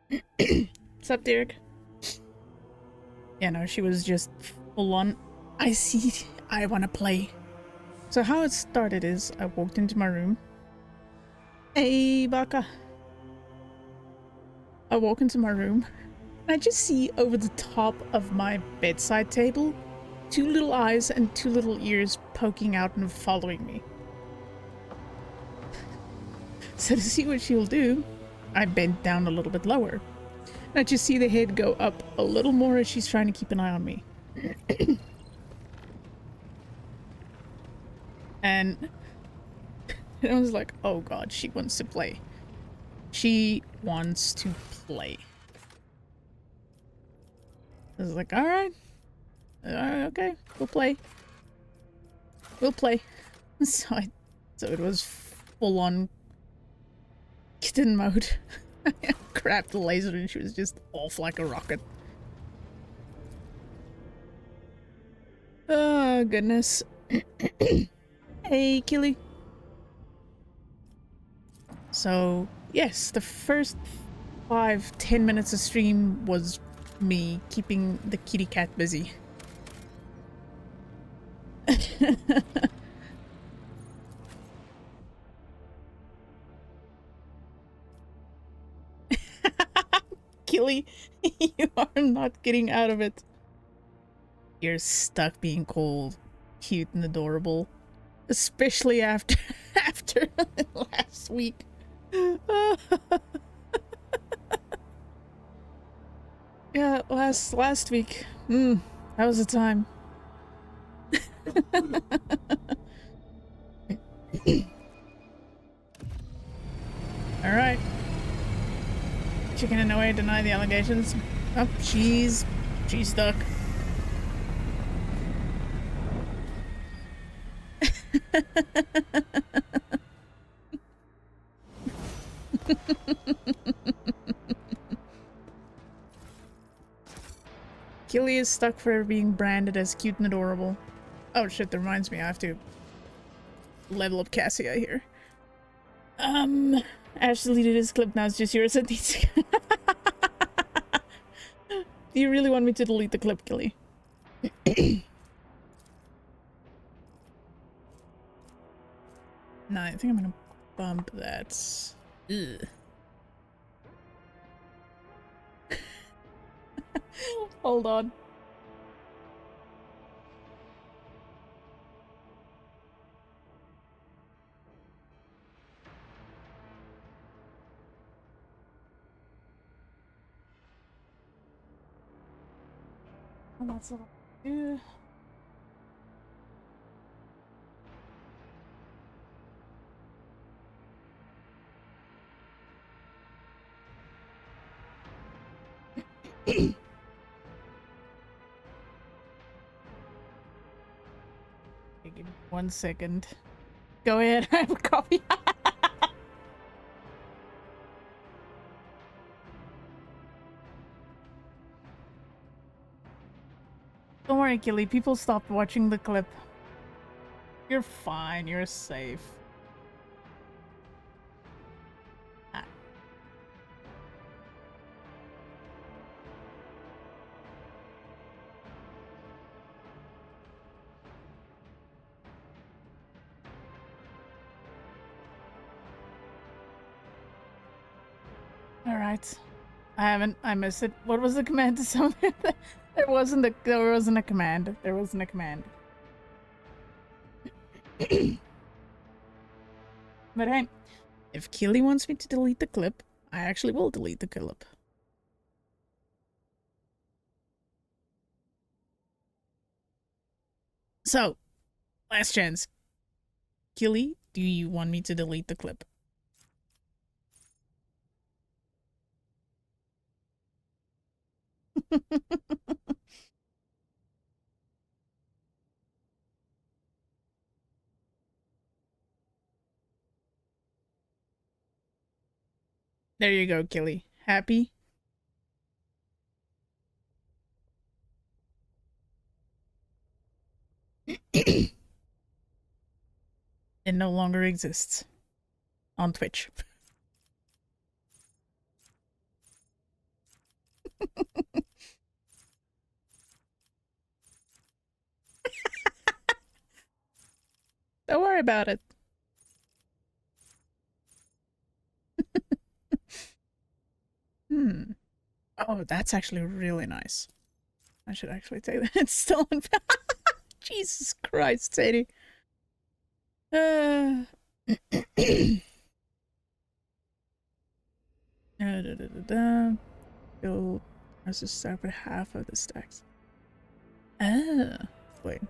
What's up, Derek? Yeah, no, she was just full on. I see. I want to play. So how it started is I walked into my room. Hey, Baka. I walk into my room and I just see over the top of my bedside table 2 little eyes and 2 little ears poking out and following me. So to see what she'll do, I bent down a little bit lower. And I just see the head go up a little more as she's trying to keep an eye on me. And I was like, oh god, she wants to play. She wants to play. I was like, alright. Okay, we'll play. We'll play. So it was full on kitten mode. I grabbed the laser and she was just off like a rocket. Oh, goodness. Hey, Killy. So, yes, the first 5-10 minutes of stream was me keeping the kitty cat busy. Killy, you are not getting out of it. You're stuck being called cute and adorable. Especially after last week. Yeah, last week. That was the time. Alright. Chicken in no way deny the allegations. Oh, she's stuck. Killy is stuck for being branded as cute and adorable. Oh shit, that reminds me, I have to level up Cassia here. Ash deleted his clip, now it's just yours at these. Do you really want me to delete the clip, Killy? No, I think I'm gonna bump that. Ugh. Hold on. And that's all. Yeah. Okay, give me 1 second. Go ahead, I have a copy. Don't worry, Killy. People stopped watching the clip. You're fine. You're safe. Ah. Alright. I missed it. What was the command to summon it? There wasn't a command. There wasn't a command. But hey, if Killy wants me to delete the clip, I actually will delete the clip. So, last chance. Killy, do you want me to delete the clip? There you go, Killy. Happy? It no longer exists on Twitch. worry about it. Hmm. Oh, that's actually really nice. I should actually take that. It's still on. Jesus Christ, Sadie. Da, da, da, da, da. Build as a stack with half of the stacks. Ah, wait.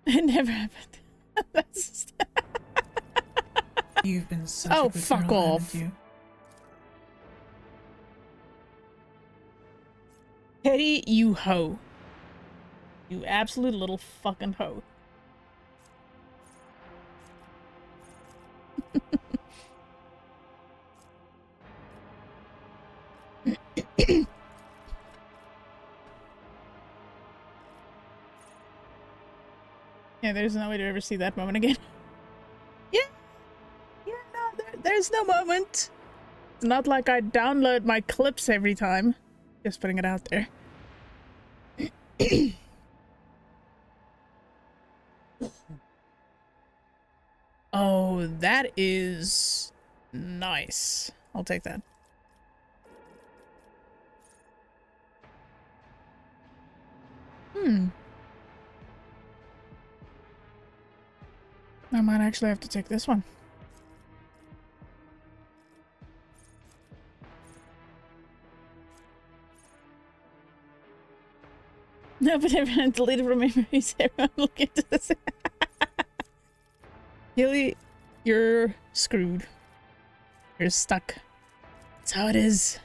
It never happened. That's You've been such a good fuck girl, off. haven't you? Teddy, you hoe. You absolute little fucking hoe. Yeah, there's no way to ever see that moment again. Yeah, no, there's no moment. It's not like I download my clips every time. Just putting it out there. Oh, that is nice. I'll take that. I might actually have to take this one. No, but everyone deleted from memories. Everyone look into this. Haley, you're screwed. You're stuck. That's how it is.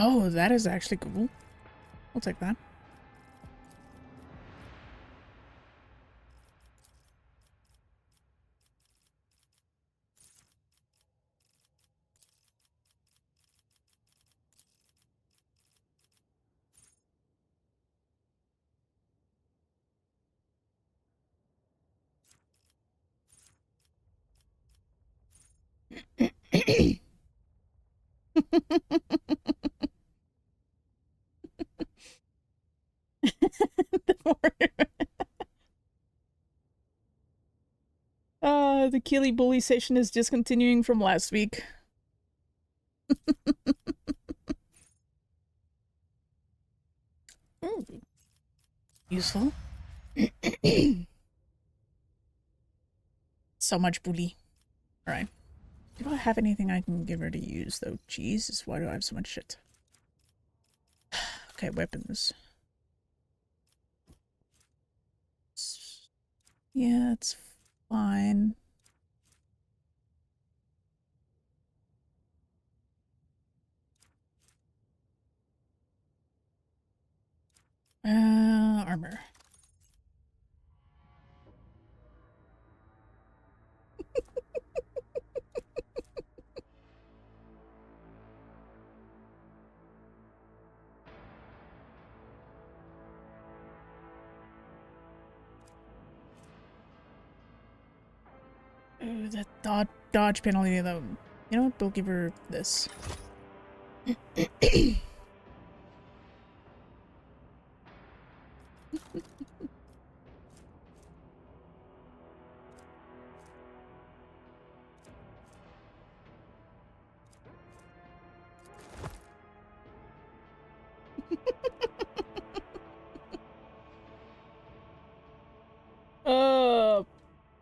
Oh, that is actually cool. I'll take that. The Keely bully session is discontinuing from last week. Useful. So much bully. Alright. Do I have anything I can give her to use, though? Jesus, why do I have so much shit? Okay, weapons. Yeah, it's fine. Armor. Ooh, that dodge penalty, though. You know what? We'll give her this.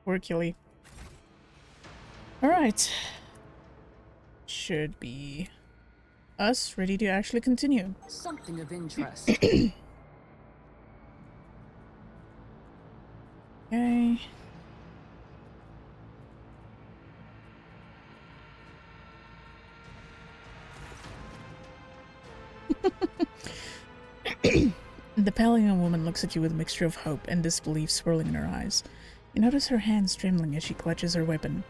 Poor Killy. Alright. Should be us ready to actually continue. Something of interest. Okay. The pale young woman looks at you with a mixture of hope and disbelief swirling in her eyes. You notice her hands trembling as she clutches her weapon.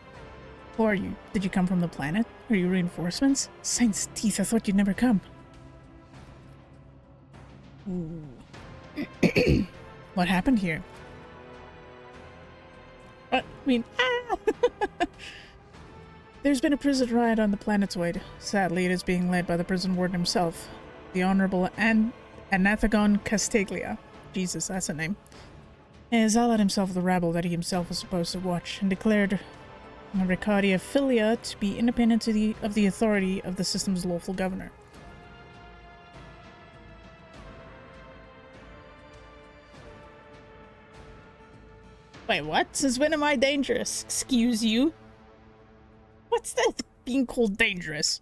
Who are you? Did you come from the planet? Are you reinforcements? Saint's teeth, I thought you'd never come. Ooh. What happened here? What? I mean, There's been a prison riot on the planetoid. Sadly, it is being led by the prison warden himself, the Honorable Anathagon Castiglia. Jesus, that's a name. He has allied himself with the rabble that he himself was supposed to watch, and declared Ricardia Filia to be independent of the authority of the system's lawful governor. Wait, what? Since when am I dangerous? Excuse you? What's that being called dangerous?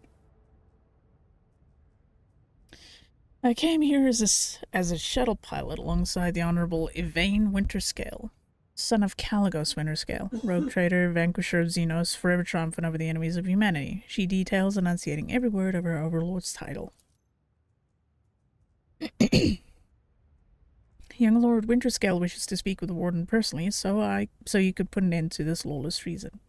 I came here as a shuttle pilot alongside the Honorable Yvain Winterscale, son of Caligos Winterscale, rogue trader, vanquisher of Xenos, forever triumphant over the enemies of humanity. She details enunciating every word of her overlord's title. Young Lord Winterscale wishes to speak with the warden personally, so you could put an end to this lawless treason.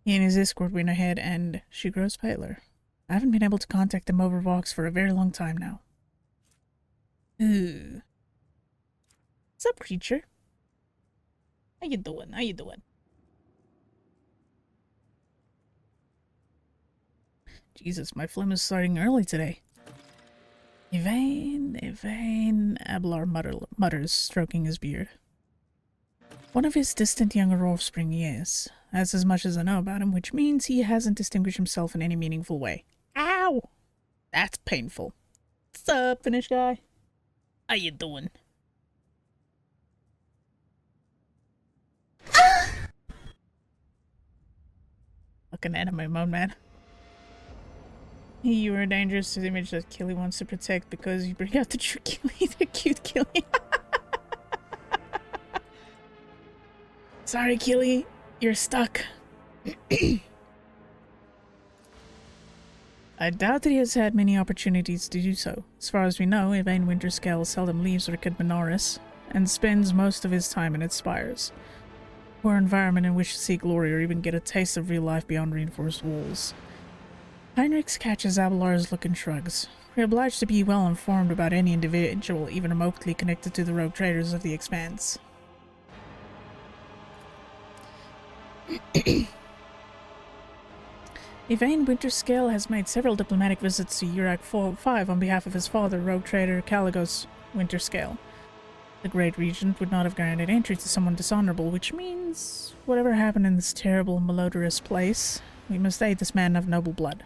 He and his escort went ahead, and she grows paler. I haven't been able to contact him over Vox for a very long time now. Ooh. What's up, creature? How you doing? How you doing? Jesus, my phlegm is starting early today. Yvain, Abelard mutters, stroking his beard. One of his distant younger offspring, yes. That's as much as I know about him, which means he hasn't distinguished himself in any meaningful way. Ow! That's painful. What's up, Finnish guy? How you doing? Fucking anime mode, man. You are dangerous to the image that Killy wants to protect because you bring out the true Killy, the cute Killy. Sorry, Killy. You're stuck. I doubt that he has had many opportunities to do so. As far as we know, Yvain Winterscale seldom leaves Rickard Minoris, and spends most of his time in its spires. Poor environment in which to see glory or even get a taste of real life beyond reinforced walls. Heinrichs catches Abelard's look and shrugs. We're obliged to be well informed about any individual even remotely connected to the rogue traders of the Expanse. Yvain Winterscale has made several diplomatic visits to Urak 5 on behalf of his father, rogue trader Caligos Winterscale. The Great Regent would not have granted entry to someone dishonorable, which means whatever happened in this terrible, malodorous place, we must aid this man of noble blood.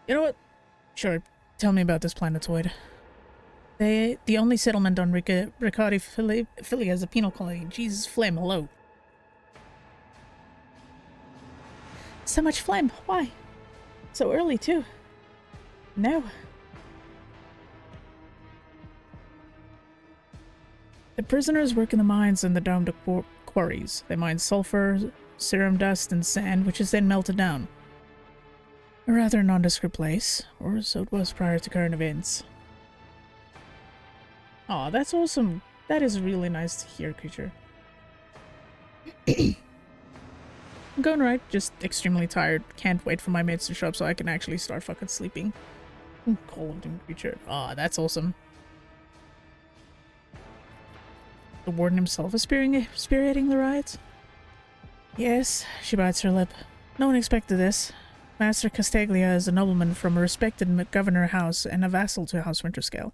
You know what? Sure, tell me about this planetoid. The only settlement on Ricardi Filia is a penal colony. Jesus, phlegm, hello. So much phlegm. Why? So early, too. No. The prisoners work in the mines and the domed quarries. They mine sulfur, serum dust, and sand, which is then melted down. A rather nondescript place, or so it was prior to current events. Aw, that's awesome. That is really nice to hear, creature. I'm going right, just extremely tired. Can't wait for my mates to show up so I can actually start fucking sleeping. Call of Doom creature. Aw, that's awesome. The warden himself is spearheading the riots? Yes, she bites her lip. No one expected this. Master Castiglia is a nobleman from a respected governor house and a vassal to House Winterscale.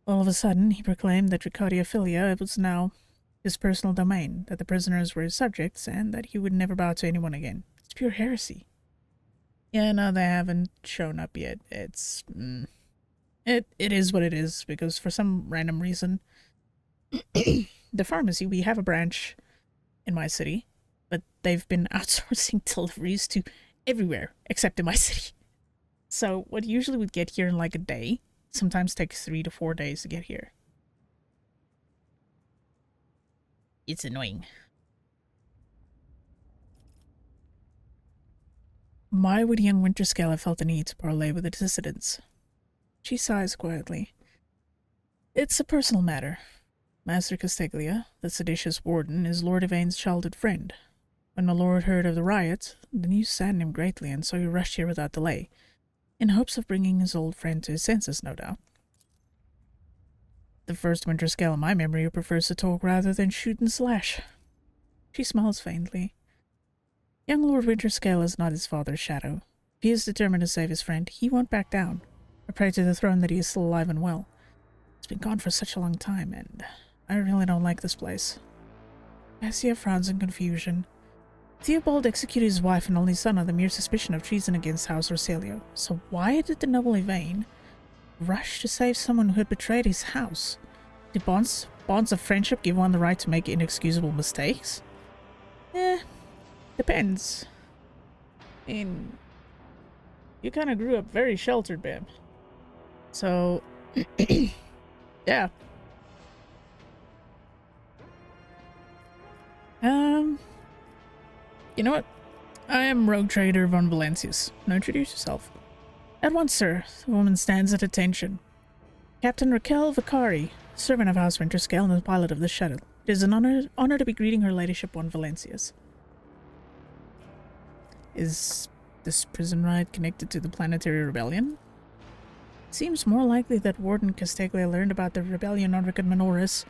All of a sudden, he proclaimed that Ricardia Filia was now his personal domain, that the prisoners were his subjects, and that he would never bow to anyone again. It's pure heresy. Yeah, no, they haven't shown up yet. It's... It is what it is, because for some random reason... the pharmacy, we have a branch in my city, but they've been outsourcing deliveries to everywhere except in my city. So what usually would get here in like a day sometimes takes 3 to 4 days to get here. It's annoying. Why would young Winterscale have felt the need to parley with the dissidents? She sighs quietly. It's a personal matter. Master Castiglia, the seditious warden, is Lord Yvain's childhood friend. When my lord heard of the riot, the news saddened him greatly, and so he rushed here without delay, in hopes of bringing his old friend to his senses, no doubt. The first winter scale in my memory who prefers to talk rather than shoot and slash. She smiles faintly. Young Lord Winterscale is not his father's shadow. If he is determined to save his friend, he won't back down. I pray to the throne that he is still alive and well. He's been gone for such a long time, and I really don't like this place. Cassia frowns in confusion. Theobald executed his wife and only son on the mere suspicion of treason against House Orselio. So why did the noble Yvain rush to save someone who had betrayed his house? Did bonds of friendship give one the right to make inexcusable mistakes? Depends. I mean, you kind of grew up very sheltered, babe. So, yeah. You know what? I am Rogue Trader von Valencius. Now introduce yourself. At once, sir. The woman stands at attention. Captain Raquel Vicari, servant of House Winterscale and the pilot of the shuttle. It is an honor to be greeting her ladyship von Valencius. Is this prison riot connected to the planetary rebellion? Seems more likely that Warden Castiglia learned about the rebellion on Rickard Minoris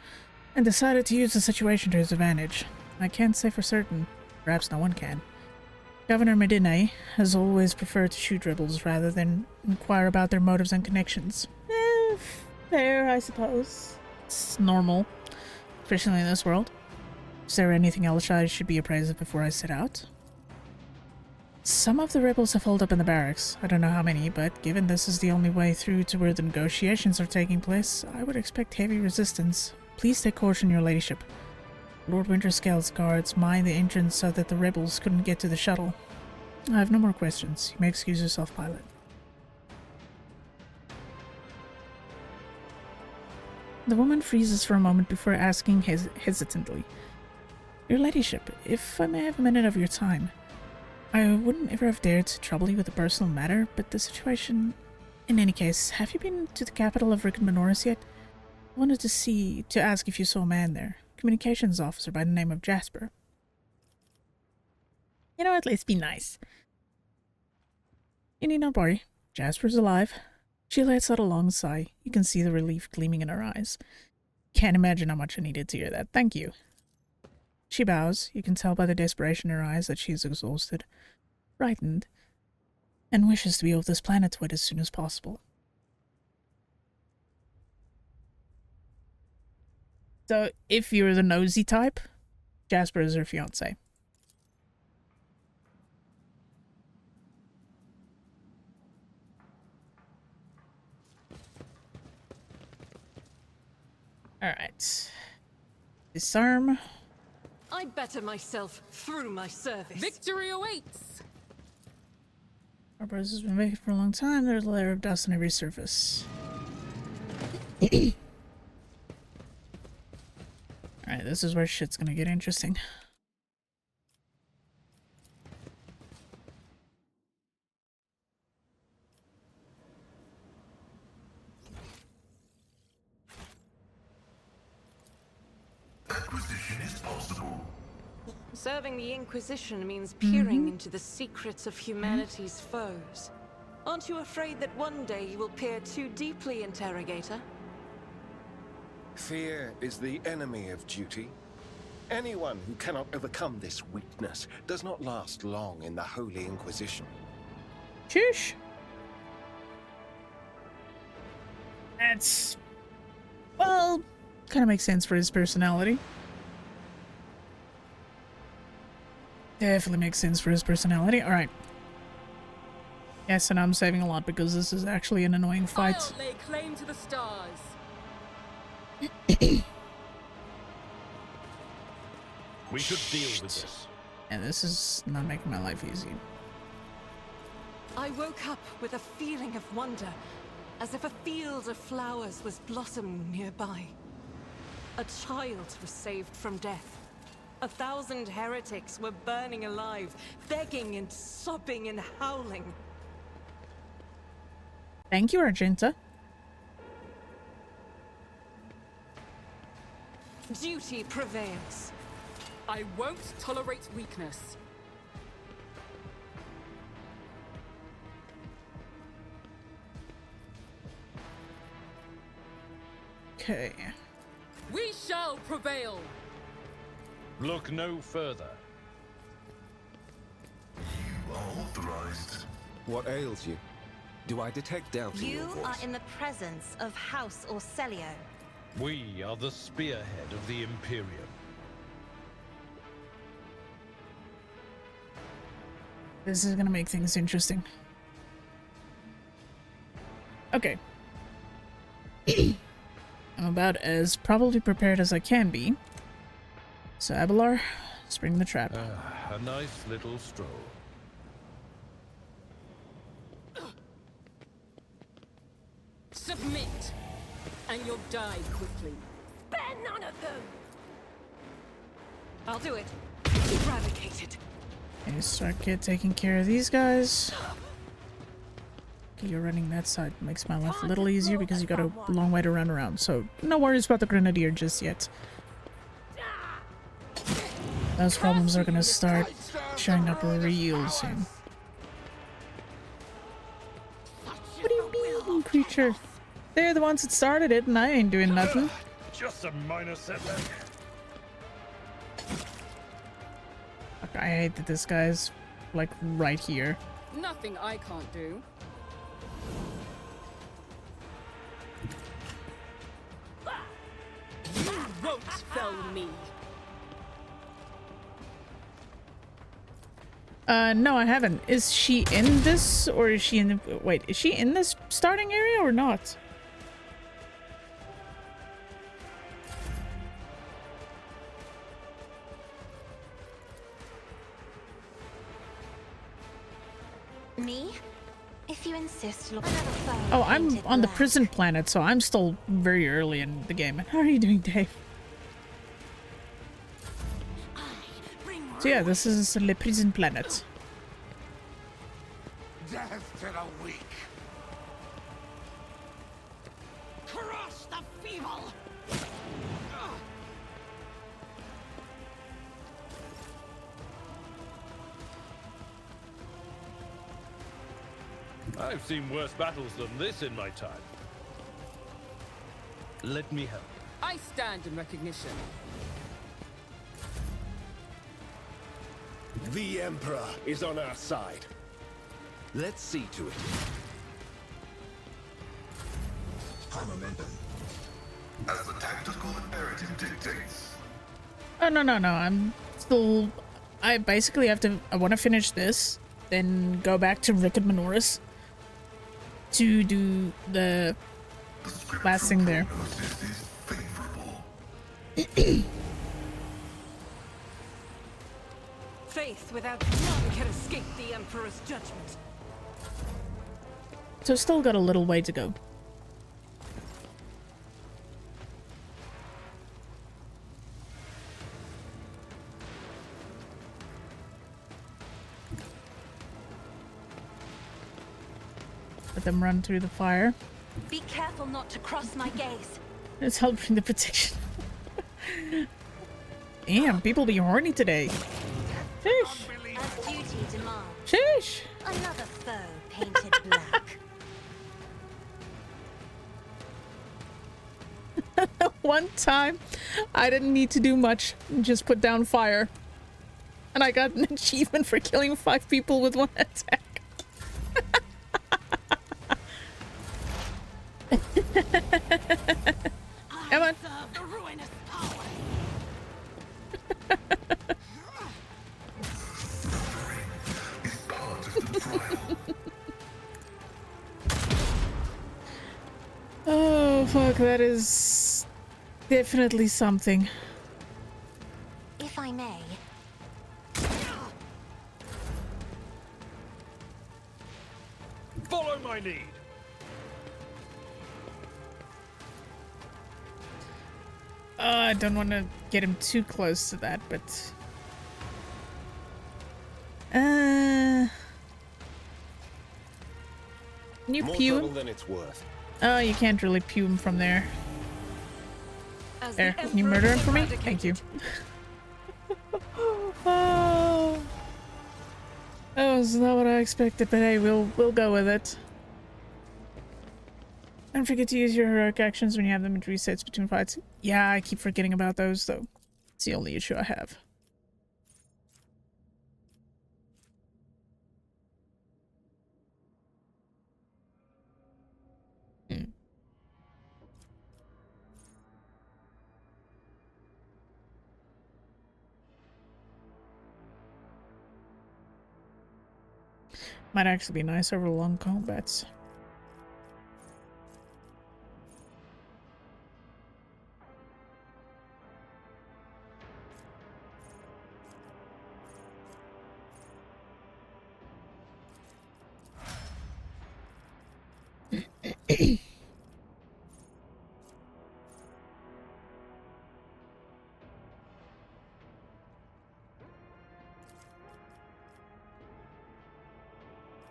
and decided to use the situation to his advantage. I can't say for certain. Perhaps no one can. Governor Medina has always preferred to shoot rebels rather than inquire about their motives and connections. Fair, I suppose. It's normal, especially in this world. Is there anything else I should be apprised of before I set out? Some of the rebels have holed up in the barracks. I don't know how many, but given this is the only way through to where the negotiations are taking place, I would expect heavy resistance. Please take caution, your ladyship. Lord Winterscale's guards mined the entrance so that the rebels couldn't get to the shuttle. I have no more questions. You may excuse yourself, pilot. The woman freezes for a moment before asking hesitantly, Your ladyship, if I may have a minute of your time. I wouldn't ever have dared to trouble you with a personal matter, but the situation... In any case, have you been to the capital of Rickard Minoris yet? I wanted to ask if you saw a man there. Communications officer by the name of Jasper. You know what, let's be nice. You need not worry. Jasper's alive. She lets out a long sigh. You can see the relief gleaming in her eyes. Can't imagine how much I needed to hear that. Thank you. She bows. You can tell by the desperation in her eyes that she is exhausted, frightened, and wishes to be off this planet as soon as possible. So, if you're the nosy type, Jasper is her fiancé. Alright. Disarm. I better myself through my service. Victory awaits! Our bros has been vacant for a long time. There's a layer of dust on every surface. Alright, this is where shit's gonna get interesting. Acquisition is possible. Serving the Inquisition means peering into the secrets of humanity's foes. Aren't you afraid that one day you will peer too deeply, Interrogator? Fear is the enemy of duty. Anyone who cannot overcome this weakness does not last long in the Holy Inquisition. Shush. That's... well, kind of makes sense for his personality. Definitely makes sense for his personality. Alright. Yes, and I'm saving a lot because this is actually an annoying fight. I'll lay claim to the stars. We could deal with this. And this is not making my life easy. I woke up with a feeling of wonder, as if a field of flowers was blossoming nearby. A child was saved from death. 1,000 heretics were burning alive, begging and sobbing and howling. Thank you, Argenta. Duty prevails. I won't tolerate weakness. Okay. We shall prevail. Look no further. You are authorized. What ails you? Do I detect doubt in your You voice? are in the presence of House Orcelio. We are the spearhead of the Imperium. This is gonna make things interesting. Okay. I'm about as probably prepared as I can be. So Abelard, spring the trap. A nice little stroll. Submit, and you'll die quickly. Spare none of them! I'll do it. Eradicate it. Okay, start taking care of these guys. Okay, you're running that side. Makes my life a little easier because you got a long way to run around. So no worries about the Grenadier just yet. Those problems are gonna start showing up real soon. What do you mean, creature? They're the ones that started it, and I ain't doing nothing. Just a minor setback. Fuck, I hate that this guy's like right here. Nothing I can't do. You won't fell me. No, I haven't. Is she in this, or is she in the... Wait, is she in this starting area or not? Me? If you insist, look another foe Oh, I'm painted on the black. prison planet, so I'm still very early in the game. How are you doing, Dave? So yeah, this is Le Prison Planet. Death to the weak. Crush the feeble! I've seen worse battles than this in my time. Let me help. I stand in recognition. The Emperor is on our side. Let's see to it. Momentum. As the tactical imperative dictates. Oh, no, no, no. I'm still... I basically have to... I want to finish this, then go back to Rick and Minoris to do the last thing there. Prognosis is favorable. Faith without none can escape the Emperor's judgment. So still got a little way to go. Let them run through the fire. Be careful not to cross my gaze. It's helping the protection. Damn, people be horny today. Sheesh. As duty demands. Sheesh. Another foe painted black. One time, I didn't need to do much. Just put down fire. And I got an achievement for killing 5 people with 1 attack. Come on. Serve the ruinous power. Is part of the trial. Oh, fuck, that is definitely something. If I may, Follow my lead. I don't want to get him too close to that, but... Can you More pew trouble him? than it's worth. Oh, you can't really pew him from there. As There, the can you Emperor murder him is for me? Thank you. Oh, that was not what I expected, but hey, we'll go with it. Don't forget to use your heroic actions when you have them in resets between fights. Yeah, I keep forgetting about those, though. It's the only issue I have. Hmm. Might actually be nice over long combats.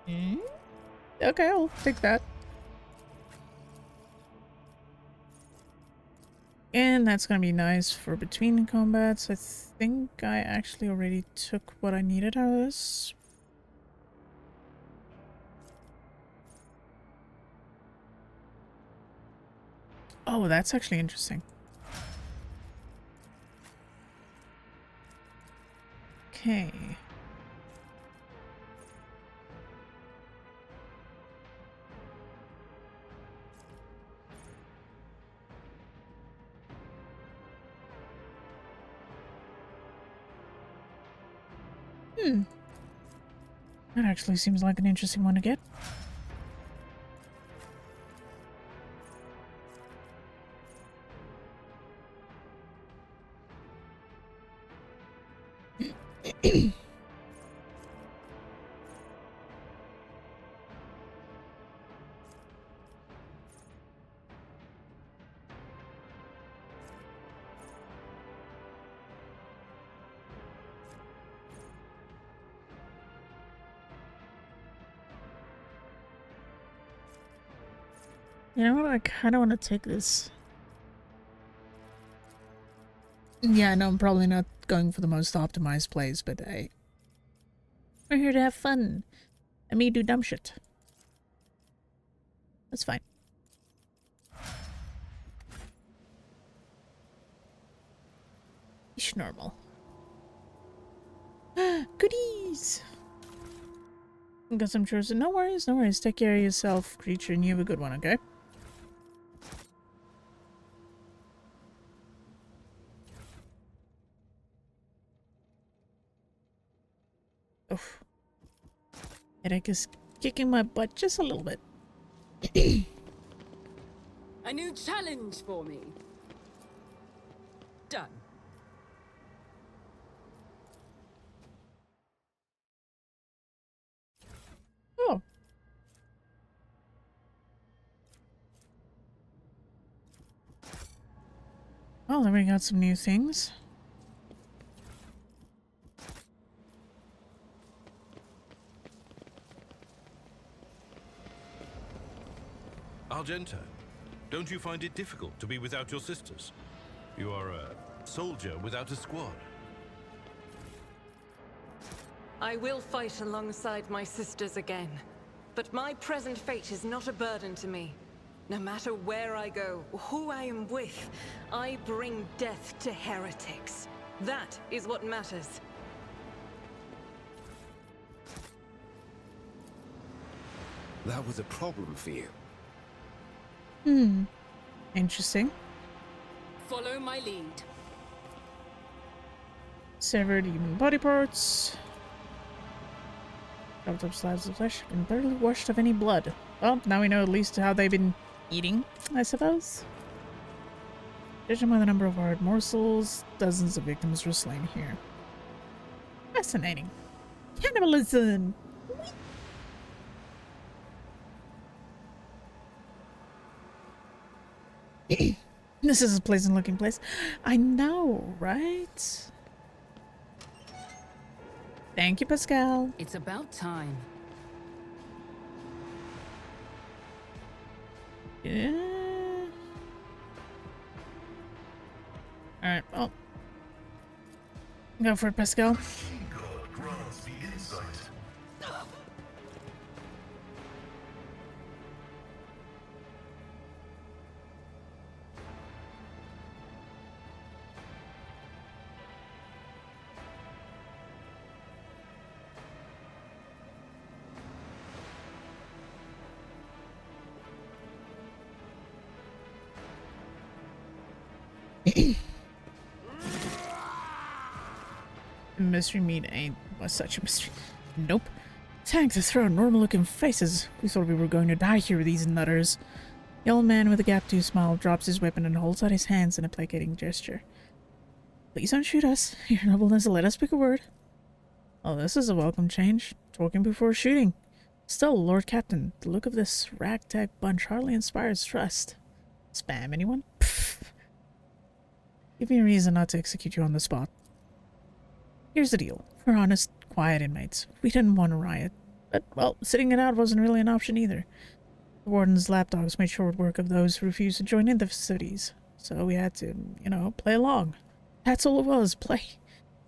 Hmm? Okay, I'll take that. And that's gonna be nice for between combats. I think I actually already took what I needed out of this. Oh, that's actually interesting. Okay. Hmm. That actually seems like an interesting one to get. You know what? I kind of want to take this. Yeah, no, I'm probably not going for the most optimized plays, but hey, we're here to have fun. And me do dumb shit. That's fine. Ish normal. Goodies! Got some chores. No worries, no worries. Take care of yourself, creature, and you have a good one, okay? Oof. Headache is kicking my butt just a little bit. A new challenge for me. Done. Oh. Well, then we got some new things. Argenta, don't you find it difficult to be without your sisters? You are a soldier without a squad. I will fight alongside my sisters again. But my present fate is not a burden to me. No matter where I go, or who I am with, I bring death to heretics. That is what matters. That was a problem for you. Hmm. Interesting. Follow my lead. Severed human body parts. Chopped up slabs of flesh and barely washed of any blood. Well, now we know at least how they've been eating, I suppose. Judging by the number of hard morsels, dozens of victims were slain here. Fascinating. Cannibalism! This is a pleasant looking place. I know, right? Thank you, Pascal. It's about time. Yeah. Go for it, Pascal. Machine God grants the insight. Mystery meat ain't such a mystery. Nope. Thank the throne, normal looking faces. We thought we were going to die here with these nutters. The old man with a gap-tooth smile drops his weapon and holds out his hands in a placating gesture. Please don't shoot us. Your nobleness, let us speak a word. Oh, this is a welcome change. Talking before shooting. Still, Lord Captain, the look of this ragtag bunch hardly inspires trust. Spam, anyone? Pfft. Give me a reason not to execute you on the spot. Here's the deal. We're honest, quiet inmates. We didn't want to riot. But, well, sitting it out wasn't really an option either. The warden's lapdogs made short work of those who refused to join in the festivities. So we had to, play along. That's all it was, play.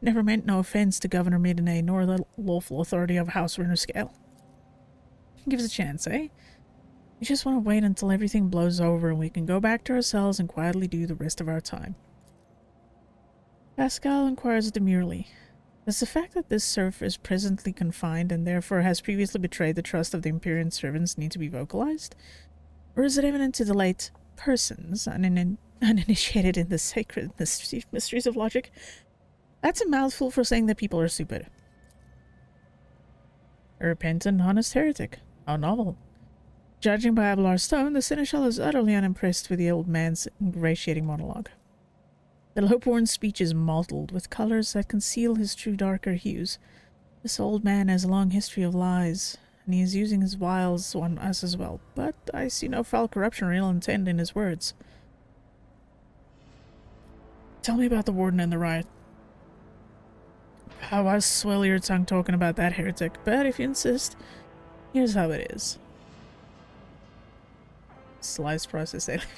Never meant no offense to Governor Middenay nor the lawful authority of House Scale. Give us a chance, eh? We just want to wait until everything blows over and we can go back to our cells and quietly do the rest of our time. Pascal inquires demurely. Does the fact that this serf is presently confined and therefore has previously betrayed the trust of the Imperial servants need to be vocalized? Or is it evident to the late persons, uninitiated in the sacred mysteries of logic? That's a mouthful for saying that people are stupid. A repentant, honest heretic. How novel. Judging by Ablar's tone, the seneschal is utterly unimpressed with the old man's ingratiating monologue. The low-born speech is mottled with colors that conceal his true darker hues. This old man has a long history of lies, and he is using his wiles on us as well, but I see no foul corruption or ill intent in his words. Tell me about the warden and the riot. How I swell your tongue talking about that heretic, but if you insist, here's how it is. Slice process alien.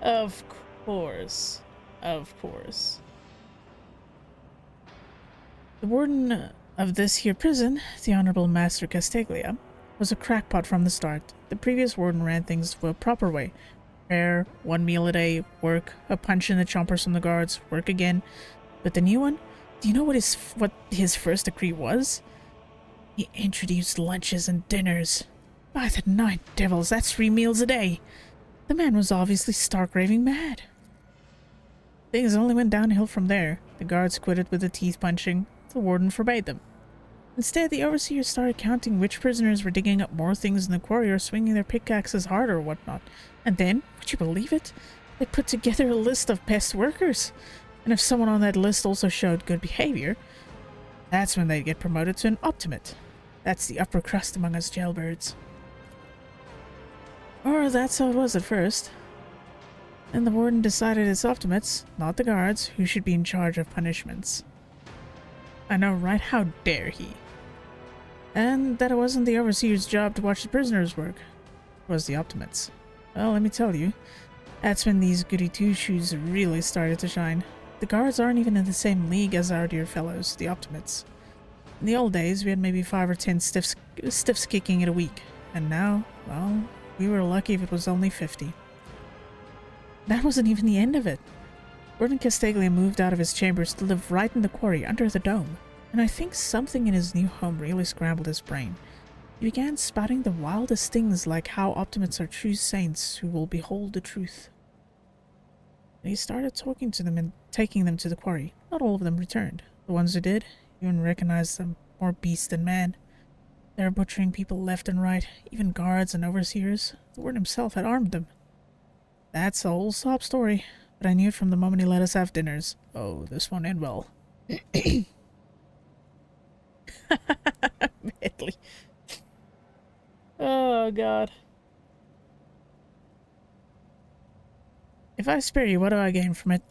Of course. Of course. The warden of this here prison, the Honorable Master Castiglia, was a crackpot from the start. The previous warden ran things the proper way. Prayer, 1 meal a day, work, a punch in the chompers from the guards, work again. But the new one? Do you know what his first decree was? He introduced lunches and dinners. By the 9 devils, that's 3 meals a day. The man was obviously stark raving mad. Things only went downhill from there. The guards quitted with the teeth punching. The warden forbade them. Instead, the overseers started counting which prisoners were digging up more things in the quarry or swinging their pickaxes harder or whatnot. And then, would you believe it? They put together a list of best workers. And if someone on that list also showed good behavior, that's when they'd get promoted to an optimate. That's the upper crust among us jailbirds. Or that's how it was at first. Then the warden decided it's optimates, not the guards, who should be in charge of punishments. I know, right? How dare he? And that it wasn't the overseer's job to watch the prisoners work. It was the optimates. Well, let me tell you, that's when these goody two-shoes really started to shine. The guards aren't even in the same league as our dear fellows, the optimates. In the old days, we had maybe 5 or 10 stiffs kicking it a week. And now, well, we were lucky if it was only 50. That wasn't even the end of it. Warden Castiglia moved out of his chambers to live right in the quarry under the dome, and I think something in his new home really scrambled his brain. He began spouting the wildest things like how optimates are true saints who will behold the truth. And he started talking to them and taking them to the quarry. Not all of them returned. The ones who did, even recognized them, more beast than man. They were butchering people left and right, even guards and overseers. The warden himself had armed them. That's the whole sob story, but I knew it from the moment he let us have dinners. Oh, this won't end well. Medley. Oh, God. If I spare you, what do I gain from it?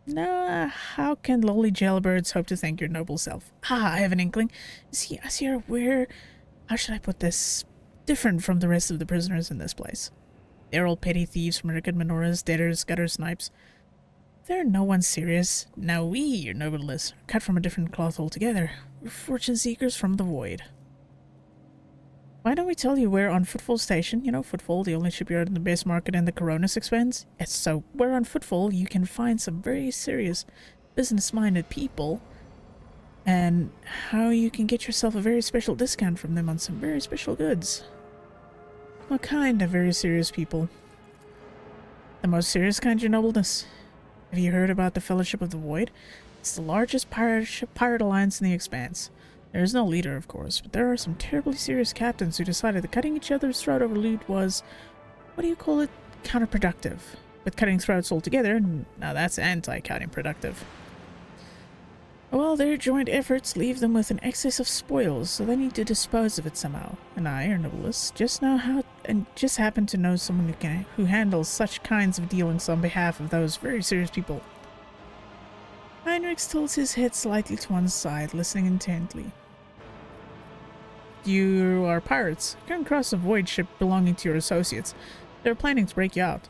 Nah, how can lowly jailbirds hope to thank your noble self? Ah, I have an inkling. See, as you're aware, how should I put this? Different from the rest of the prisoners in this place. They're all petty thieves, murdered menorahs, debtors, gutter snipes. They're no one serious. Now we, your nobleness, are cut from a different cloth altogether. We're fortune seekers from the void. Why don't we tell you we're on Footfall Station? You know, Footfall, the only shipyard in the base market and the Coronis expands? Yes, so where on Footfall you can find some very serious, business-minded people, and how you can get yourself a very special discount from them on some very special goods. What kind of very serious people? The most serious kind, your nobleness. Have you heard about the Fellowship of the Void? It's the largest pirate alliance in the Expanse. There is no leader, of course, but there are some terribly serious captains who decided that cutting each other's throat over loot was, what do you call it, counterproductive. But cutting throats altogether, now that's anti-counterproductive. Well, their joint efforts leave them with an excess of spoils, so they need to dispose of it somehow. And I, your nobleness, just happen to know someone who handles such kinds of dealings on behalf of those very serious people. Heinrich tilts his head slightly to one side, listening intently. You are pirates. You came across a void ship belonging to your associates. They're planning to break you out.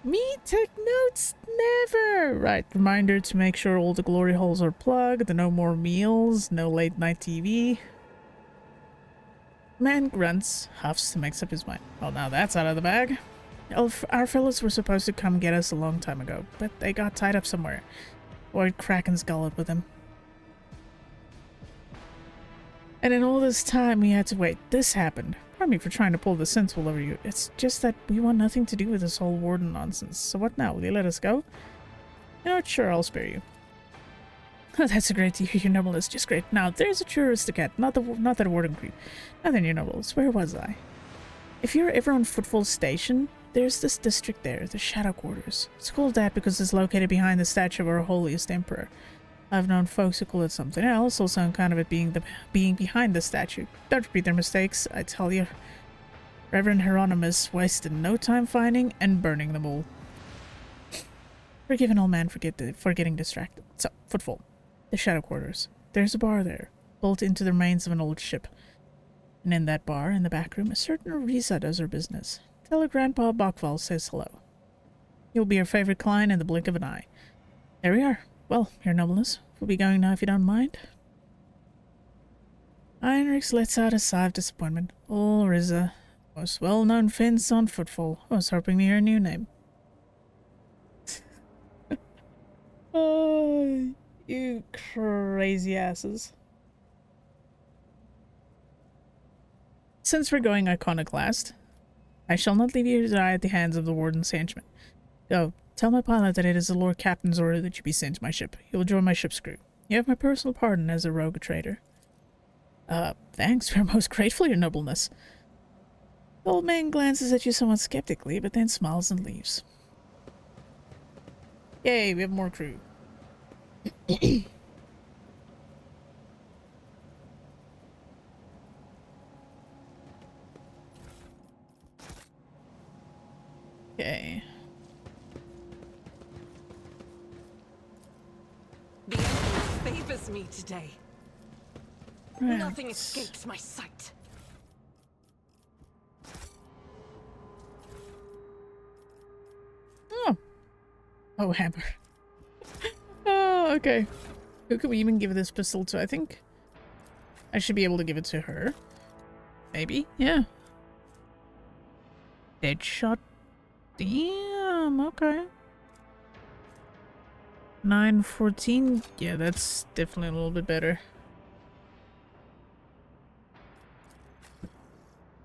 Me take notes? Never! Right, reminder to make sure all the glory holes are plugged, no more meals, no late night TV. Man grunts, huffs to make up his mind. Well, now that's out of the bag. Our fellows were supposed to come get us a long time ago, but they got tied up somewhere. Void Kraken's gullet with them. And in all this time we had to wait. This happened. Pardon me for trying to pull the sensible over you. It's just that we want nothing to do with this whole warden nonsense. So what now? Will you let us go? You know what? Sure, I'll spare you. Oh, that's a great to hear, your nobleness. Just great. Now, there's a true aristocrat, not that warden creep. Now then, your nobleness, where was I? If you're ever on Footfall Station, there's this district there, the Shadow Quarters. It's called that because it's located behind the statue of our holiest emperor. I've known folks who call it something else, also on account of it being behind the statue. Don't repeat their mistakes, I tell you. Reverend Hieronymus wasted no time finding and burning them all. Forgive an old man for getting distracted. So, Footfall. The Shadow Quarters. There's a bar there, built into the remains of an old ship. And in that bar, in the back room, a certain Orisa does her business. Tell her Grandpa Bachval says hello. You'll be her favorite client in the blink of an eye. There we are. Well, your nobleness, we'll be going now if you don't mind. Heinrich lets out a sigh of disappointment. Oh, Orisa, most well-known fence on Footfall. I was hoping to hear a new name. Oh, you crazy asses. Since we're going Iconoclast, I shall not leave you to die at the hands of the Warden's henchmen. Go, tell my pilot that it is the Lord Captain's order that you be sent to my ship. He will join my ship's crew. You have my personal pardon as a rogue trader. Thanks. We're most grateful, your nobleness. The old man glances at you somewhat skeptically, but then smiles and leaves. Yay, we have more crew. Okay. The Emperor favors me today. Right. Nothing escapes my sight. Oh. Oh, hammer. Oh, okay. Who could we even give this pistol to? I think I should be able to give it to her. Maybe? Yeah. Deadshot. Damn, okay. 914. Yeah, that's definitely a little bit better.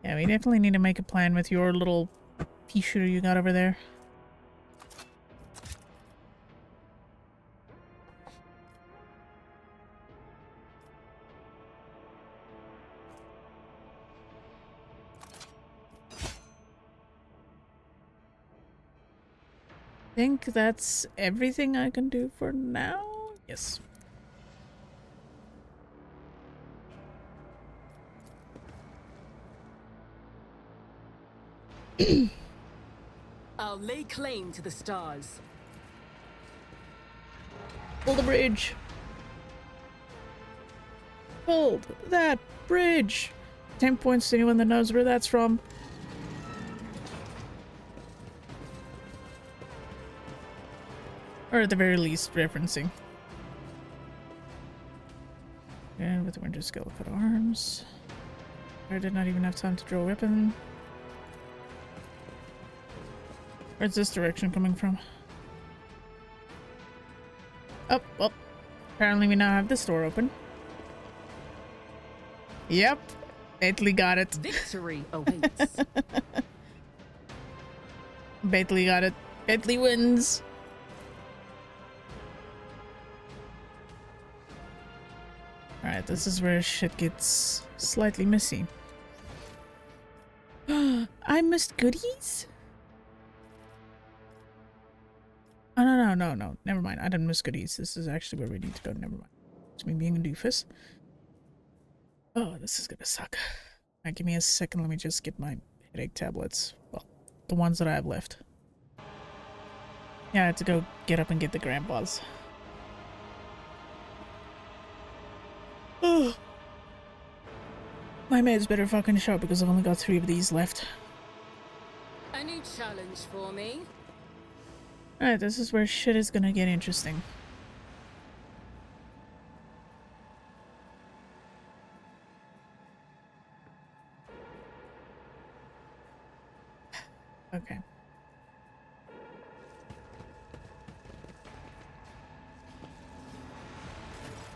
Yeah, we definitely need to make a plan with your little pea shooter you got over there. I think that's everything I can do for now. Yes. I'll lay claim to the stars. Pull the bridge. Hold that bridge. 10 points to anyone that knows where that's from. Or at the very least, referencing. And with the Winter Skull cut arms. I did not even have time to draw a weapon. Where's this direction coming from? Oh, well. Apparently we now have this door open. Yep. Bentley got it. Victory awaits. Bentley got it. Bentley wins. Alright, this is where shit gets slightly messy. I missed goodies? Oh, no. Never mind. I didn't miss goodies. This is actually where we need to go. Never mind. It's me being a doofus. Oh, this is gonna suck. Alright, give me a second. Let me just get my headache tablets. Well, the ones that I have left. Yeah, I had to go get up and get the grandpas. Oh. My meds better fucking show because I've only got 3 of these left. A new challenge for me. Alright, this is where shit is gonna get interesting. Okay.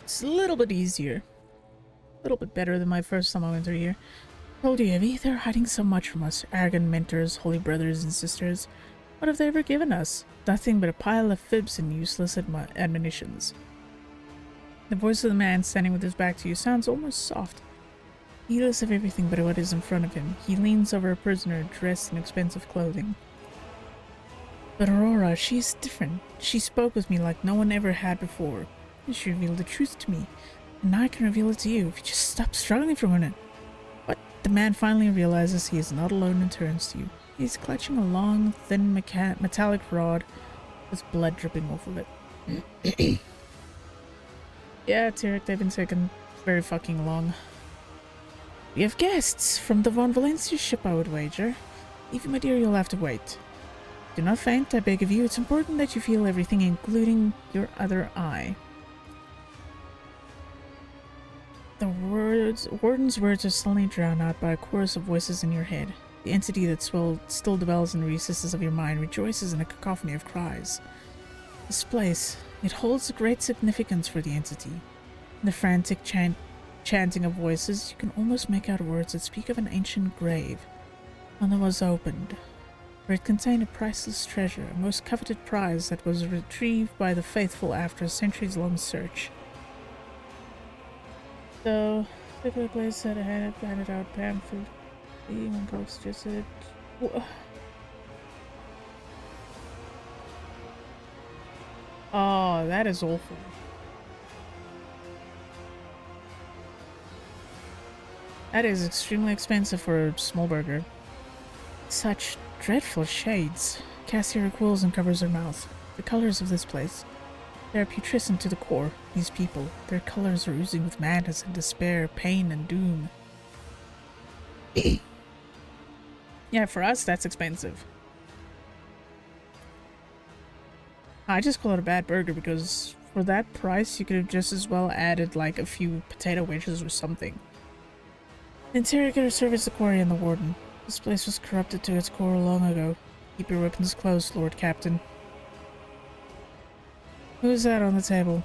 It's a little bit easier. A little bit better than my first time I went through here. Told you, Evie, they're hiding so much from us. Arrogant mentors, holy brothers and sisters. What have they ever given us? Nothing but a pile of fibs and useless admonitions. The voice of the man standing with his back to you sounds almost soft. Heedless of everything but what is in front of him, he leans over a prisoner dressed in expensive clothing. But Aurora, she's different. She spoke with me like no one ever had before. She revealed the truth to me, and now I can reveal it to you if you just stop struggling for a minute. But the man finally realizes he is not alone and turns to you. He's clutching a long, thin metallic rod with blood dripping off of it. Yeah, Tarek, they've been taking very fucking long. We have guests from the Von Valencia ship, I would wager. Evie, my dear, you'll have to wait. Do not faint, I beg of you. It's important that you feel everything, including your other eye. The warden's words are suddenly drowned out by a chorus of voices in your head. The entity that still dwells in the recesses of your mind rejoices in a cacophony of cries. This place, it holds a great significance for the entity. In the frantic chanting of voices, you can almost make out words that speak of an ancient grave. One that was opened, where it contained a priceless treasure, a most coveted prize that was retrieved by the faithful after a centuries-long search. So, particular place that had handed out pamphlet. One folks just said, oh, that is awful. That is extremely expensive for a small burger. Such dreadful shades. Cassia recoils and covers her mouth. The colors of this place. They are putrescent to the core, these people. Their colors are oozing with madness and despair, pain and doom. Yeah, for us, that's expensive. I just call it a bad burger because for that price, you could have just as well added like a few potato wedges or something. The interrogator serves the quarry and the warden. This place was corrupted to its core long ago. Keep your weapons close, Lord Captain. Who is that on the table?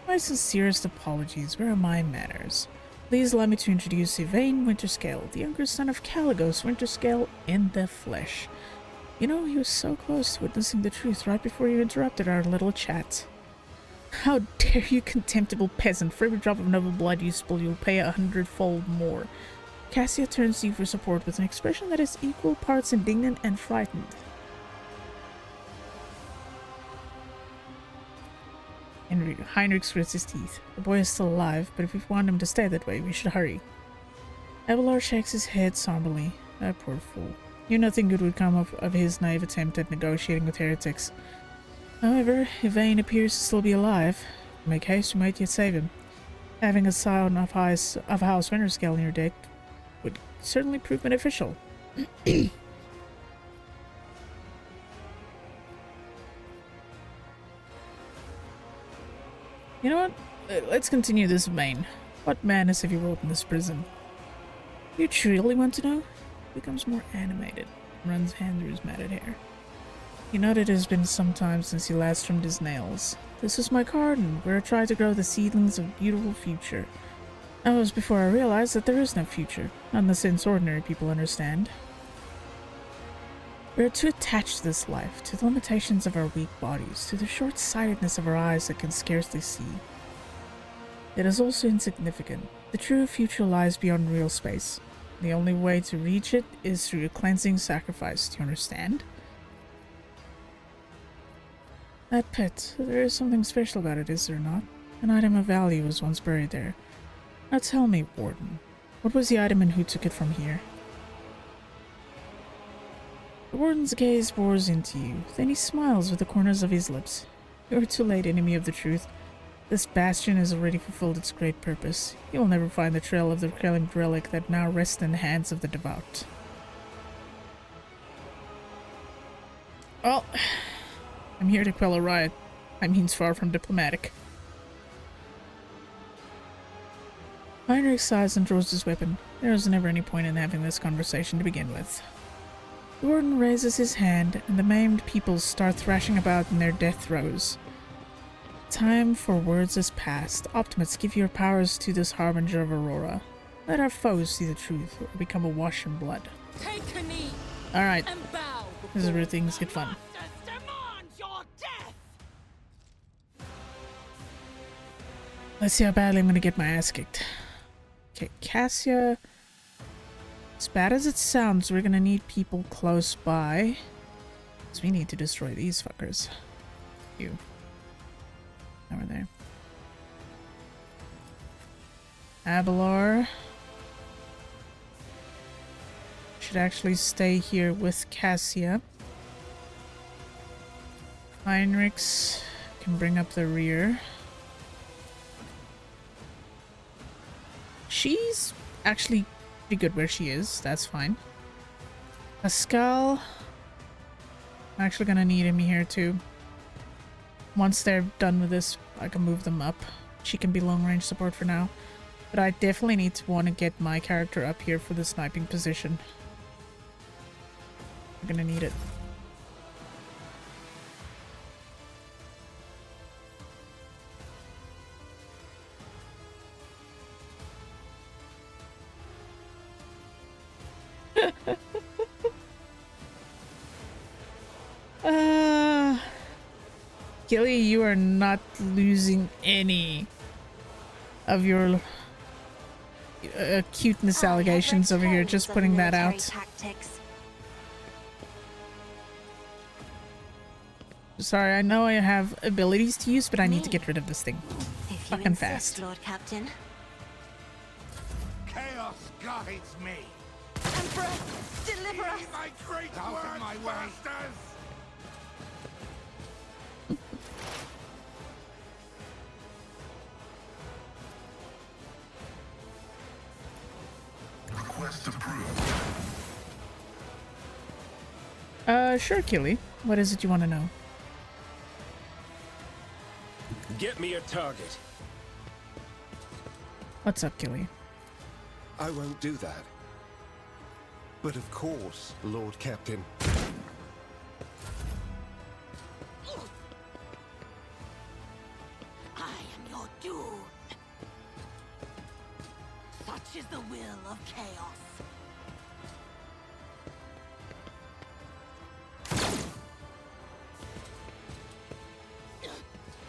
My sincerest apologies. Where are my manners? Please allow me to introduce Yvain Winterscale, the younger son of Caligos Winterscale in the flesh. You know, he was so close to witnessing the truth right before you interrupted our little chat. How dare you, contemptible peasant! For every drop of noble blood you spill, you'll pay 100-fold more. Cassia turns to you for support with an expression that is equal parts indignant and frightened. Heinrich grits his teeth. The boy is still alive, but if we want him to stay that way, we should hurry. Abelard shakes his head somberly. That poor fool. Knew nothing good would come of his naive attempt at negotiating with heretics. However, Yvain appears to still be alive. Make haste, we might yet save him. Having a son of House Winterscale in your debt would certainly prove beneficial. You know what? Let's continue this vein. What madness have you wrought in this prison? You truly want to know? He becomes more animated and runs hand through his matted hair. You know that it has been some time since he last trimmed his nails. This is my garden, where I try to grow the seedlings of a beautiful future. That was before I realized that there is no future, not in the sense ordinary people understand. We are too attached to this life, to the limitations of our weak bodies, to the short-sightedness of our eyes that can scarcely see. It is also insignificant. The true future lies beyond real space. The only way to reach it is through a cleansing sacrifice, do you understand? That pit, there is something special about it, is there not? An item of value was once buried there. Now tell me, Warden, what was the item and who took it from here? The Warden's gaze bores into you, then he smiles with the corners of his lips. You are too late, enemy of the truth. This bastion has already fulfilled its great purpose. You will never find the trail of the reclaimed relic that now rests in the hands of the devout. Well, I'm here to quell a riot. I mean, it's far from diplomatic. Heinrich sighs and draws his weapon. There is never any point in having this conversation to begin with. The Warden raises his hand, and the maimed people start thrashing about in their death throes. Time for words is past. Optimates, give your powers to this harbinger of Aurora. Let our foes see the truth, or become awash in blood. Take a knee Alright, and bow. this is where things get fun. Let's see how badly I'm gonna get my ass kicked. Okay, Cassia. As bad as it sounds, we're gonna need people close by. So we need to destroy these fuckers. You. Over there. Abelard should actually stay here with Cassia. Heinrichs can bring up the rear. She's actually pretty good where she is. That's fine. Pascal, I'm actually gonna need him here too. Once they're done with this, I can move them up. She can be long range support for now. But I definitely need to want to get my character up here for the sniping position. I'm gonna need it. Gilly, you are not losing any of your cuteness allegations over here, just putting that out. Tactics. Sorry, I know I have abilities to use, but I need to get rid of this thing. If you Fucking insist, fast. Lord Captain. Chaos guides me. Emperor, deliver us! My great out of my way. Bastards! Request approved. Sure, Killy. What is it you want to know? Get me a target. What's up, Killy? I won't do that. But of course, Lord Captain. I am your doom. Such is the will of chaos.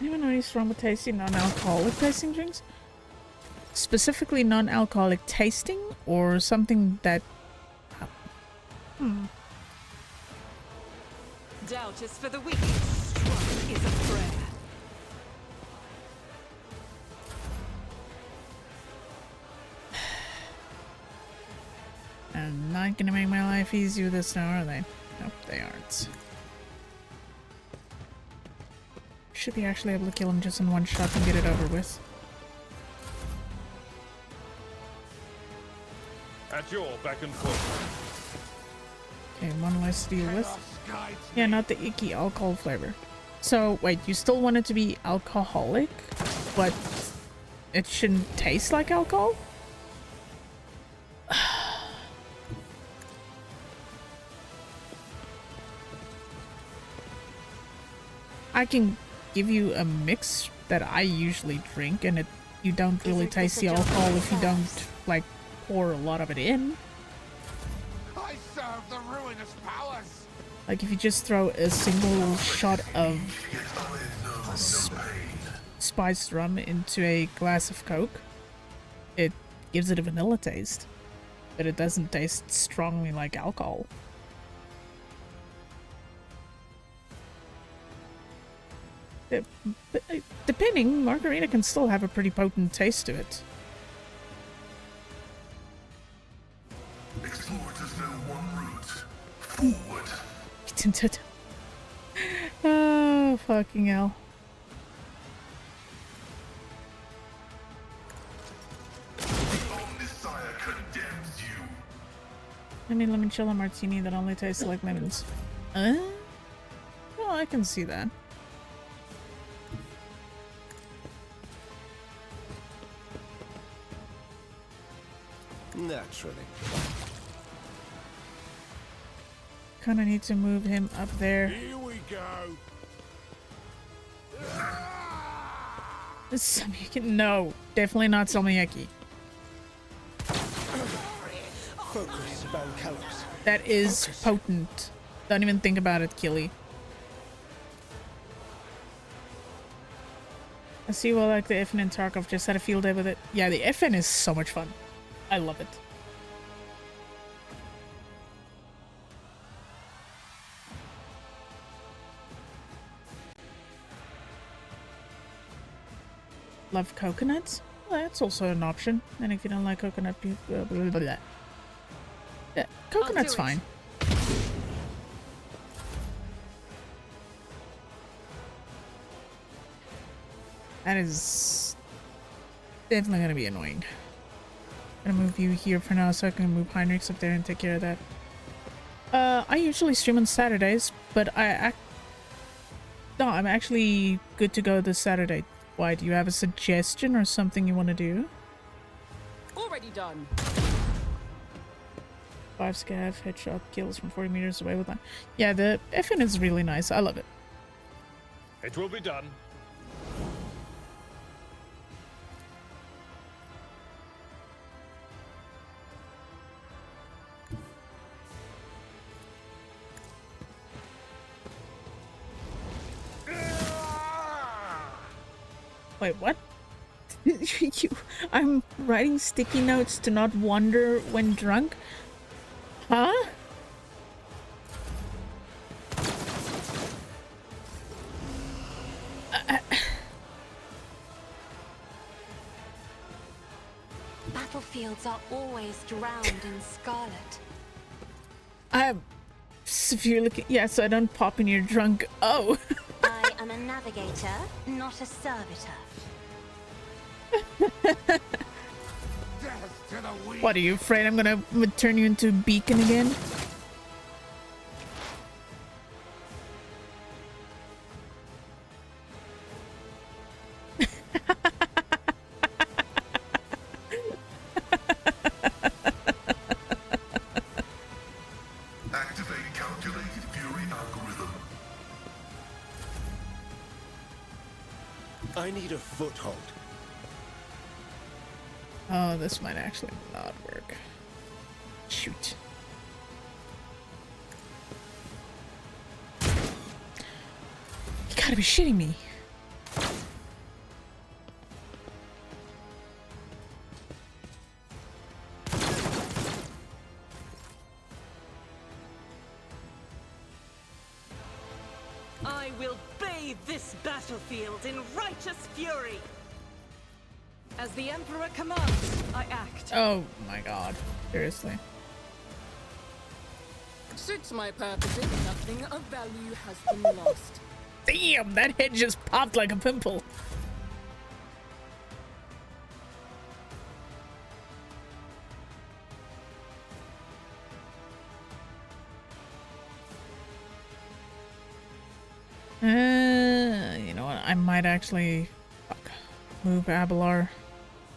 Anyone know anything wrong with tasting non-alcoholic tasting drinks? Specifically non-alcoholic tasting, or something that... Doubt is for the weak. Strife is a prayer. I'm not gonna make my life easy with this now, are they? Nope, they aren't. Should be actually able to kill him just in one shot and get it over with. At your beck and call. Okay, one less to deal with. Yeah, not the icky alcohol flavor. So, wait, you still want it to be alcoholic, but it shouldn't taste like alcohol? I can give you a mix that I usually drink, and you don't really taste the alcohol if you don't, like, pour a lot of it in. I serve the ruinous powers. Like, if you just throw a single shot of spiced rum into a glass of Coke, it gives it a vanilla taste, but it doesn't taste strongly like alcohol. Depending, margarita can still have a pretty potent taste to it. Explorers know one route. Forward. Oh, fucking hell. The Omnissiah condemns you. I mean, limoncello martini that only tastes like lemons. Oh, I can see that. Naturally. Kinda need to move him up there. Here we go. No, definitely not Salmiakki. Focus, Bankalos. That is potent. Don't even think about it, Killy. I see well like the FN and Tarkov just had a field day with it. Yeah, the FN is so much fun. I love it. Love coconuts? Well, that's also an option. And if you don't like coconut, blah, blah, blah, blah. Yeah, coconut's fine. That is definitely gonna be annoying. I'm gonna move you here for now so I can move Heinrichs up there and take care of that. I usually stream on Saturdays, but no, I'm actually good to go this Saturday. Why, do you have a suggestion or something you want to do? Already done. 5 scav, headshot, kills from 40 meters away with that. Yeah, the FN is really nice. I love it. It will be done. Wait, what? I'm writing sticky notes to not wander when drunk? Huh? Battlefields are always drowned in scarlet. I'm severely... Yeah, so I don't pop in your drunk... Oh! I am a navigator, not a servitor. What, are you afraid I'm gonna turn you into a beacon again? Activate calculated fury algorithm. I need a foothold. Oh, this might actually not work. Shoot. You gotta be shitting me. I will bathe this battlefield in righteous fury. As the Emperor commands, I act. Oh my god. Seriously. Suits my purposes, nothing of value has been lost. Damn, that head just popped like a pimple. You know what? I might actually move Abelar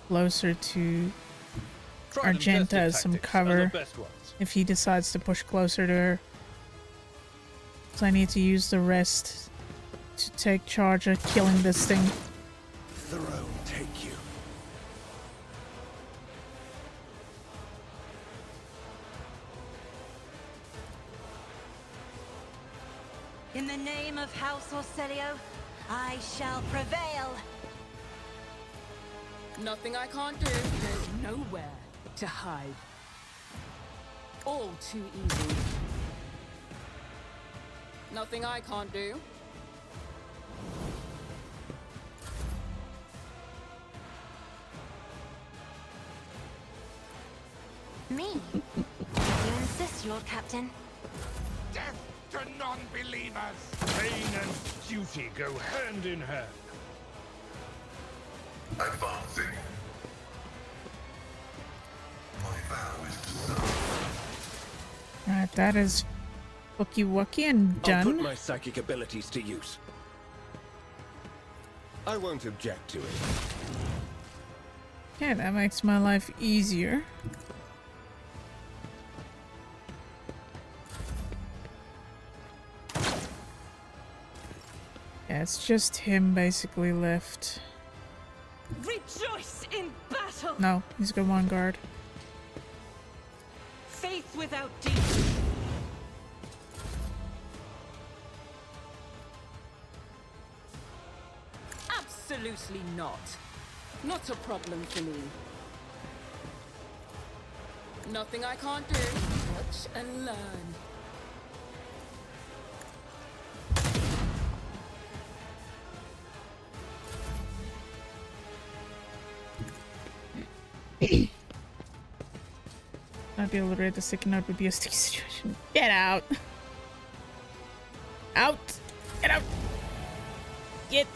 closer to Tried and Argenta tested as some tactics, cover and the best ones. if he decides to push closer to her. So I need to use the rest to take charge of killing this thing. Throne take you. In the name of House Orcelio, I shall prevail. Nothing I can't do. There's nowhere to hide. All too easy. Nothing I can't do. Me? You insist, Lord Captain. Death to non-believers! Pain and duty go hand in hand. Advancing. My vow is to serve. Alright, that is Wookie Wookie and I'll put done. my psychic abilities to use. I won't object to it. Okay, that makes my life easier. Yeah, it's just him basically left. Rejoice in battle! No, he's got one guard. Faith without deed. Absolutely not. Not a problem for me. Nothing I can't do. Watch and learn. Not be able to read the second note would be a sticky situation. Get out! Out! Get out! Get!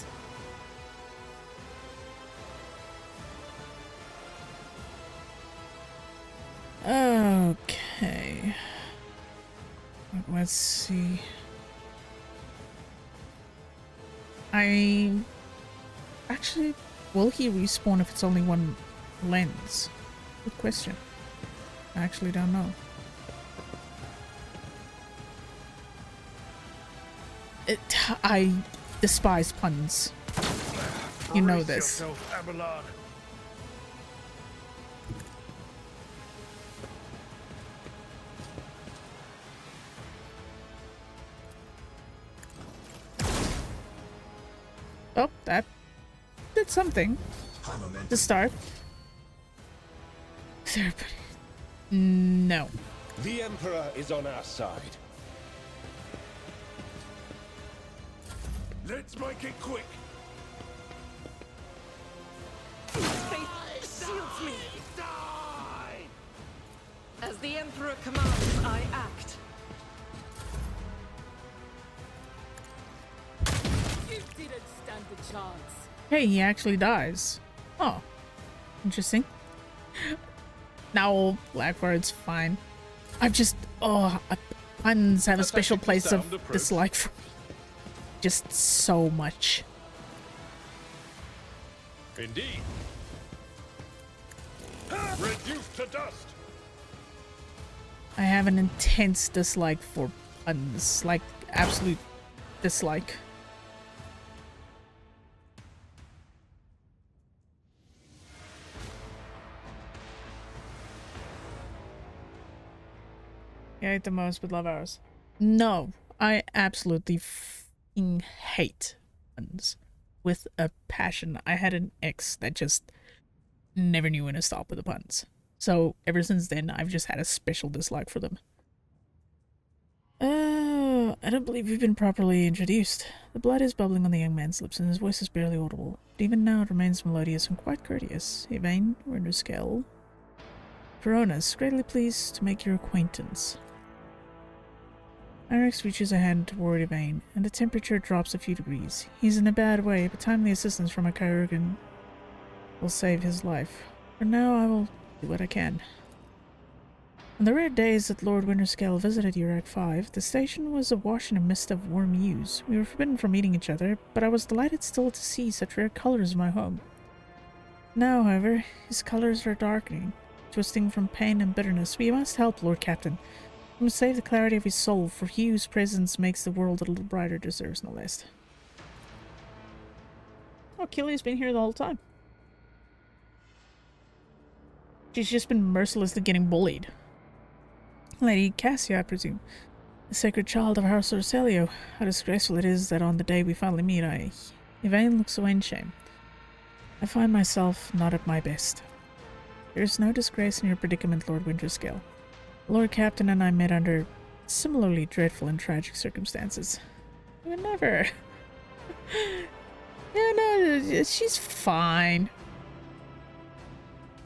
Okay. Let's see. Actually, will he respawn if it's only one lens? Good question. I actually don't know. I despise puns. You know Brace this. yourself, Abelard. Oh, that did something to start. Therapy. No. The Emperor is on our side. Let's make it quick. Faith shields me. As the Emperor commands, I act. You didn't stand a chance. Hey, he actually dies. Oh. Interesting. Now, Blackbird's fine. I've just... Oh, puns have a That's special actually place sound of approach. dislike for me. Just so much. Indeed. Reduced to dust. I have an intense dislike for puns. Like, absolute dislike. I hate the most but love ours. No, I absolutely f***ing hate puns with a passion. I had an ex that just never knew when to stop with the puns. So ever since then, I've just had a special dislike for them. I don't believe you've been properly introduced. The blood is bubbling on the young man's lips and his voice is barely audible. But even now it remains melodious and quite courteous. Yvain, Renuskel. Verona's greatly pleased to make your acquaintance. Irex reaches a hand toward Yvain, and the temperature drops a few degrees. He's in a bad way, but timely assistance from a Chirurgeon will save his life. For now, I will do what I can. On the rare days that Lord Winterscale visited Urek 5, the station was awash in a mist of warm hues. We were forbidden from meeting each other, but I was delighted still to see such rare colors in my home. Now, however, his colors are darkening, twisting from pain and bitterness. We must help, Lord Captain. We must save the clarity of his soul, for he whose presence makes the world a little brighter deserves no less. Oh, Killia's been here the whole time. She's just been mercilessly getting bullied. Lady Cassia, I presume. The sacred child of House Orselio. How disgraceful it is that on the day we finally meet, Yvain looks away in shame. I find myself not at my best. There is no disgrace in your predicament, Lord Winterscale. Lord Captain and I met under similarly dreadful and tragic circumstances. You would never. Yeah, no, she's fine.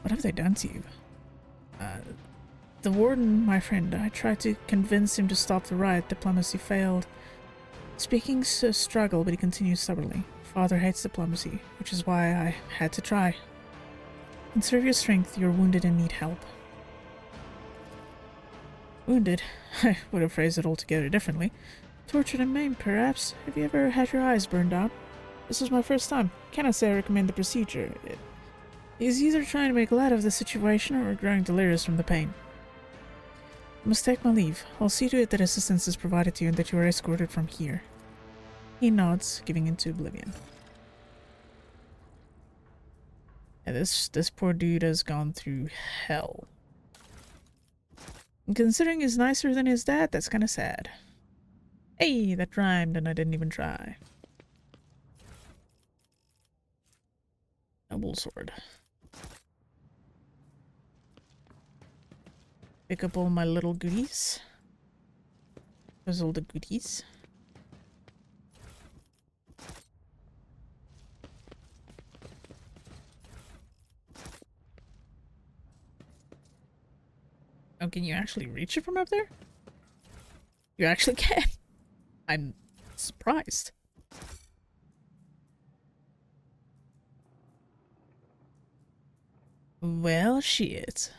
What have they done to you? The warden, my friend, I tried to convince him to stop the riot. Diplomacy failed. Speaking's a struggle, but he continues stubbornly. Father hates diplomacy, which is why I had to try. Conserve your strength. You're wounded and need help. Wounded? I would have phrased it altogether differently. Tortured and maimed, perhaps? Have you ever had your eyes burned out? This is my first time. Cannot say I recommend the procedure. It is either trying to make light of the situation or growing delirious from the pain. I must take my leave. I'll see to it that assistance is provided to you and that you are escorted from here. He nods, giving into oblivion. Yeah, this poor dude has gone through hell. And considering he's nicer than his dad, that's kind of sad. Hey, that rhymed and I didn't even try. Noble sword. Pick up all my little goodies. Those all the goodies. Oh, can you actually reach it from up there? You actually can. I'm surprised. Well, shit.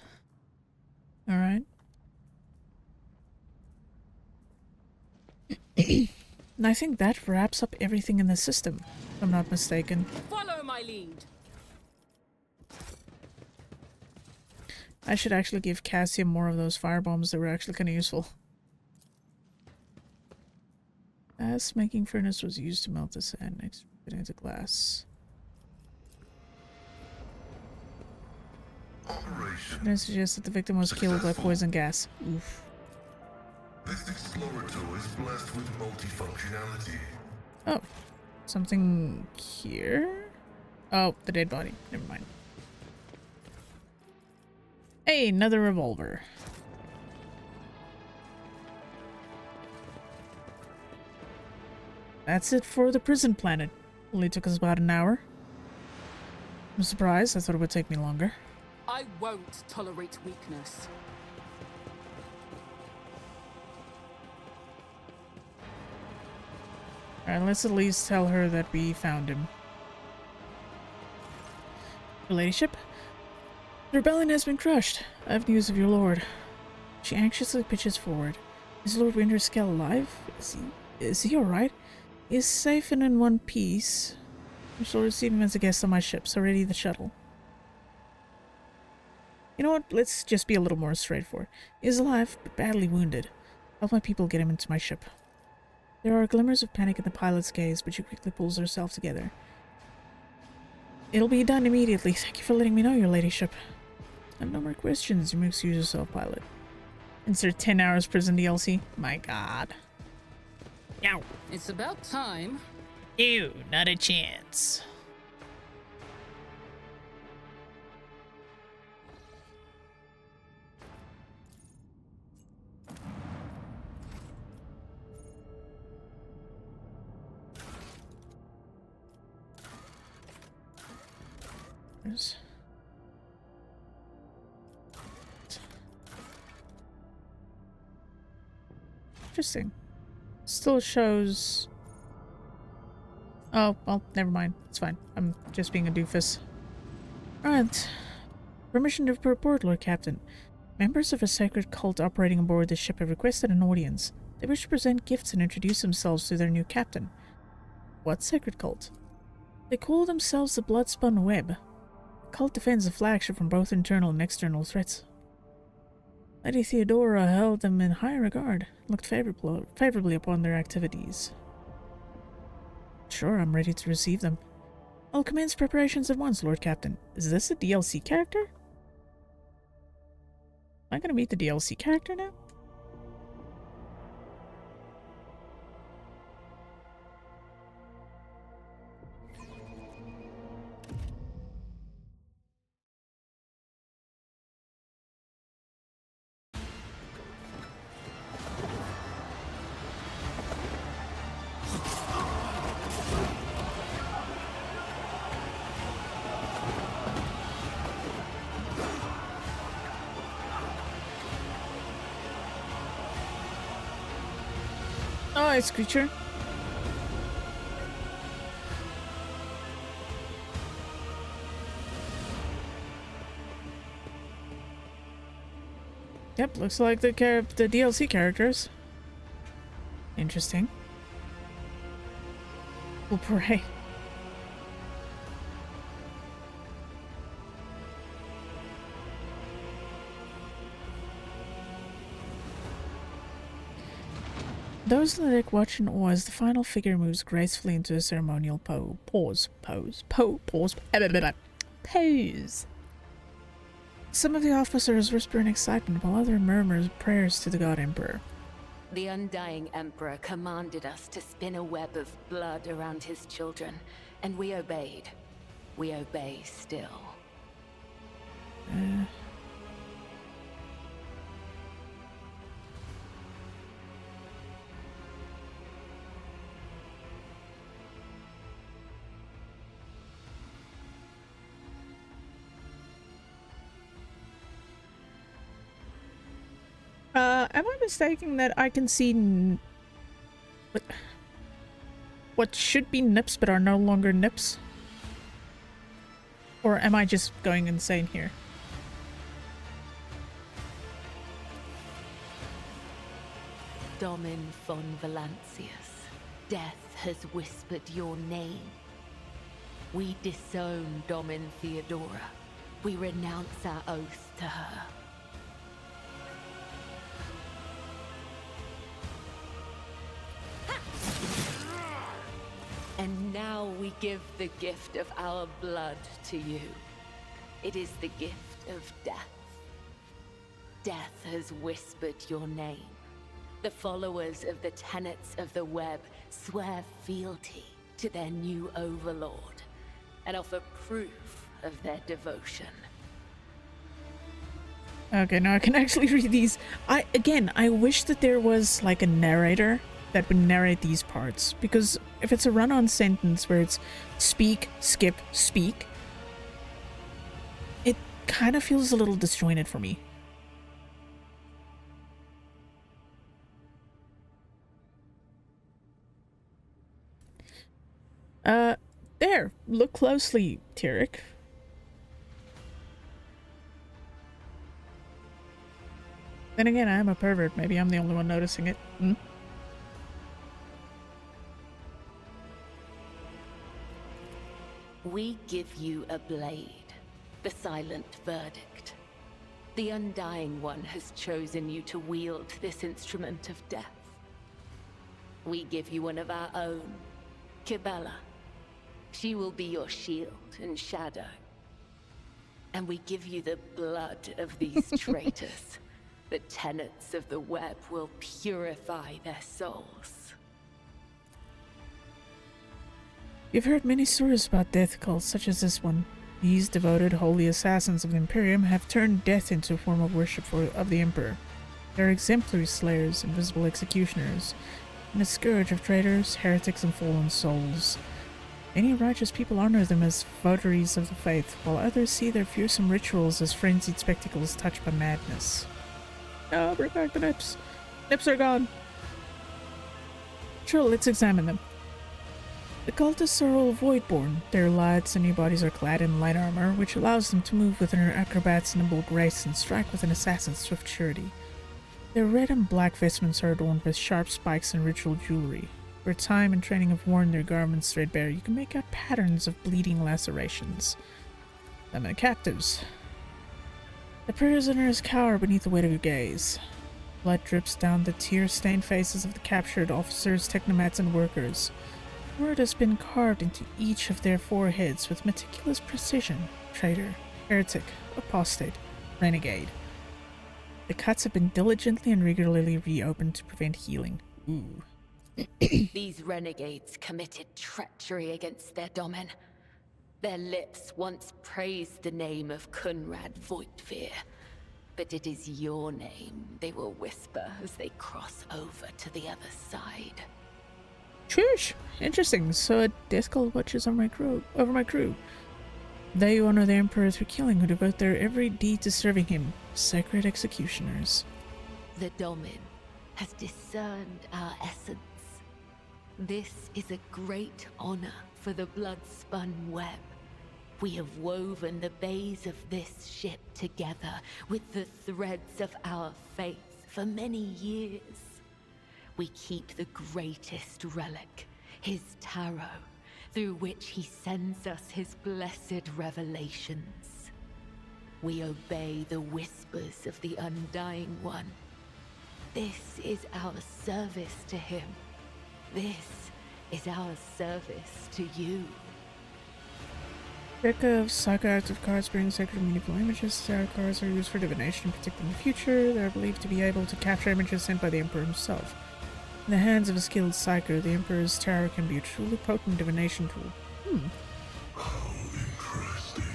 Alright. And I think that wraps up everything in the system, if I'm not mistaken. Follow my lead. I should actually give Cassia more of those firebombs that were actually kind of useful. As making furnace was used to melt the sand next into glass. Operation. I suggest that the victim was killed by poison gas. Oof. This explorator is blessed with multifunctionality. Oh. Something here? Oh, the dead body. Never mind. Hey, another revolver. That's it for the prison planet. Only took us about an hour. I'm surprised. I thought it would take me longer. I won't tolerate weakness. Alright, let's at least tell her that we found him. Your ladyship? The rebellion has been crushed. I have news of your lord. She anxiously pitches forward. Is Lord Winterscale alive? Is he alright? He is safe and in one piece. I shall receive him as a guest on my ship, so ready the shuttle. You know what? Let's just be a little more straightforward. He is alive, but badly wounded. Help my people get him into my ship. There are glimmers of panic in the pilot's gaze, but she quickly pulls herself together. It'll be done immediately. Thank you for letting me know, your ladyship. I have no more questions. You may excuse yourself, pilot. Insert 10 hours prison DLC. My god. Yow. It's about time. Ew, not a chance. Interesting. Still shows... Oh, well, never mind. It's fine. I'm just being a doofus. Alright. Permission to report, Lord Captain. Members of a sacred cult operating aboard the ship have requested an audience. They wish to present gifts and introduce themselves to their new captain. What sacred cult? They call themselves the Bloodspun Web. The cult defends the flagship from both internal and external threats. Lady Theodora held them in high regard, looked favorably upon their activities. Sure, I'm ready to receive them. I'll commence preparations at once, Lord Captain. Is this a DLC character? Am I gonna meet the DLC character now? Oh, it's creature. Yep, looks like the DLC characters. Interesting. We'll pray. Those on the deck watch in awe as the final figure moves gracefully into a ceremonial pose. Some of the officers whisper in excitement while others murmur prayers to the God Emperor. The Undying Emperor commanded us to spin a web of blood around his children, and we obeyed. We obey still. Am I mistaken that I can see what should be nips but are no longer nips? Or am I just going insane here? Domin von Valancius, death has whispered your name. We disown Domin Theodora. We renounce our oath to her. And now we give the gift of our blood to you. It is the gift of death. Death has whispered your name. The followers of the tenets of the web swear fealty to their new overlord and offer proof of their devotion. Okay, now I can actually read these. I wish that there was like a narrator that would narrate these parts, because if it's a run-on sentence where it's speak, skip, speak, it kind of feels a little disjointed for me. There. Look closely, Tyrek. Then again, I am a pervert. Maybe I'm the only one noticing it. We give you a blade, the silent verdict. The Undying One has chosen you to wield this instrument of death. We give you one of our own, Kibella. She will be your shield and shadow. And we give you the blood of these traitors. The tenets of the web will purify their souls. You've heard many stories about death cults such as this one. These devoted holy assassins of the Imperium have turned death into a form of worship of the Emperor. They are exemplary slayers, invisible executioners, and a scourge of traitors, heretics, and fallen souls. Many righteous people honor them as votaries of the faith, while others see their fearsome rituals as frenzied spectacles touched by madness. Oh, bring back the nips. Nips are gone. Sure, let's examine them. The cultists are all voidborn. Their lads and new bodies are clad in light armor, which allows them to move with an acrobat's nimble grace and strike with an assassin's swift surety. Their red and black vestments are adorned with sharp spikes and ritual jewelry. Where time and training have worn their garments threadbare, you can make out patterns of bleeding lacerations. Them are the captives. The prisoners cower beneath the weight of your gaze. Blood drips down the tear-stained faces of the captured officers, technomats, and workers. Word has been carved into each of their foreheads with meticulous precision. Traitor, heretic, apostate, renegade. The cuts have been diligently and regularly reopened to prevent healing. Ooh. These renegades committed treachery against their domin. Their lips once praised the name of Kunrad Voigtveer, but it is your name they will whisper as they cross over to the other side. Shush! Interesting. So a death cult watches over my crew. They who honor the Emperor through killing, who devote their every deed to serving him. Sacred executioners. The Domin has discerned our essence. This is a great honor for the Bloodspun Web. We have woven the bays of this ship together with the threads of our faith for many years. We keep the greatest relic, his tarot, through which he sends us his blessed revelations. We obey the whispers of the Undying One. This is our service to him. This is our service to you. Deck of psychoactive cards bring sacred meaningful images. Tarot cards are used for divination and predicting the future. They are believed to be able to capture images sent by the Emperor himself. In the hands of a skilled psycho, the Emperor's tarot can be a truly potent divination tool. How interesting.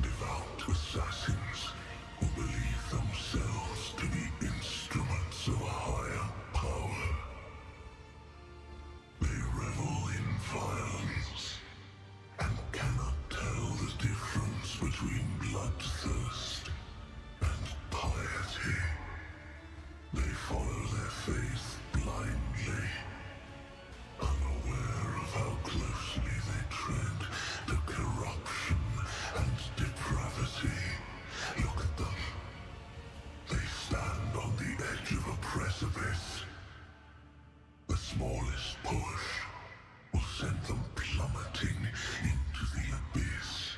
Devout assassins who believe themselves to be instruments of a higher power. They revel in violence and cannot tell the difference between bloodthirst and piety. They follow their faith blindly, unaware of how closely they tread the corruption and depravity. Look at them. They stand on the edge of a precipice. The smallest push will send them plummeting into the abyss.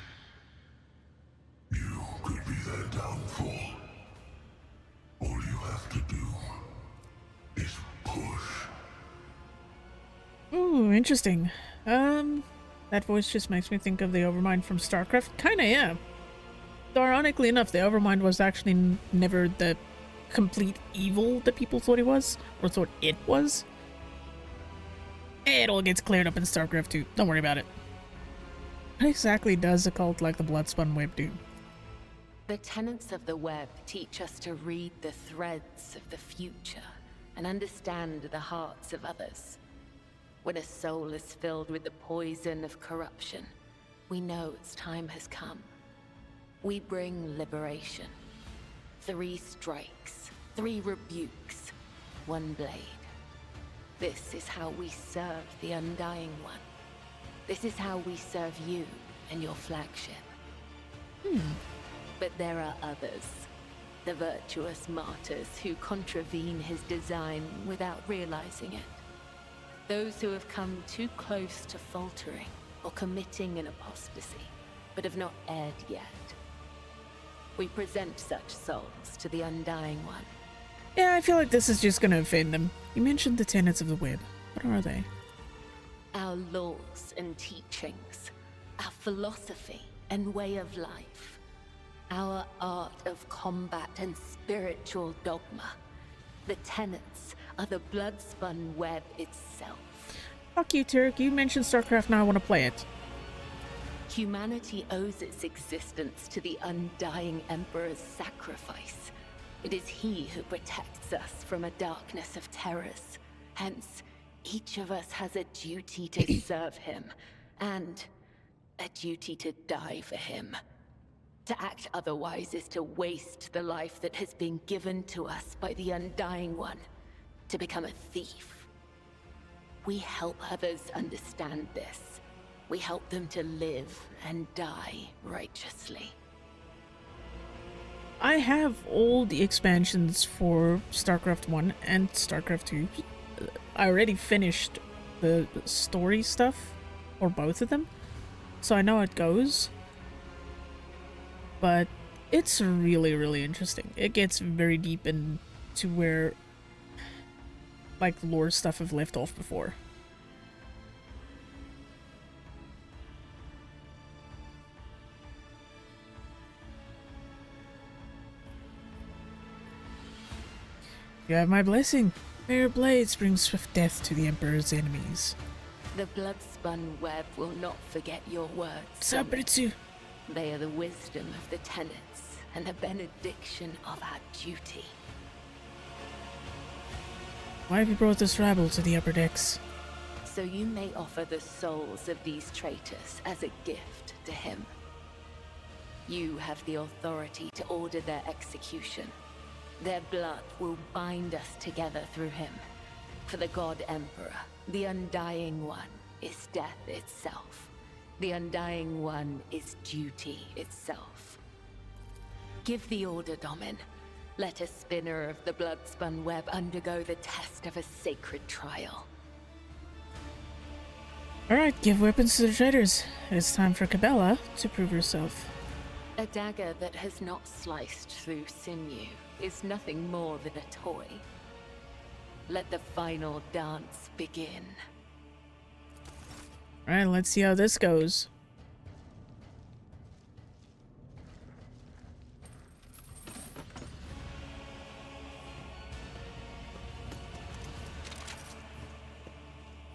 You could be their downfall. All you have to do is push. Ooh, interesting. That voice just makes me think of the Overmind from StarCraft. Kinda, yeah. Though ironically enough, the Overmind was actually never the complete evil that people thought he was, or thought it was. It all gets cleared up in StarCraft 2. Don't worry about it. What exactly does a cult like the Bloodspun Web do? The tenets of the web teach us to read the threads of the future and understand the hearts of others. When a soul is filled with the poison of corruption, we know its time has come. We bring liberation. 3 strikes, 3 rebukes, 1 blade. This is how we serve the Undying One. This is how we serve you and your flagship. But there are others. The virtuous martyrs who contravene his design without realizing it. Those who have come too close to faltering or committing an apostasy, but have not erred yet. We present such souls to the Undying One. Yeah, I feel like this is just gonna offend them. You mentioned the tenets of the web. What are they? Our laws and teachings, our philosophy and way of life, our art of combat and spiritual dogma. The tenets are the Bloodspun Web itself. Fuck you, Turk. You mentioned StarCraft, now I want to play it. Humanity owes its existence to the Undying Emperor's sacrifice. It is he who protects us from a darkness of terrors. Hence, each of us has a duty to serve him, and a duty to die for him. To act otherwise is to waste the life that has been given to us by the Undying One. To become a thief. We help others understand this. We help them to live and die righteously. I have all the expansions for StarCraft 1 and StarCraft 2. I already finished the story stuff for both of them, so I know how it goes. But it's really, really interesting. It gets very deep into where, like, lore stuff have left off before. You have my blessing. May your blades bring swift death to the Emperor's enemies. The Bloodspun Web will not forget your words. Sabritsu. They are the wisdom of the tenets and the benediction of our duty. Why have you brought this rabble to the upper decks? So you may offer the souls of these traitors as a gift to him. You have the authority to order their execution. Their blood will bind us together through him. For the God Emperor, the Undying One is death itself. The Undying One is duty itself. Give the order, Domin. Let a spinner of the Bloodspun Web undergo the test of a sacred trial. Alright, give weapons to the traitors. It is time for Cabela to prove herself. A dagger that has not sliced through sinew is nothing more than a toy. Let the final dance begin. Alright, let's see how this goes.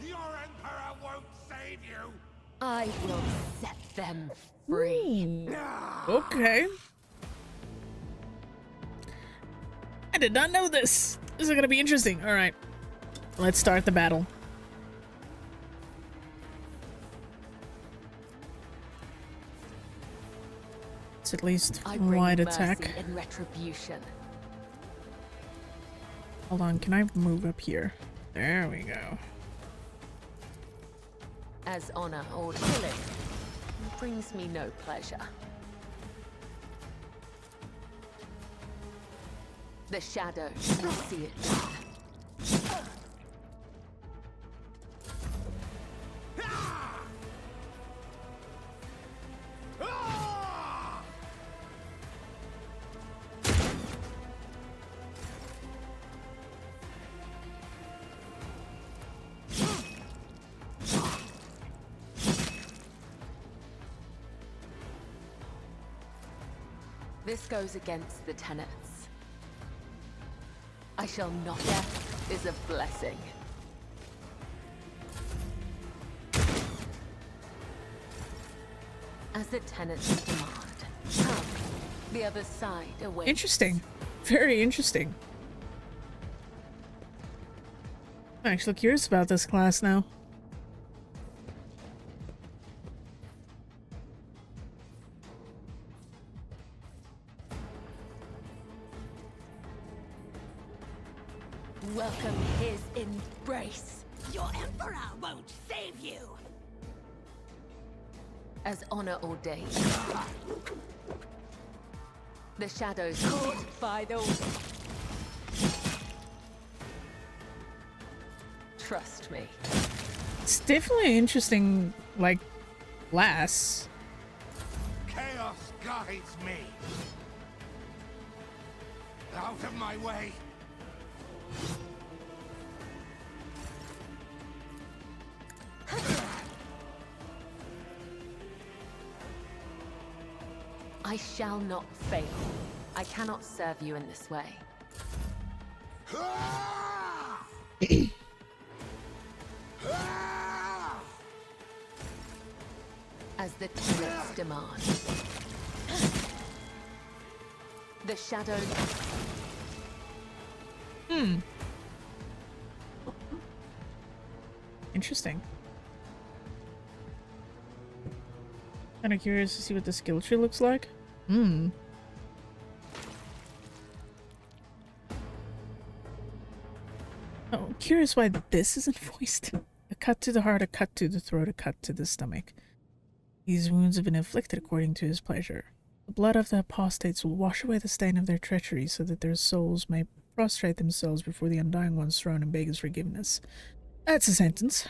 Your Emperor won't save you! I will set them free. Okay. I did not know this. This is gonna be interesting. Alright. Let's start the battle. It's at least I bring wide mercy attack. in retribution. Hold on, can I move up here? There we go. As honor or killing brings me no pleasure. The shadows will see it done. This goes against the tenets. I shall not. Death is a blessing. As the tenets demand. Come, the other side awaits. Interesting. Very interesting. I'm actually curious about this class now. Welcome his embrace. Your Emperor won't save you! As honor ordained. The shadows caught by the trust me. It's definitely interesting, like, class. Chaos guides me! Out of my way! I shall not fail. I cannot serve you in this way. As the tenets demand. The shadow. Interesting. Kind of curious to see what the skill tree looks like. Oh, curious why this isn't voiced. cut to the heart, a cut to the throat, a cut to the stomach. These wounds have been inflicted according to his pleasure. The blood of the apostates will wash away the stain of their treachery so that their souls may prostrate themselves before the Undying One's throne and beg his forgiveness. That's a sentence.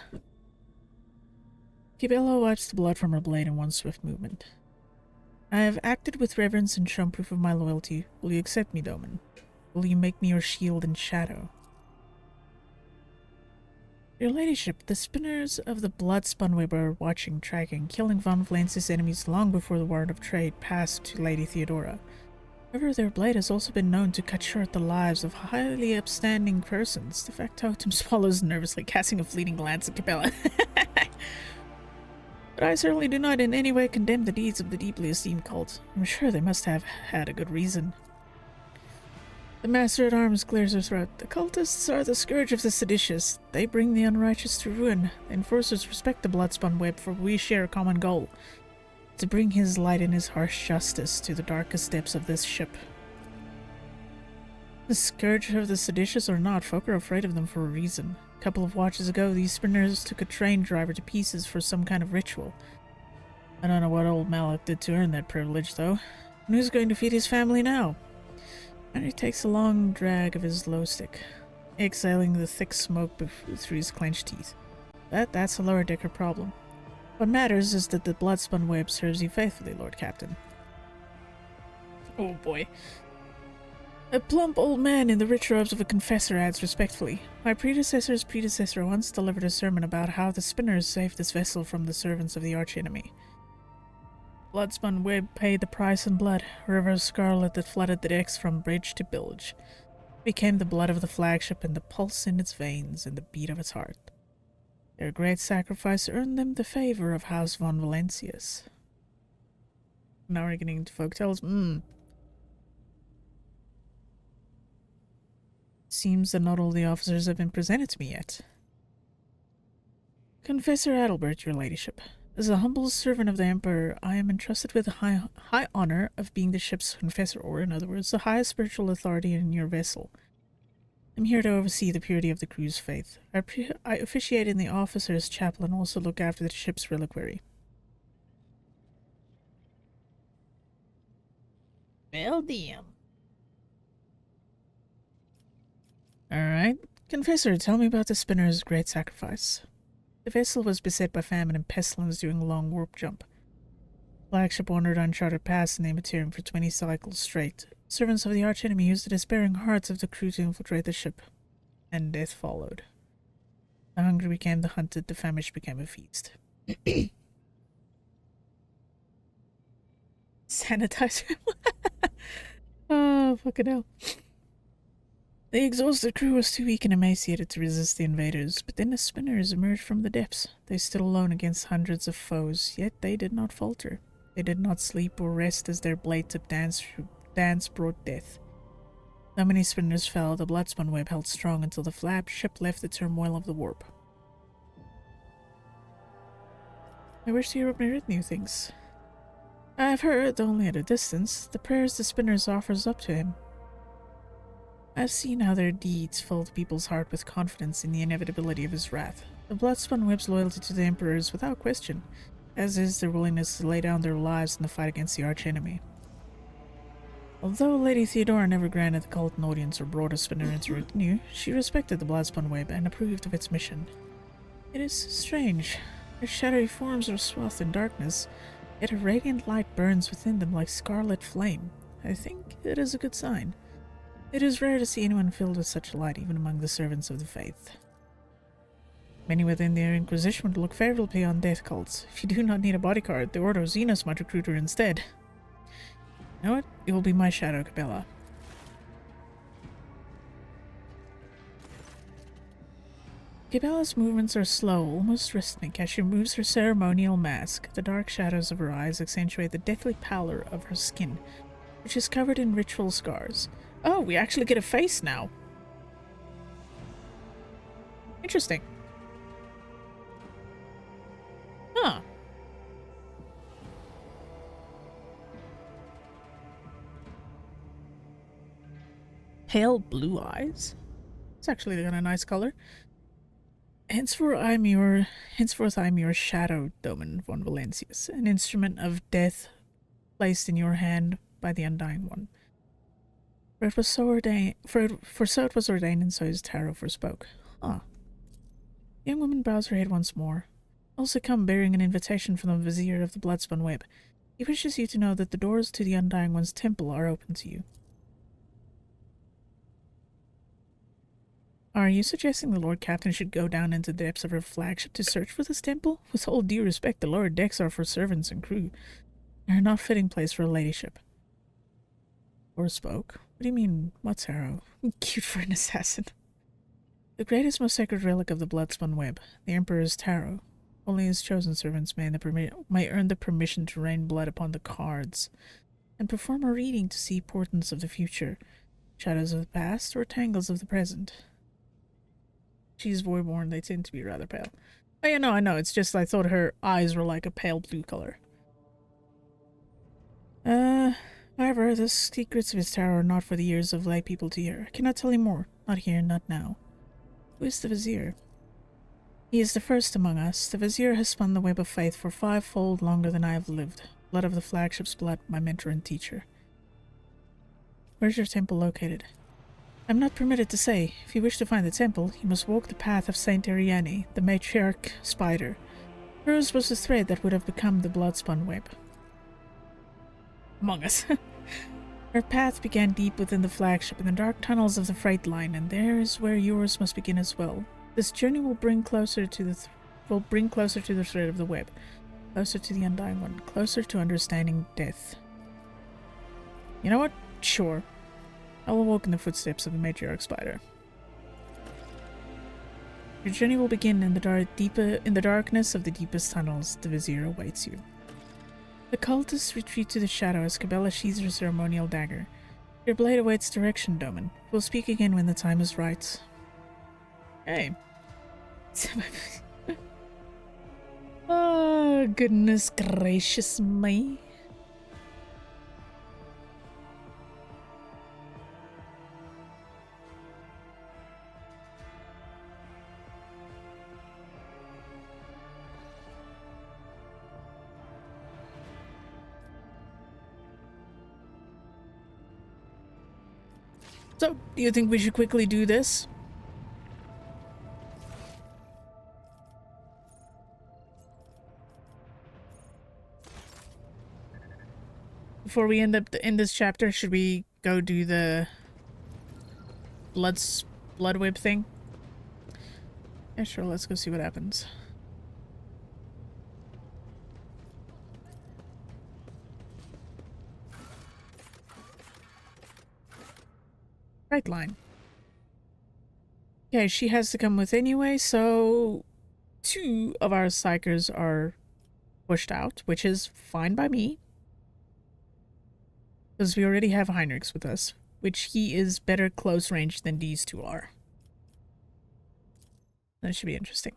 Kibella wipes the blood from her blade in one swift movement. I have acted with reverence and shown proof of my loyalty. Will you accept me, Doman? Will you make me your shield and shadow? Your ladyship, the spinners of the Bloodspun Web are watching, tracking, killing Von Valencia's enemies long before the warrant of trade passed to Lady Theodora. However, their blade has also been known to cut short the lives of highly upstanding persons. The factotum swallows nervously, casting a fleeting glance at Capella. But I certainly do not in any way condemn the deeds of the deeply esteemed cult. I'm sure they must have had a good reason. The Master-at-Arms clears her throat. The cultists are the scourge of the seditious. They bring the unrighteous to ruin. The enforcers respect the Bloodspun Web, for we share a common goal. To bring his light and his harsh justice to the darkest depths of this ship. The scourge of the seditious or not, folk are afraid of them for a reason. A couple of watches ago, these spinners took a train driver to pieces for some kind of ritual. I don't know what old Malak did to earn that privilege, though. And who's going to feed his family now? And he takes a long drag of his low stick, exhaling the thick smoke through his clenched teeth. That's a lower decker problem. What matters is that the Bloodspun Web serves you faithfully, Lord Captain. Oh boy. A plump old man in the rich robes of a confessor adds respectfully, my predecessor's predecessor once delivered a sermon about how the spinners saved this vessel from the servants of the archenemy. Bloodspun Web paid the price in blood, a river of scarlet that flooded the decks from bridge to bilge. It became the blood of the flagship and the pulse in its veins and the beat of its heart. Their great sacrifice earned them the favor of House von Valencius. Now we're getting into folktales. Seems that not all the officers have been presented to me yet. Confessor Adalbert, your ladyship. As a humble servant of the Emperor, I am entrusted with the high honor of being the ship's confessor, or, in other words, the highest spiritual authority in your vessel. I'm here to oversee the purity of the crew's faith. I officiate in the officer's chapel and also look after the ship's reliquary. Well, damn. Alright. Confessor, tell me about the spinner's great sacrifice. The vessel was beset by famine and pestilence during a long warp jump. The flagship wandered uncharted past in the Immaterium for 20 cycles straight. Servants of the archenemy used the despairing hearts of the crew to infiltrate the ship, and death followed. The hungry became the hunted, the famished became a feast. Sanitizer? Oh, fucking hell. The exhausted crew was too weak and emaciated to resist the invaders, but then the spinners emerged from the depths. They stood alone against hundreds of foes, yet they did not falter. They did not sleep or rest as their blade-tipped dance brought death. Though many spinners fell, the Bloodspun Web held strong until the flagship left the turmoil of the warp. I wish to hear what my new things. I have heard, though only at a distance, the prayers the spinners offers up to him. I've seen how their deeds filled people's heart with confidence in the inevitability of his wrath. The Bloodspun Web's loyalty to the Emperor is without question, as is their willingness to lay down their lives in the fight against the archenemy. Although Lady Theodora never granted the cult an audience or brought a spinner into retinue, she respected the Bloodspun Web and approved of its mission. It is strange. Their shadowy forms are swathed in darkness, yet a radiant light burns within them like scarlet flame. I think it is a good sign. It is rare to see anyone filled with such light, even among the servants of the faith. Many within the Inquisition would look favorably on death cults. If you do not need a bodyguard, the Ordo Xenos might recruit her instead. You know what? It will be my shadow, Capella. Cabella's movements are slow, almost rhythmic, as she removes her ceremonial mask. The dark shadows of her eyes accentuate the deathly pallor of her skin, which is covered in ritual scars. Oh, we actually get a face now. Interesting. Huh. Pale blue eyes? It's actually got a nice color. Henceforth I am your shadow, Domin von Valencius, an instrument of death placed in your hand by the Undying One. For it was so ordained, for so it was ordained, and so his tarot forspoke. Ah. The young woman bows her head once more. Also come bearing an invitation from the Vizier of the Bloodspun Web. He wishes you to know that the doors to the Undying One's temple are open to you. Are you suggesting the Lord Captain should go down into the depths of her flagship to search for this temple? With all due respect, the lower decks are for servants and crew. They are not fitting place for a ladyship. Or spoke. What do you mean, what's Harrow? Cute for an assassin. The greatest, most sacred relic of the Bloodspun Web, the Emperor's Tarot. Only his chosen servants may earn the permission to rain blood upon the cards, and perform a reading to see portents of the future, shadows of the past, or tangles of the present. She's voidborn, they tend to be rather pale. Oh yeah, no, I know, it's just I thought her eyes were like a pale blue color. However, the secrets of his tower are not for the ears of lay people to hear. I cannot tell you more. Not here, not now. Who is the Vizier? He is the first among us. The Vizier has spun the web of faith for 5-fold longer than I have lived. Blood of the flagship's blood, my mentor and teacher. Where's your temple located? I'm not permitted to say. If you wish to find the temple, you must walk the path of Saint Ariane, the matriarch spider. Hers was the thread that would have become the Bloodspun Web. Among us. Her path began deep within the flagship in the dark tunnels of the freight line, and there is where yours must begin as well. This journey will bring closer to the thread of the web, closer to the Undying One, closer to understanding death. You know what? Sure. I will walk in the footsteps of the matriarch spider. Your journey will begin in the darkness of the deepest tunnels. The Vizier awaits you. The cultists retreat to the shadow as Cabela sheathes her ceremonial dagger. Your blade awaits direction, Domin. We'll speak again when the time is right. Hey. Oh, goodness gracious me. So, do you think we should quickly do this? Before we end this chapter, should we go do the blood web thing? Yeah, sure, let's go see what happens. Right line. Okay, she has to come with anyway, so 2 of our psychers are pushed out, which is fine by me. Because we already have Heinrichs with us, which he is better close range than these 2 are. That should be interesting.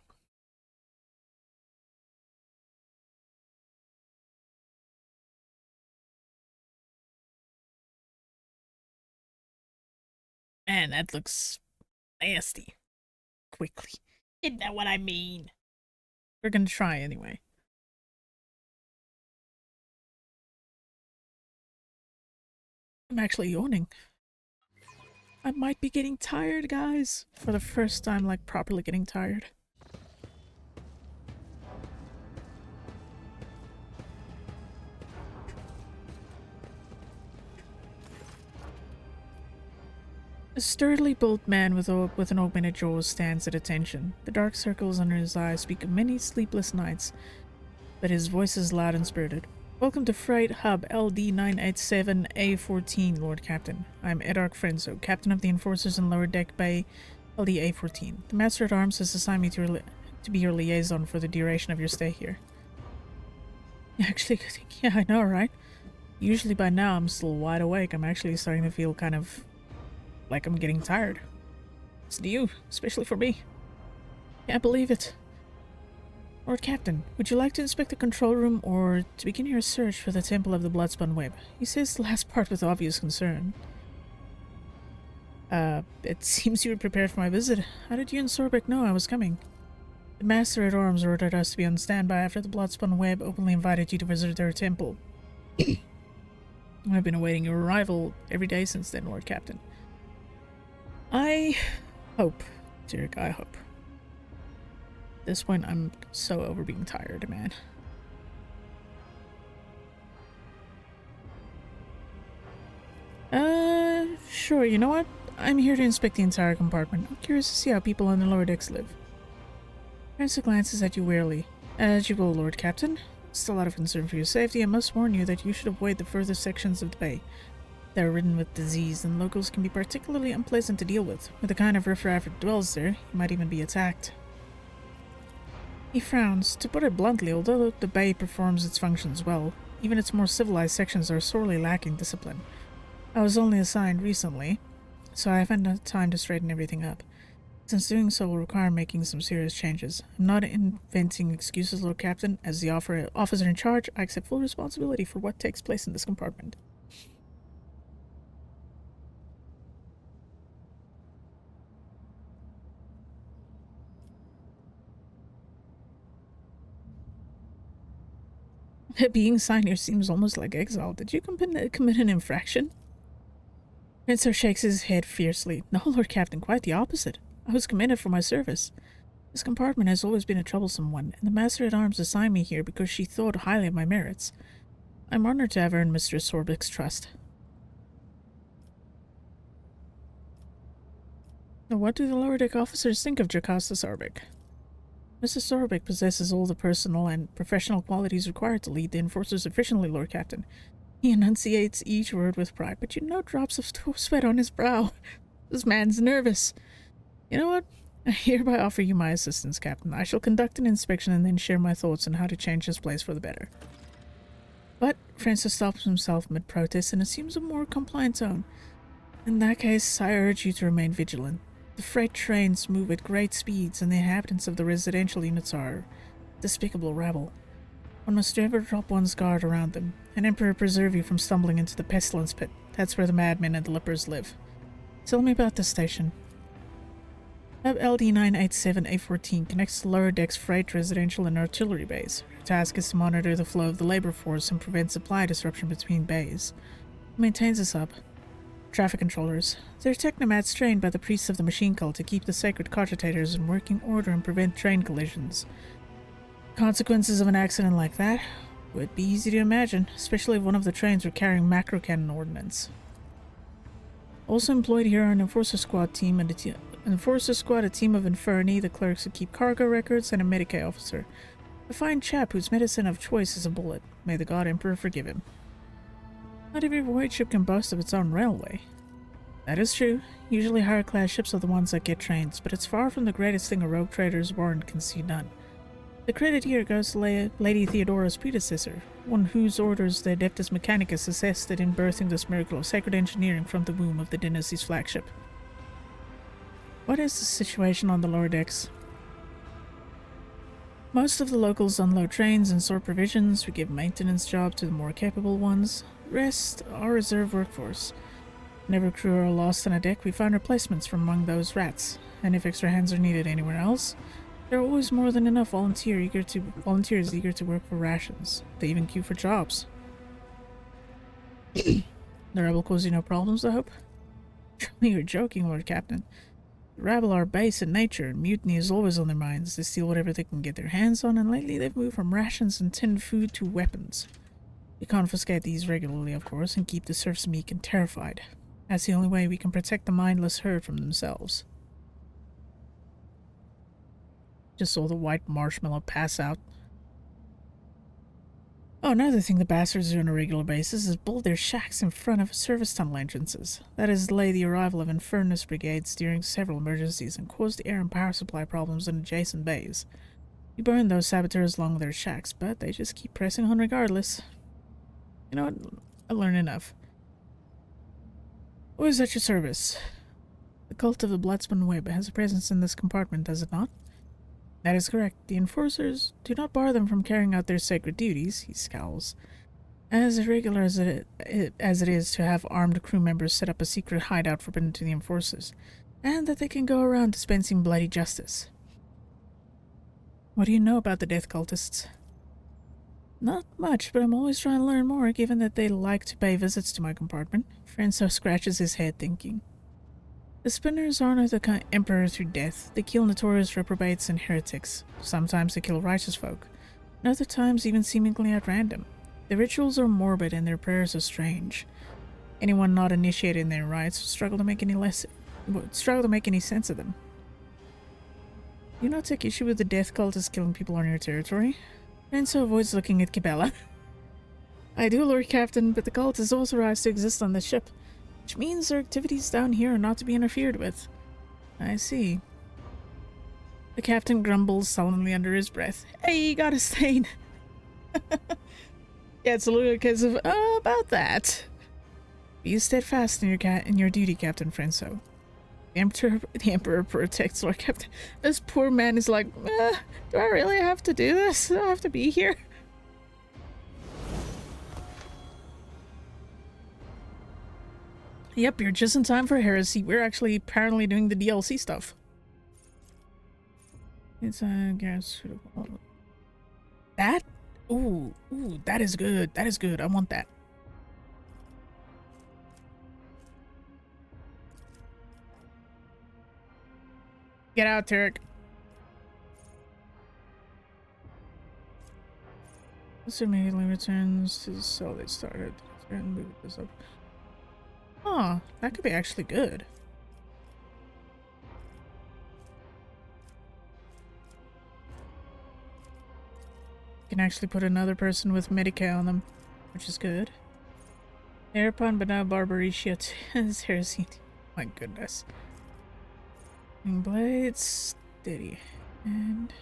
Man, that looks nasty. Quickly. Isn't that what I mean? We're gonna try anyway. I'm actually yawning. I might be getting tired, guys. For the first time, like, properly getting tired. A sturdily built man with an augmented jaws stands at attention. The dark circles under his eyes speak of many sleepless nights, but his voice is loud and spirited. Welcome to Freight Hub LD-987A14, Lord Captain. I am Edark Frenzo, Captain of the Enforcers in Lower Deck Bay LD-A14. The Master-at-Arms has assigned me to be your liaison for the duration of your stay here. Actually, yeah, I know, right? Usually by now I'm still wide awake. I'm actually starting to feel kind of like I'm getting tired. It's new, especially for me. Can't believe it. Lord Captain, would you like to inspect the control room or to begin your search for the Temple of the Bloodspun Web? He says the last part with obvious concern. It seems you were prepared for my visit. How did you and Sorbeck know I was coming? The Master at Arms ordered us to be on standby after the Bloodspun Web openly invited you to visit their temple. I've been awaiting your arrival every day since then, Lord Captain. I hope, Zurich, I hope. At this point, I'm so over being tired, man. Sure, you know what? I'm here to inspect the entire compartment. I'm curious to see how people on the lower decks live. Prancer glances at you wearily. As you will, Lord Captain. Still out of concern for your safety, I must warn you that you should avoid the further sections of the bay. They are ridden with disease, and locals can be particularly unpleasant to deal with. With the kind of riffraff that dwells there, you might even be attacked. He frowns. To put it bluntly, although the bay performs its functions well, even its more civilized sections are sorely lacking discipline. I was only assigned recently, so I haven't had time to straighten everything up. Since doing so will require making some serious changes. I'm not inventing excuses, Lord Captain. As the officer in charge, I accept full responsibility for what takes place in this compartment. Being signed here seems almost like exile. Did you commit an infraction? Prancer shakes his head fiercely. No, Lord Captain, quite the opposite. I was commended for my service. This compartment has always been a troublesome one, and the Master-at-Arms assigned me here because she thought highly of my merits. I'm honored to have earned Mistress Sorbic's trust. Now, what do the lower deck officers think of Jocasta Sorbic? Mrs. Sorbic possesses all the personal and professional qualities required to lead the Enforcers efficiently, Lord Captain. He enunciates each word with pride, but you know drops of sweat on his brow. This man's nervous. You know what? I hereby offer you my assistance, Captain. I shall conduct an inspection and then share my thoughts on how to change this place for the better. But Francis stops himself mid-protest and assumes a more compliant tone. In that case, I urge you to remain vigilant. The freight trains move at great speeds, and the inhabitants of the residential units are despicable rabble. One must never drop one's guard around them. An emperor preserve you from stumbling into the pestilence pit. That's where the madmen and the lepers live. Tell me about this station. Hub LD-987-A14 connects the lower decks freight, residential, and artillery bays. Her task is to monitor the flow of the labor force and prevent supply disruption between bays. Who maintains this hub? Traffic controllers. They're technomats trained by the priests of the machine cult to keep the sacred cogitators in working order and prevent train collisions. Consequences of an accident like that would be easy to imagine, especially if one of the trains were carrying macro cannon ordnance. Also employed here are an Enforcer Squad team and a team of Inferni, the clerks who keep cargo records, and a Medicae officer. A fine chap whose medicine of choice is a bullet. May the God Emperor forgive him. Not every void ship can boast of its own railway. That is true. Usually higher class ships are the ones that get trains, but it's far from the greatest thing a rogue trader's warrant can see done. The credit here goes to Lady Theodora's predecessor, one whose orders the Adeptus Mechanicus assisted in birthing this miracle of sacred engineering from the womb of the dynasty's flagship. What is the situation on the lower decks? Most of the locals unload trains and store provisions. We give maintenance jobs to the more capable ones. The rest are reserve workforce. Whenever crew are lost on a deck, we find replacements from among those rats, and if extra hands are needed anywhere else, there are always more than enough volunteers eager to work for rations. They even queue for jobs. The rebel cause you no problems, I hope? Surely you're joking, Lord Captain. The rabble are base in nature, and mutiny is always on their minds. They steal whatever they can get their hands on, and lately they've moved from rations and tinned food to weapons. We confiscate these regularly, of course, and keep the serfs meek and terrified. That's the only way we can protect the mindless herd from themselves. Just saw the white marshmallow pass out. Oh, another thing the bastards do on a regular basis is build their shacks in front of service tunnel entrances. That has delayed the arrival of Infernus brigades during several emergencies and caused air and power supply problems in adjacent bays. We burn those saboteurs along their shacks, but they just keep pressing on regardless. You know what? I learned enough. Who is at your service? The cult of the Bloodspun Web has a presence in this compartment, does it not? That is correct. The Enforcers do not bar them from carrying out their sacred duties, he scowls. As irregular as it is to have armed crew members set up a secret hideout forbidden to the Enforcers, and that they can go around dispensing bloody justice. What do you know about the death cultists? Not much, but I'm always trying to learn more, given that they like to pay visits to my compartment. Franco scratches his head, thinking. The Spinners honor the Emperor through death. They kill notorious reprobates and heretics. Sometimes they kill righteous folk, and other times even seemingly at random. Their rituals are morbid and their prayers are strange. Anyone not initiated in their rites would struggle to make any sense of them. Do you not take issue with the death cultists killing people on your territory? Franco avoids looking at Cabela. I do, Lord Captain, but the cult is authorized to exist on this ship, which means their activities down here are not to be interfered with. I see. The captain grumbles sullenly under his breath. Hey, you got a stain. Yeah, it's a little case of, about that. Be steadfast in your duty, Captain Franco. The Emperor protects Lord Captain. This poor man is like, do I really have to do this? Do I have to be here? Yep, you're just in time for heresy. We're actually apparently doing the DLC stuff. It's a gas. That? Ooh, that is good. That is good. I want that. Get out, Tarek. This immediately returns to the cell they started. And move this up. Oh, that could be actually good. You can actually put another person with Medica on them, which is good. Thereupon, but now Barbaricia is heresy. My goodness. Blades, steady, and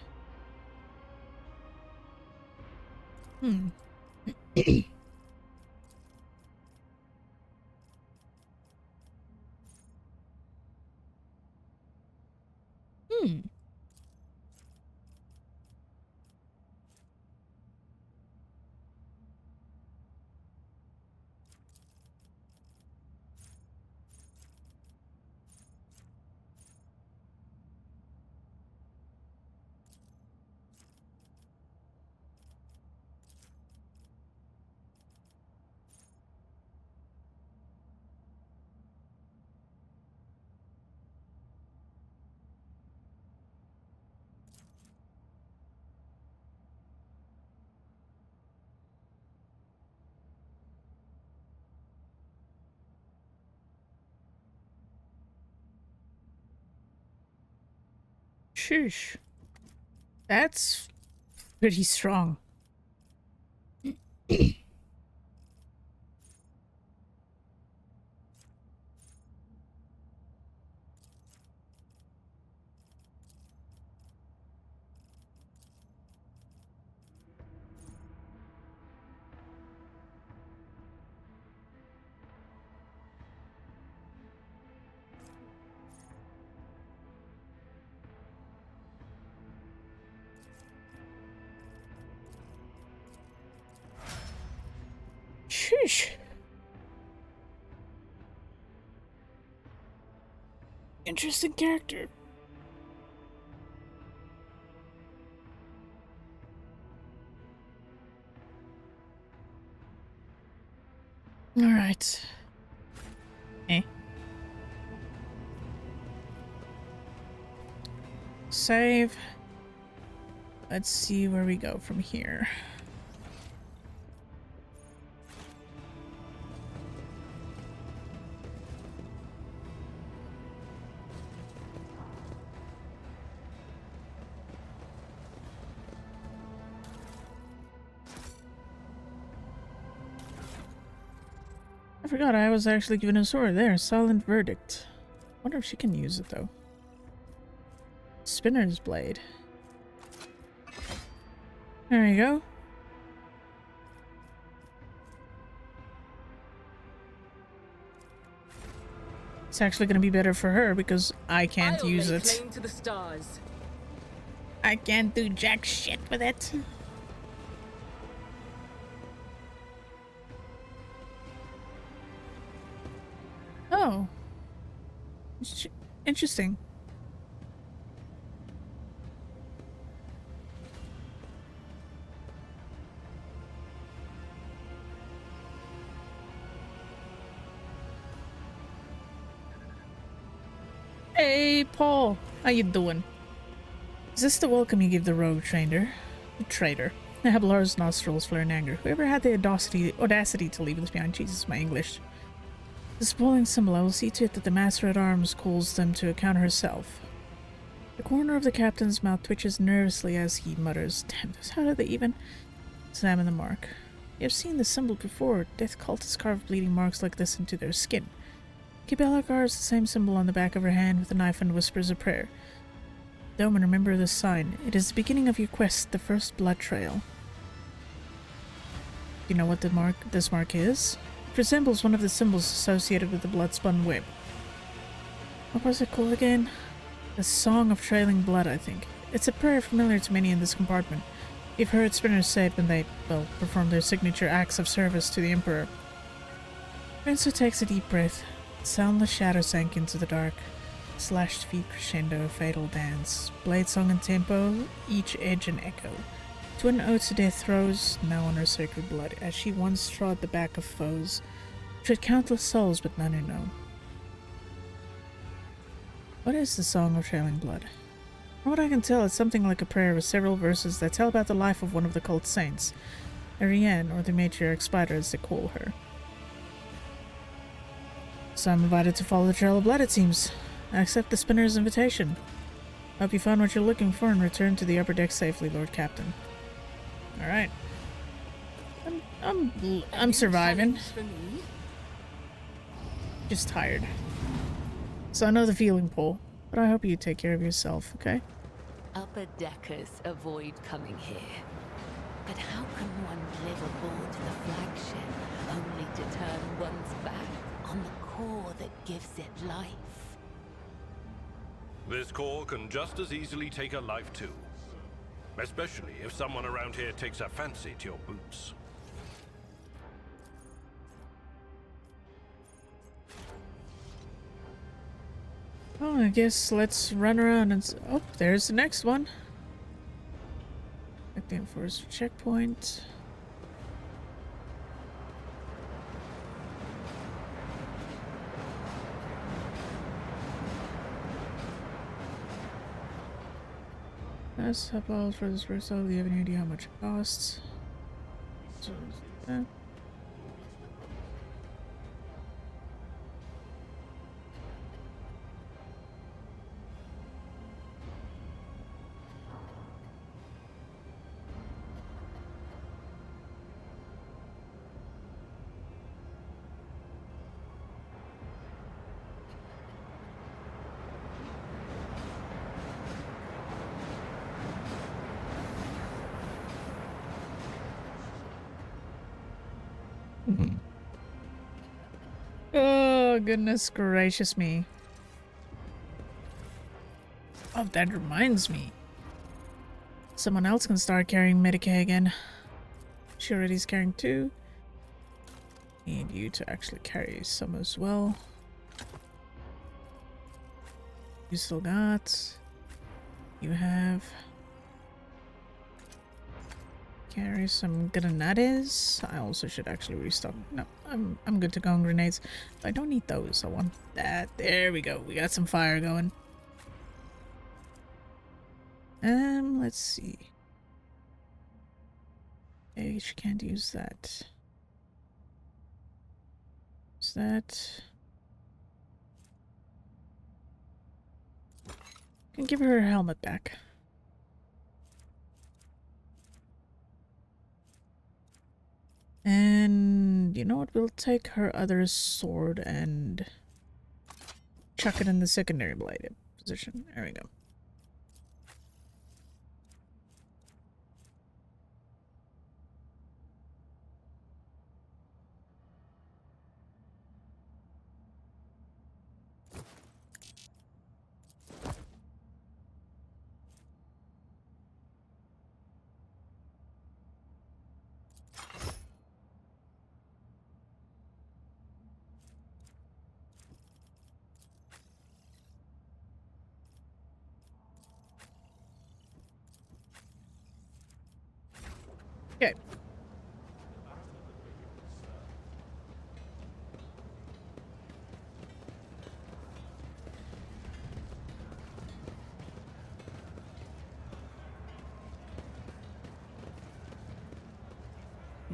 sheesh. That's pretty strong. Sheesh. Interesting character. All right. Save. Let's see where we go from here. I forgot I was actually given a sword there. Silent Verdict. Wonder if she can use it though. Spinner's Blade. There you go. It's actually going to be better for her because I can't use it. Claim to the stars. I can't do jack shit with it. Oh. Interesting. Hey, Paul. How you doing? Is this the welcome you give the rogue trader? Traitor. Ablar's nostrils flare in anger. Whoever had the audacity to leave this behind? Jesus, my English. The spoiling symbol, I will see to it that the Master-at-Arms calls them to account herself. The corner of the captain's mouth twitches nervously as he mutters, "Damn this, how do they even examine the mark?" You have seen the symbol before. Death cultists carve bleeding marks like this into their skin. Kibela carves the same symbol on the back of her hand with a knife and whispers a prayer. Doman, remember this sign. It is the beginning of your quest, the first blood trail. You know what this mark is? It resembles one of the symbols associated with the Bloodspun Web. What was it called again? The Song of Trailing Blood, I think. It's a prayer familiar to many in this compartment. You've heard spinners say it when they, well, perform their signature acts of service to the Emperor. Prince takes a deep breath. Soundless shadow sank into the dark. Slashed feet crescendo, fatal dance. Blade song and tempo, each edge an echo. Twin oaths to death throws, now on her sacred blood, as she once trod the back of foes. Tread countless souls, but none are known. What is the Song of Trailing Blood? From what I can tell, it's something like a prayer with several verses that tell about the life of one of the cult saints. Ariane, or the matriarch spider as they call her. So I'm invited to follow the trail of blood, it seems. I accept the spinner's invitation. Hope you found what you're looking for and return to the upper deck safely, Lord Captain. Alright. I'm surviving. Just tired. So I know the feeling, Paul, but I hope you take care of yourself, okay? Upper deckers avoid coming here. But how can one live aboard the flagship only to turn one's back on the core that gives it life? This core can just as easily take a life too. Especially if someone around here takes a fancy to your boots. Well, I guess let's run around and... Oh, there's the next one. At the enforced checkpoint. Let's have all for this first. Do you have any idea how much it costs? So, oh, goodness gracious me. Oh, that reminds me. Someone else can start carrying Medicaid again. She already is carrying 2. Need you to actually carry some as well. You still got... You have... Carry some grenades. I also should actually restock. No, I'm good to go on grenades. I don't need those. I want that. There we go. We got some fire going. Let's see. Okay, she can't use that. Is that? Can give her helmet back. And you know what? We'll take her other sword and chuck it in the secondary blade position. There we go. Okay.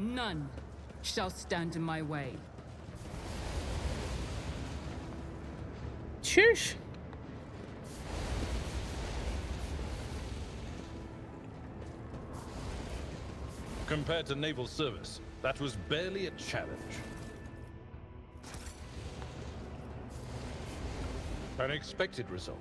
None shall stand in my way. Shush. Compared to naval service, that was barely a challenge. An expected result.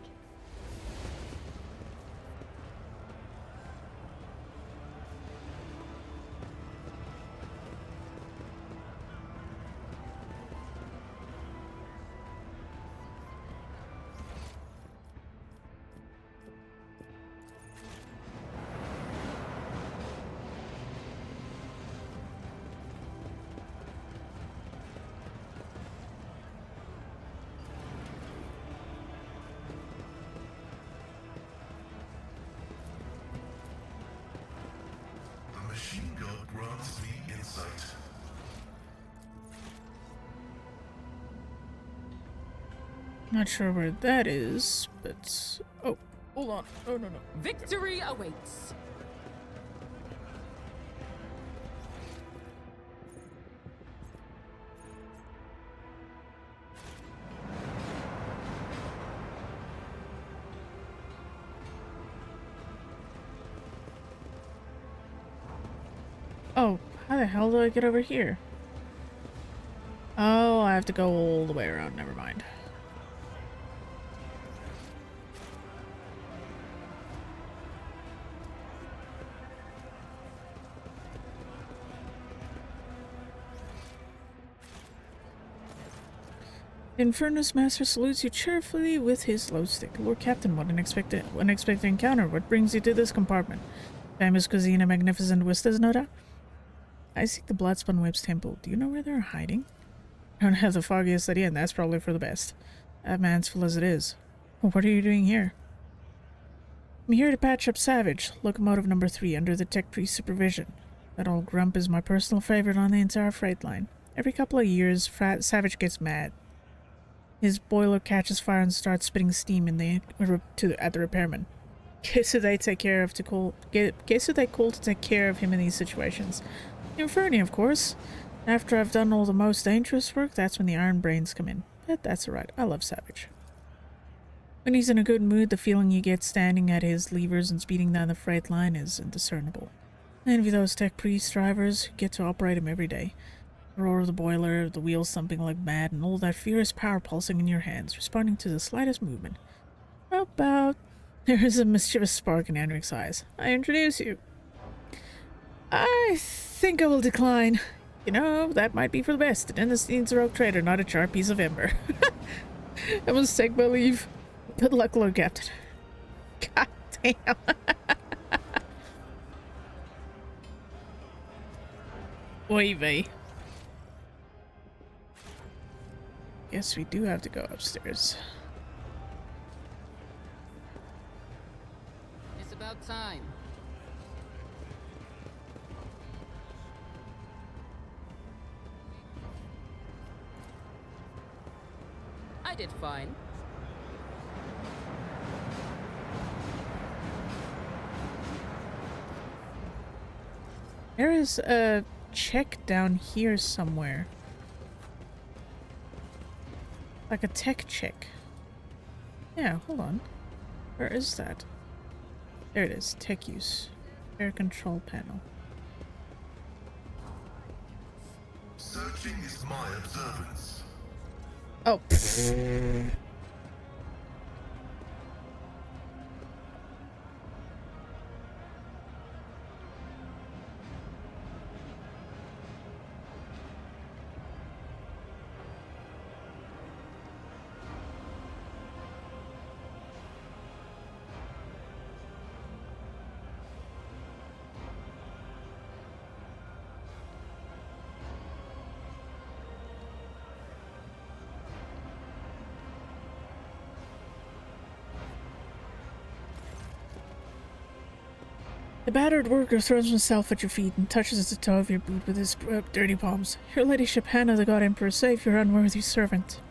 The machine god grants me insight. Not sure where that is, but... Oh, hold on. Oh, no. Victory awaits. Oh, how the hell do I get over here? Oh, I have to go all the way around. Never mind. Infernus Master salutes you cheerfully with his low stick. Lord Captain, what an unexpected encounter. What brings you to this compartment? Famous cuisine and magnificent vistas, no doubt? I seek the Bloodspun Web's temple. Do you know where they're hiding? I don't have the foggiest idea, and that's probably for the best. That man's full as it is. What are you doing here? I'm here to patch up Savage, locomotive number 3, under the tech priest's supervision. That old grump is my personal favorite on the entire freight line. Every couple of years, Savage gets mad. His boiler catches fire and starts spitting steam at the repairman. Guess who they call to take care of him in these situations? Inferni, of course. After I've done all the most dangerous work, that's when the iron brains come in. But that's alright, I love Savage. When he's in a good mood, the feeling you get standing at his levers and speeding down the freight line is indiscernible. I envy those tech priest drivers who get to operate him every day. The roar of the boiler, the wheels thumping like mad, and all that furious power pulsing in your hands, responding to the slightest movement. How about... There is a mischievous spark in Henrik's eyes. I introduce you. I think I will decline. You know, that might be for the best. The dentist needs a rogue trader, not a charred piece of ember. I must take my leave. Good luck, Lord Captain. God damn. Oy vey. Guess we do have to go upstairs. It's about time. I did fine. There is a check down here somewhere. Like a tech check. Yeah, hold on. Where is that? There it is. Tech use. Air control panel. Searching is my observance. Oh, pfft. The battered worker throws himself at your feet and touches the toe of your boot with his dirty palms. Your ladyship, Hannah, the god emperor, save your unworthy servant.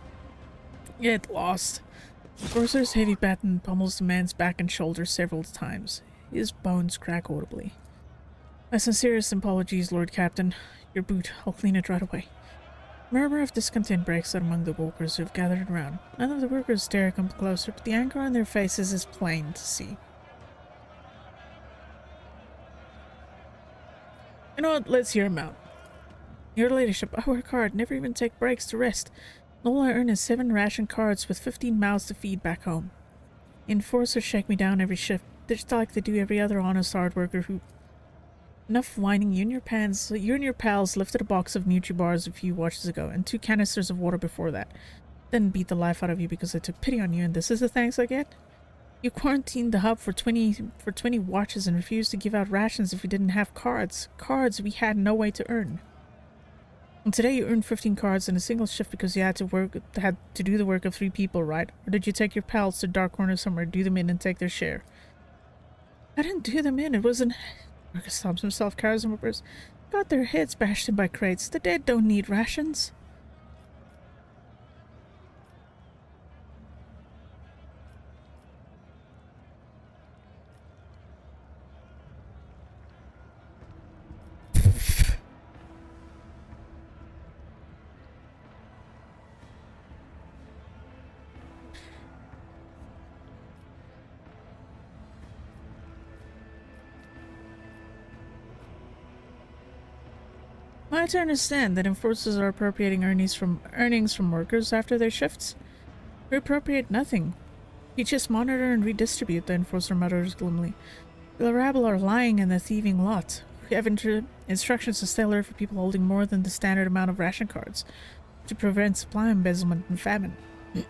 Get lost. The sorcerer's heavy baton pummels the man's back and shoulders several times. His bones crack audibly. My sincerest apologies, Lord Captain. Your boot, I'll clean it right away. Murmur of discontent breaks out among the workers who have gathered around. None of the workers dare come closer, but the anger on their faces is plain to see. You know what? Let's hear him out. Your ladyship, I work hard, never even take breaks to rest. All I earn is 7 ration cards with 15 mouths to feed back home. Enforcers shake me down every shift, just like they do every other honest hard worker who... Enough whining. You and your pals lifted a box of Nutri-Bars a few watches ago, and 2 canisters of water before that. Then beat the life out of you because I took pity on you, and this is the thanks I get? You quarantined the hub for 20 watches and refused to give out rations if we didn't have cards. Cards we had no way to earn. And today you earned 15 cards in a single shift because you had to do the work of 3 people, right? Or did you take your pals to dark corner somewhere, do them in, and take their share? I didn't do them in. It wasn't... Marcus stomps himself, carries and whippers. Got their heads bashed in by crates. The dead don't need rations. I to understand that enforcers are appropriating earnings from workers after their shifts. We appropriate nothing. We just monitor and redistribute, the enforcer mutters gloomily. The rabble are lying and the thieving lot. We have instructions to stay alert for people holding more than the standard amount of ration cards to prevent supply embezzlement and famine.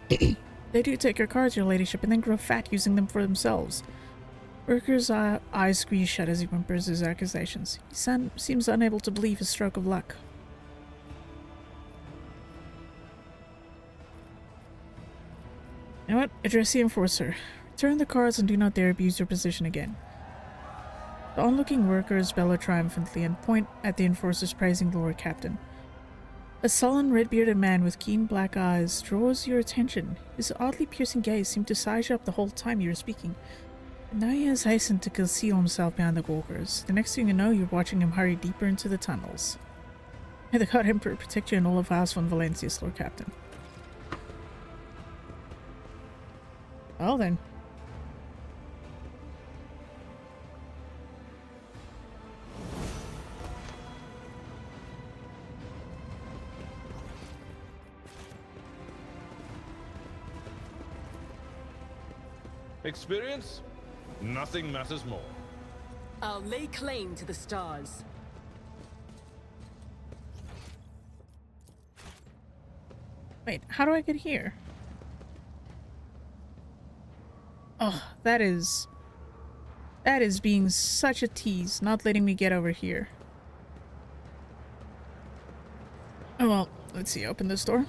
They do take your cards, your ladyship, and then grow fat using them for themselves. Worker's eyes squeeze shut as he whimpers his accusations. He seems unable to believe his stroke of luck. You know what? Address the enforcer. Return the cards and do not dare abuse your position again. The onlooking workers bellow triumphantly and point at the enforcer's praising the Lord Captain. A sullen, red-bearded man with keen black eyes draws your attention. His oddly piercing gaze seemed to size you up the whole time you were speaking. Now he has hastened to conceal himself behind the walkers. The next thing you know, you're watching him hurry deeper into the tunnels. May the God Emperor protect you and all of House von Valencius, Lord Captain. Well then. Experience? Nothing matters more. I'll lay claim to the stars. Wait, how do I get here? Oh, that is being such a tease, not letting me get over here. Oh well, let's see, open this door.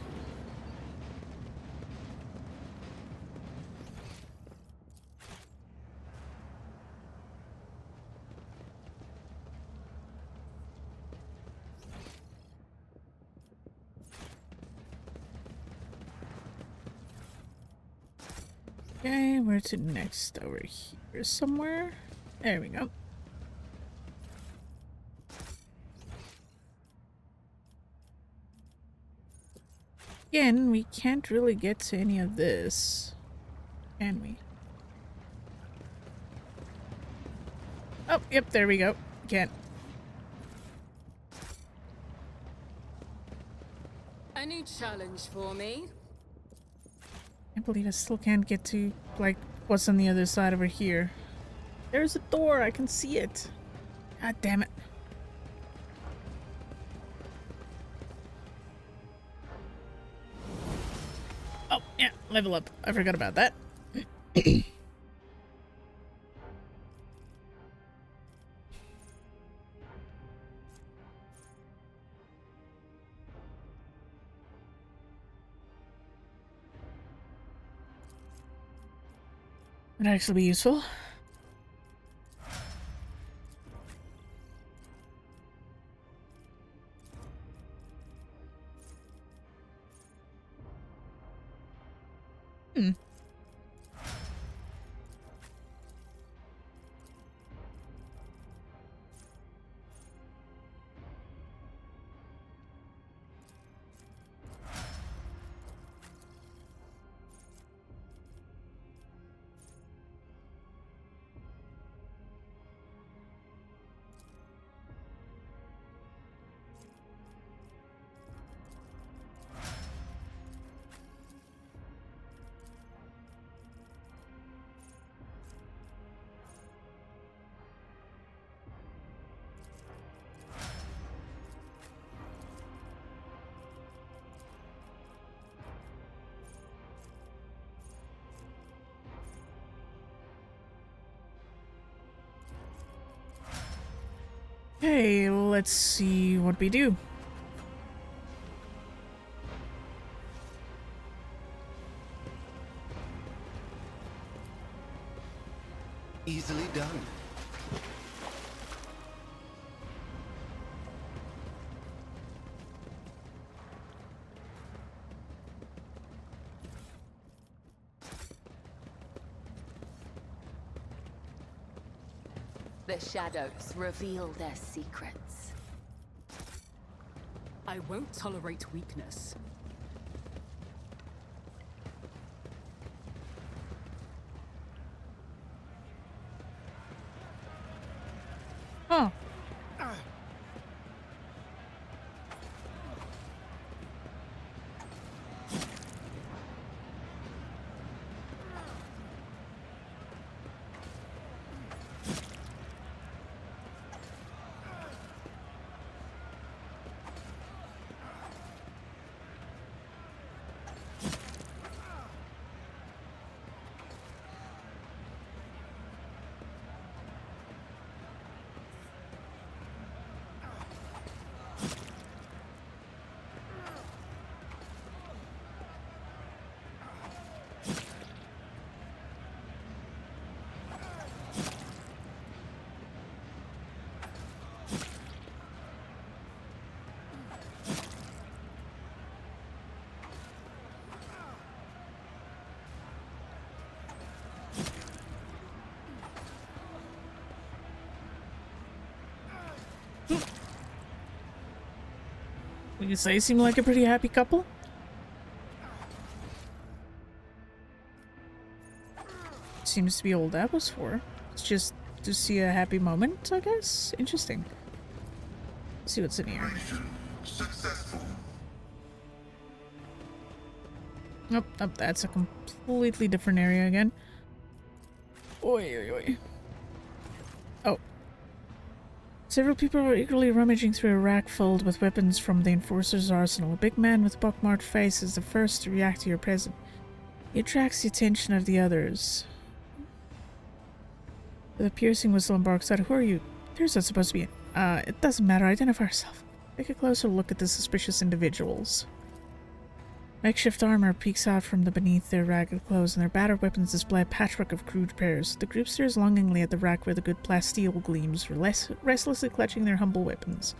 Okay, where to next? Over here somewhere? There we go. Again, we can't really get to any of this, can we? Oh, yep, there we go. Can't. A new challenge for me. I can't believe I still can't get to, like, what's on the other side over here. There's a door, I can see it. God damn it. Oh, yeah, level up. I forgot about that. Would actually be useful. Okay, let's see what we do. Easily done. The shadows reveal their secrets. I won't tolerate weakness. Huh. Would you say seem like a pretty happy couple? Seems to be all that was for. It's just to see a happy moment, I guess. Interesting. Let's see what's in here. Successful. Nope, nope, that's a completely different area again. Oi, oi, oi. Oh. Several people were eagerly rummaging through a rack filled with weapons from the Enforcer's arsenal. A big man with a pockmarked face is the first to react to your presence. He attracts the attention of the others. With a piercing whistle and barks out, "Who are you?" "There's not supposed to be it doesn't matter, identify yourself." Take a closer look at the suspicious individuals. Makeshift armor peeks out from beneath their ragged clothes, and their battered weapons display a patchwork of crude repairs. The group stares longingly at the rack where the good plasteel gleams, restlessly clutching their humble weapons.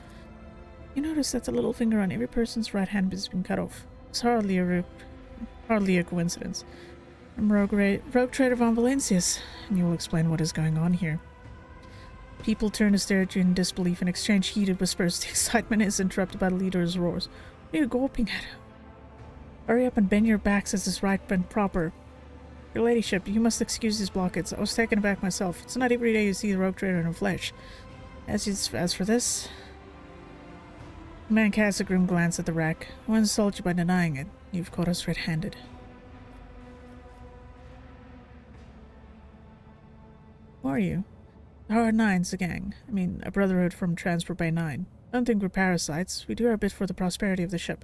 You notice that the little finger on every person's right hand has been cut off. It's hardly a coincidence. I'm rogue trader von Valencius, and you will explain what is going on here. People turn to stare at you in disbelief and exchange heated whispers. The excitement is interrupted by the leader's roars. "What are you gulping at? Hurry up and bend your backs as is right and proper. Your ladyship, you must excuse these blockades. I was taken aback myself. It's not every day you see the rogue trader in the flesh. As for this..." The man casts a grim glance at the rack. "I won't insult you by denying it. You've caught us red-handed." "Who are you?" "The Hard Nine's a gang. I mean, a brotherhood from Transport Bay 9. Don't think we're parasites. We do our bit for the prosperity of the ship.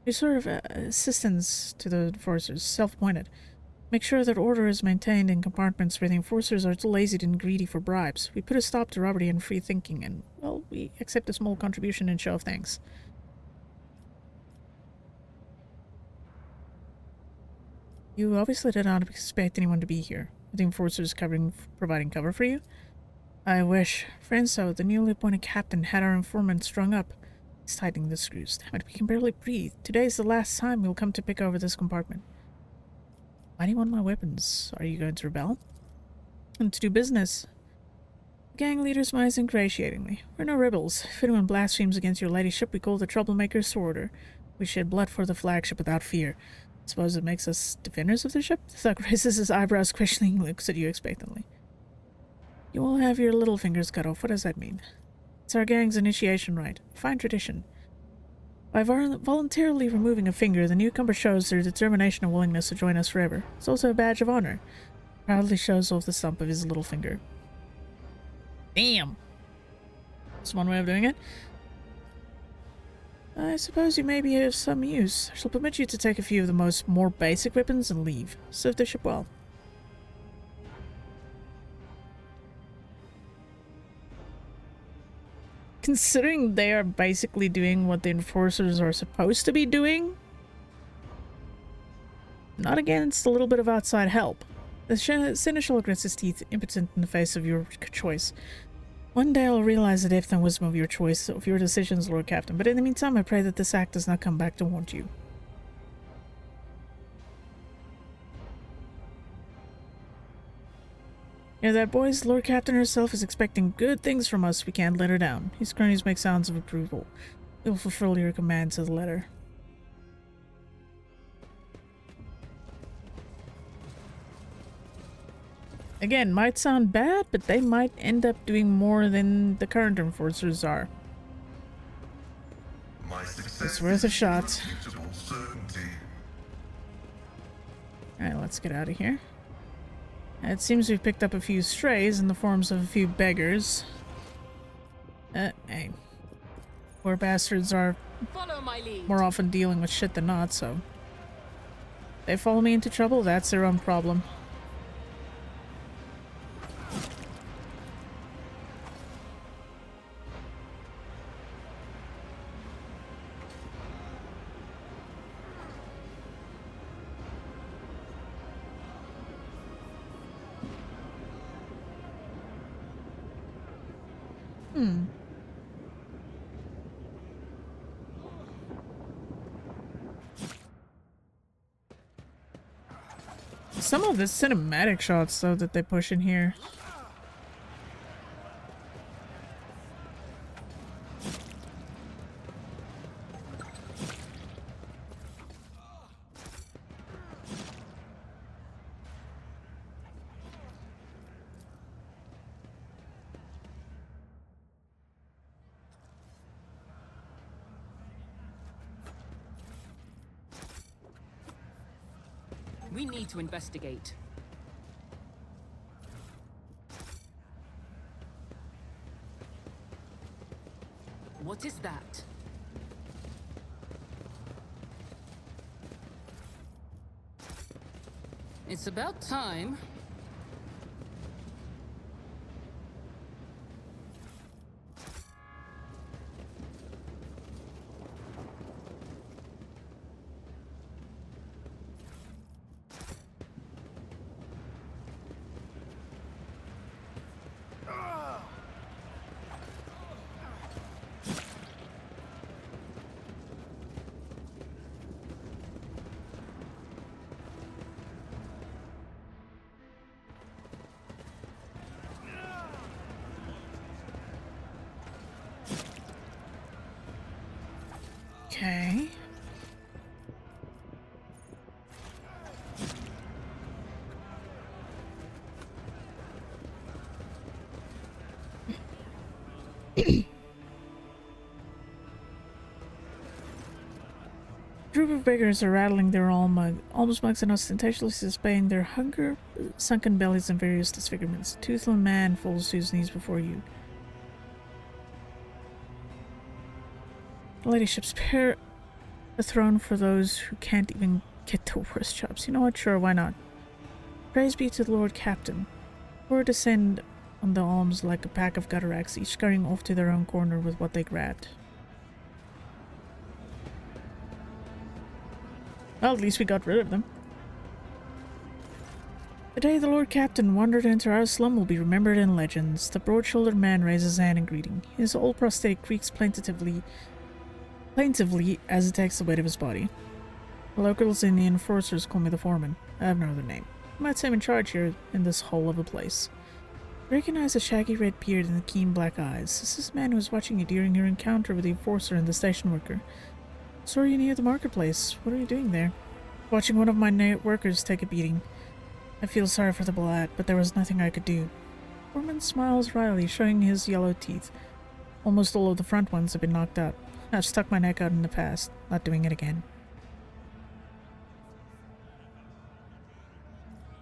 We're sort of assistants to the enforcers, self-appointed. Make sure that order is maintained in compartments where the enforcers are too lazy and greedy for bribes. We put a stop to robbery and free thinking, and, well, we accept a small contribution in show of thanks." "You obviously did not expect anyone to be here. Are the enforcers providing cover for you?" "I wish. Franco, the newly appointed captain, had our informant strung up. He's tightening the screws. Damn it, we can barely breathe. Today's the last time we'll come to pick over this compartment." "Why do you want my weapons? Are you going to rebel?" "And to do business." The gang leader smiles ingratiatingly. "We're no rebels. If anyone blasphemes against your ladyship, we call the troublemakers to order. We shed blood for the flagship without fear. Suppose it makes us defenders of the ship?" The thug raises his eyebrows questioningly, looks at you expectantly. "You all have your little fingers cut off. What does that mean?" "It's our gang's initiation rite. Fine tradition. By voluntarily removing a finger, the newcomer shows their determination and willingness to join us forever. It's also a badge of honor." Proudly shows off the stump of his little finger. Damn! That's one way of doing it. "I suppose you may be of some use. I shall permit you to take a few of the more basic weapons and leave. Serve the ship well." Considering they are basically doing what the enforcers are supposed to be doing, not against a little bit of outside help. The Seneschal grits his teeth, impotent in the face of your choice. One day I'll realize the depth and wisdom of your choice, of your decisions, Lord Captain, but in the meantime I pray that this act does not come back to haunt you. Yeah, that boys, Lord Captain herself is expecting good things from us. We can't let her down. His cronies make sounds of approval. We will fulfill your commands to the letter. Again, might sound bad, but they might end up doing more than the current enforcers are. It's worth a shot. Alright, let's get out of here. It seems we've picked up a few strays in the forms of a few beggars. Hey. Poor bastards are more often dealing with shit than not, so... If they follow me into trouble, that's their own problem. Some of the cinematic shots, though, that they push in here. We need to investigate. What is that? It's about time. Okay. Group of beggars are rattling their alms mugs and ostentatiously displaying their hunger, sunken bellies, and various disfigurements. A toothless man falls to his knees before you. Ladyship, spare the throne for those who can't even get the worst jobs. You know what? Sure, why not? Praise be to the Lord Captain. Or descend on the alms like a pack of gutter rats, each scurrying off to their own corner with what they grabbed. Well, at least we got rid of them. The day the Lord Captain wandered into our slum will be remembered in legends. The broad-shouldered man raises his hand in greeting. His old prosthetic creaks plaintively as it takes the weight of his body. The locals and the enforcers call me the foreman. I have no other name. You might say I'm in charge here in this hole of a place. I recognize the shaggy red beard and the keen black eyes. This is the man who was watching you during your encounter with the enforcer and the station worker. Saw you near the marketplace. What are you doing there? Watching one of my workers take a beating. I feel sorry for the lad, but there was nothing I could do. Foreman smiles wryly, showing his yellow teeth. Almost all of the front ones have been knocked out. I've stuck my neck out in the past, not doing it again.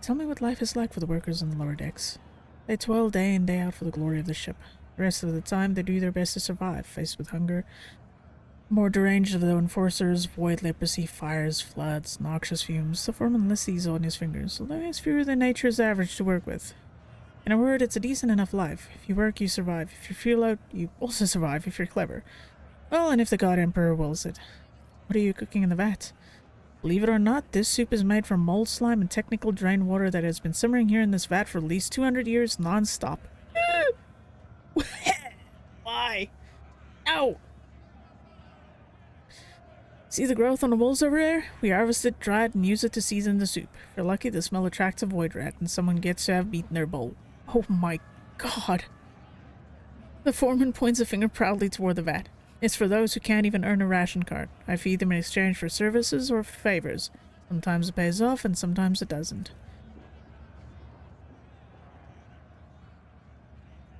Tell me what life is like for the workers on the lower decks. They toil day in day out for the glory of the ship. The rest of the time they do their best to survive, faced with hunger. More deranged of the enforcers, void leprosy, fires, floods, noxious fumes. The foreman lists these on his fingers, although he has fewer than nature's average to work with. In a word, it's a decent enough life. If you work, you survive. If you feel out, you also survive if you're clever. Well, and if the God Emperor wills it. What are you cooking in the vat? Believe it or not, this soup is made from mold slime and technical drain water that has been simmering here in this vat for at least 200 years non-stop. Why? Ow! See the growth on the walls over there? We harvest it, dry it, and use it to season the soup. If you're lucky, the smell attracts a void rat, and someone gets to have meat in their bowl. Oh my god. The foreman points a finger proudly toward the vat. It's for those who can't even earn a ration card. I feed them in exchange for services or favors. Sometimes it pays off, and sometimes it doesn't.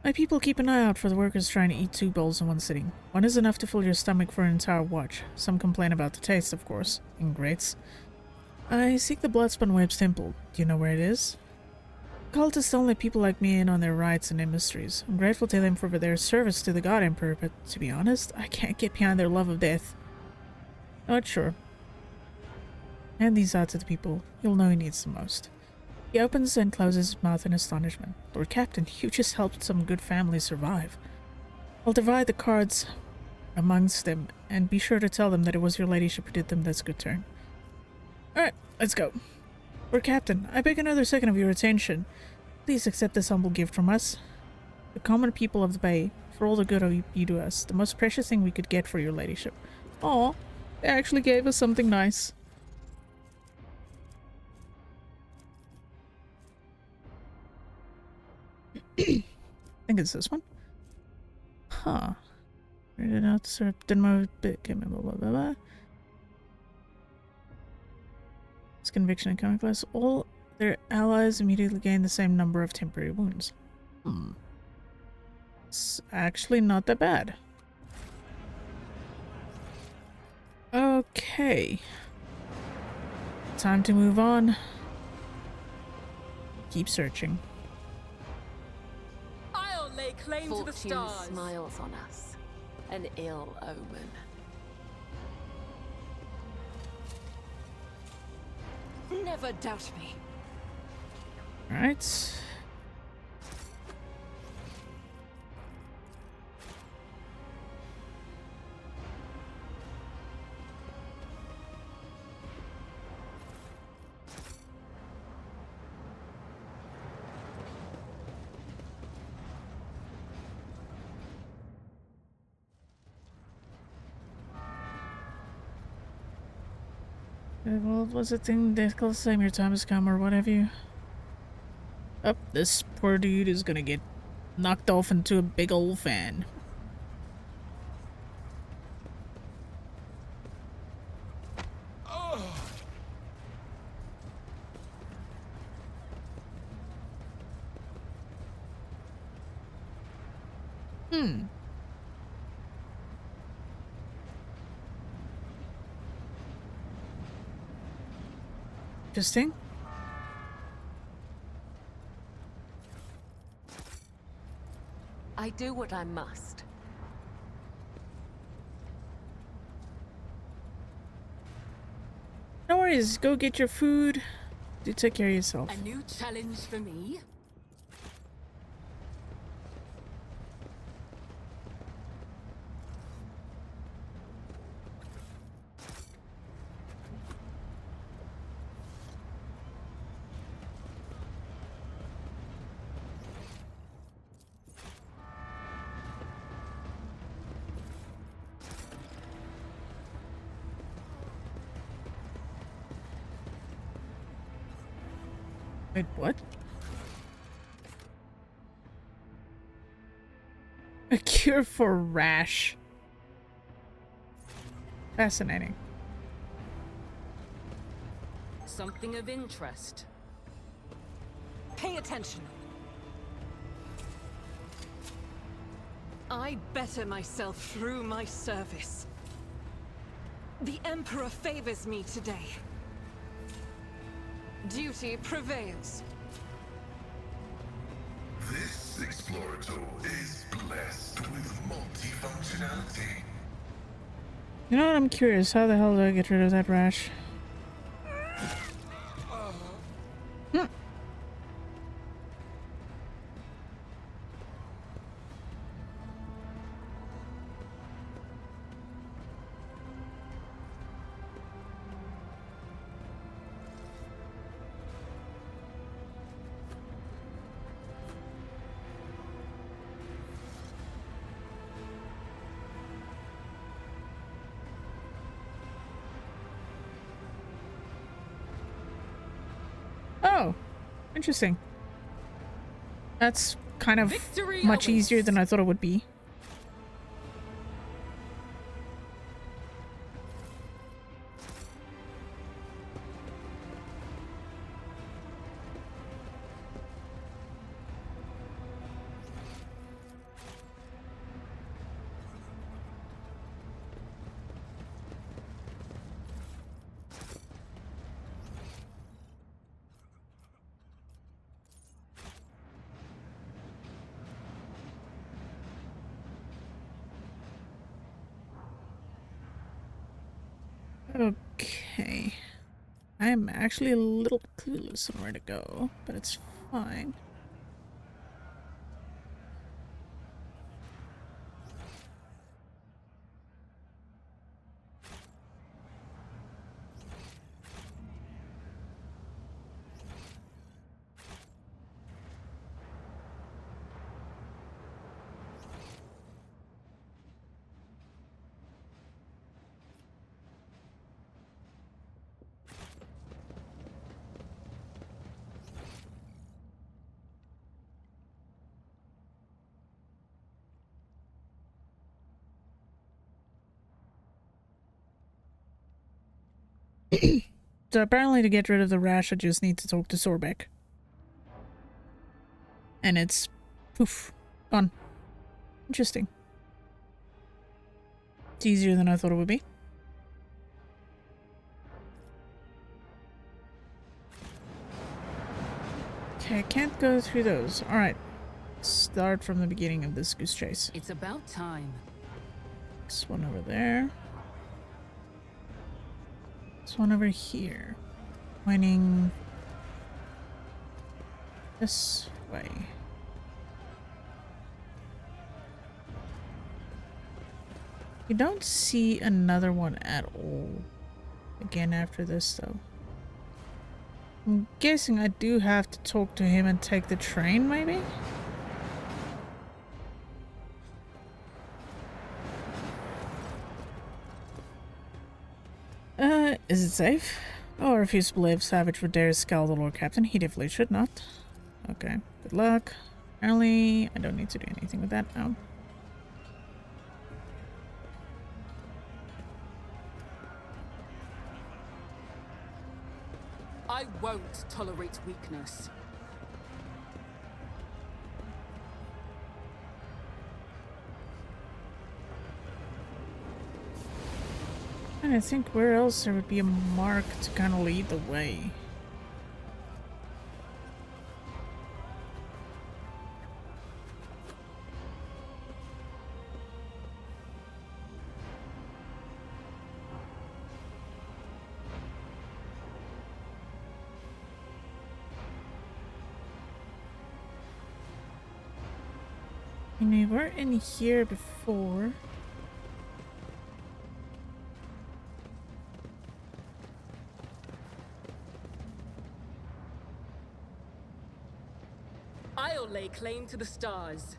My people keep an eye out for the workers trying to eat 2 bowls in one sitting. One is enough to fill your stomach for an entire watch. Some complain about the taste, of course. Ingrates. I seek the Bloodspun Web's temple. Do you know where it is? Cultists don't let people like me in on their rights and mysteries. I'm grateful to them for their service to the God Emperor, but to be honest, I can't get behind their love of death. Not sure. Hand these out to the people. You'll know who needs them most. He opens and closes his mouth in astonishment. Lord Captain, you just helped some good families survive. I'll divide the cards amongst them, and be sure to tell them that it was your ladyship who did them this good turn. Alright, let's go. Lord Captain, I beg another second of your attention. Please accept this humble gift from us, the common people of the Bay, for all the good you do us, the most precious thing we could get for your ladyship. Aw, they actually gave us something nice. I think it's this one. Huh. Read it out, sir. Didn't move a bit. Blah, blah, blah, blah. This conviction iconoclast. All their allies immediately gain the same number of temporary wounds. It's actually not that bad. Okay. Time to move on. Keep searching. I'll lay claim to the Fortune stars. smiles on us. An ill omen. Never doubt me. Alright. Well, was it thing that calls saying your time has come or what have you? Oh, this poor dude is gonna get knocked off into a big old fan. Interesting. I do what I must. No worries, go get your food. Do take care of yourself. A new challenge for me? Wait, what? A cure for rash. Fascinating. Something of interest. Pay attention. I better myself through my service. The Emperor favors me today. Duty prevails. This explorator is blessed with multifunctionality. You know what? I'm curious. How the hell do I get rid of that rash? Oh, interesting. That's kind of Victory much easier awaits. than I thought it would be. Okay. I'm actually a little clueless on where to go, but it's fine. So apparently to get rid of the rash, I just need to talk to Sorbeck. And it's... poof. Gone. Interesting. It's easier than I thought it would be. Okay, I can't go through those. Alright. Start from the beginning of this goose chase. It's about time. This one over there. This one over here. Pointing this way. You don't see another one at all again after this, though. I'm guessing I do have to talk to him and take the train, maybe? Is it safe? Oh, I refuse to believe Savage would dare scowl the Lord Captain. He definitely should not. Okay, good luck. Apparently, I don't need to do anything with that now. I won't tolerate weakness. And I think where else there would be a mark to kind of lead the way. And we were in here before. I'll lay claim to the stars.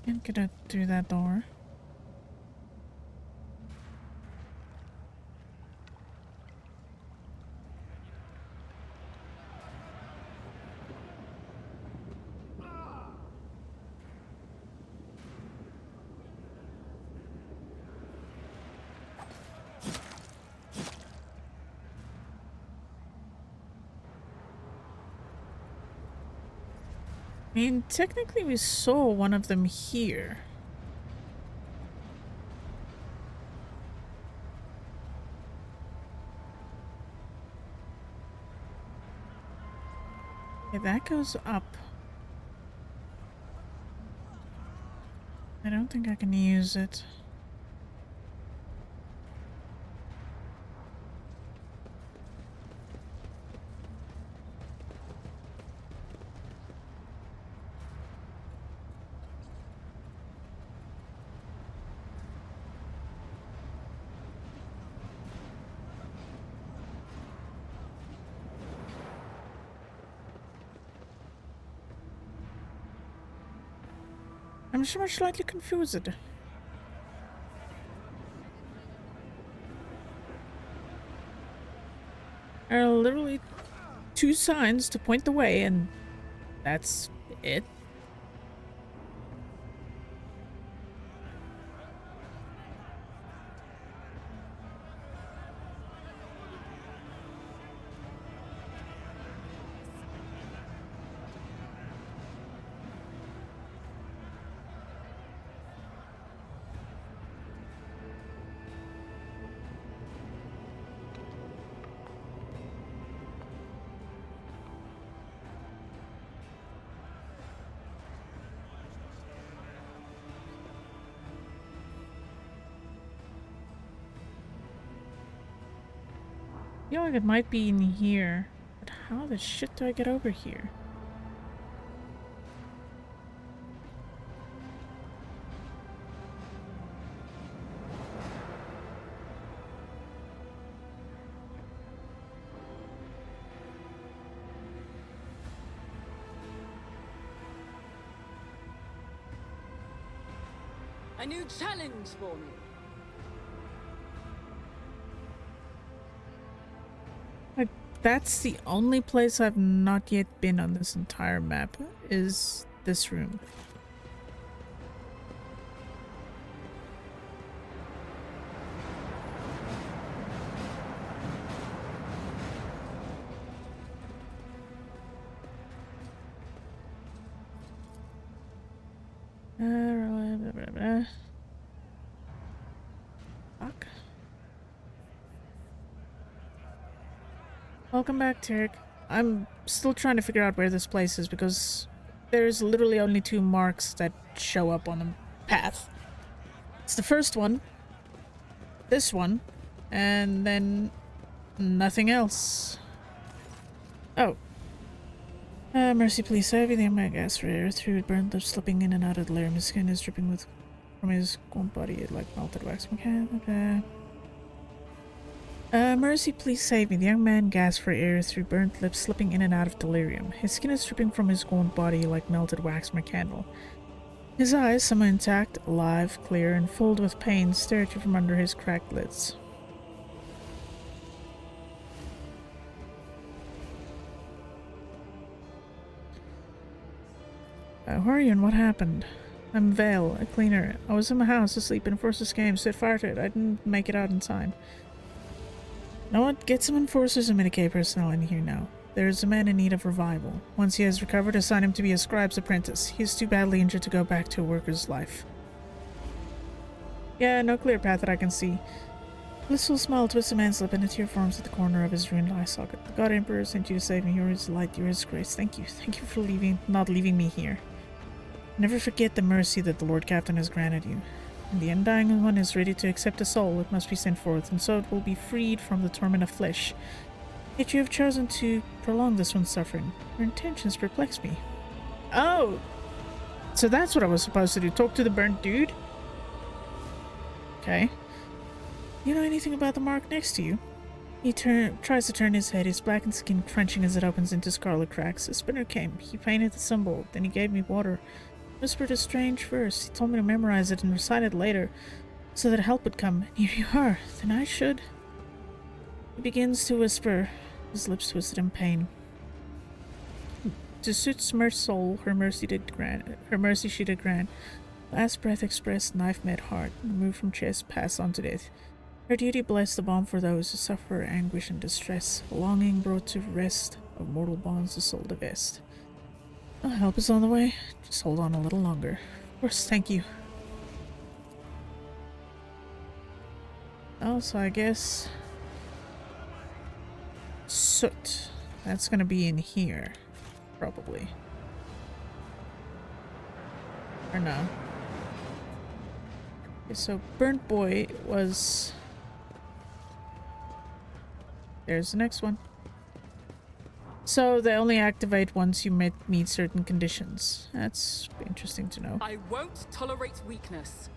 Can't get out through that door. I mean, technically we saw one of them here. Okay, that goes up. I don't think I can use it. I'm so much slightly confused. There are literally 2 signs to point the way, and that's it. I feel like it might be in here, but how the shit do I get over here? A new challenge for me. That's the only place I've not yet been on this entire map, is this room. Fuck. Welcome back, Tarek. I'm still trying to figure out where this place is because there's literally only 2 marks that show up on the path. It's the first one, this one, and then nothing else. Oh. Mercy, please save me. My gas for air through burnt lips, slipping in and out of the layer. His skin is dripping from his own body like melted wax. Okay. Mercy, please save me. The young man gasped for air through burnt lips, slipping in and out of delirium. His skin is dripping from his gaunt body like melted wax from a candle. His eyes, somehow intact, alive, clear, and filled with pain, stare at you from under his cracked lids. Who are you and what happened? I'm Vale, a cleaner. I was in my house asleep and Enforcers came, set fire to it. I didn't make it out in time. Know what? Get some Enforcers and Medicaid personnel in here now. There is a man in need of revival. Once he has recovered, assign him to be a scribe's apprentice. He is too badly injured to go back to a worker's life. Yeah, no clear path that I can see. Blissful smile twists a man's lip and a tear forms at the corner of his ruined eye socket. The God Emperor sent you to save me. You are his light, you are his grace. Thank you. Thank you for not leaving me here. Never forget the mercy that the Lord Captain has granted you. When the undying one is ready to accept a soul, it must be sent forth, and so it will be freed from the torment of flesh. Yet you have chosen to prolong this one's suffering. Your intentions perplex me. Oh! So that's what I was supposed to do, talk to the burnt dude? Okay. You know anything about the mark next to you? He tries to turn his head, his blackened skin crunching as it opens into scarlet cracks. A spinner came. He painted the symbol, then he gave me water. Whispered a strange verse. He told me to memorize it and recite it later, so that help would come. And here you are. Then I should. He begins to whisper, his lips twisted in pain. To suit Smurf's soul, her mercy she did grant. Last breath expressed, knife met heart, removed from chest, passed on to death. Her duty blessed the balm for those who suffer anguish and distress. Longing brought to rest, of mortal bonds the soul divest. Help is on the way. Just hold on a little longer. Of course, thank you. Oh, so I guess... soot. That's gonna be in here. Probably. Or no. Okay, so Burnt Boy was... There's the next one. So they only activate once you meet certain conditions. That's interesting to know. I won't tolerate weakness.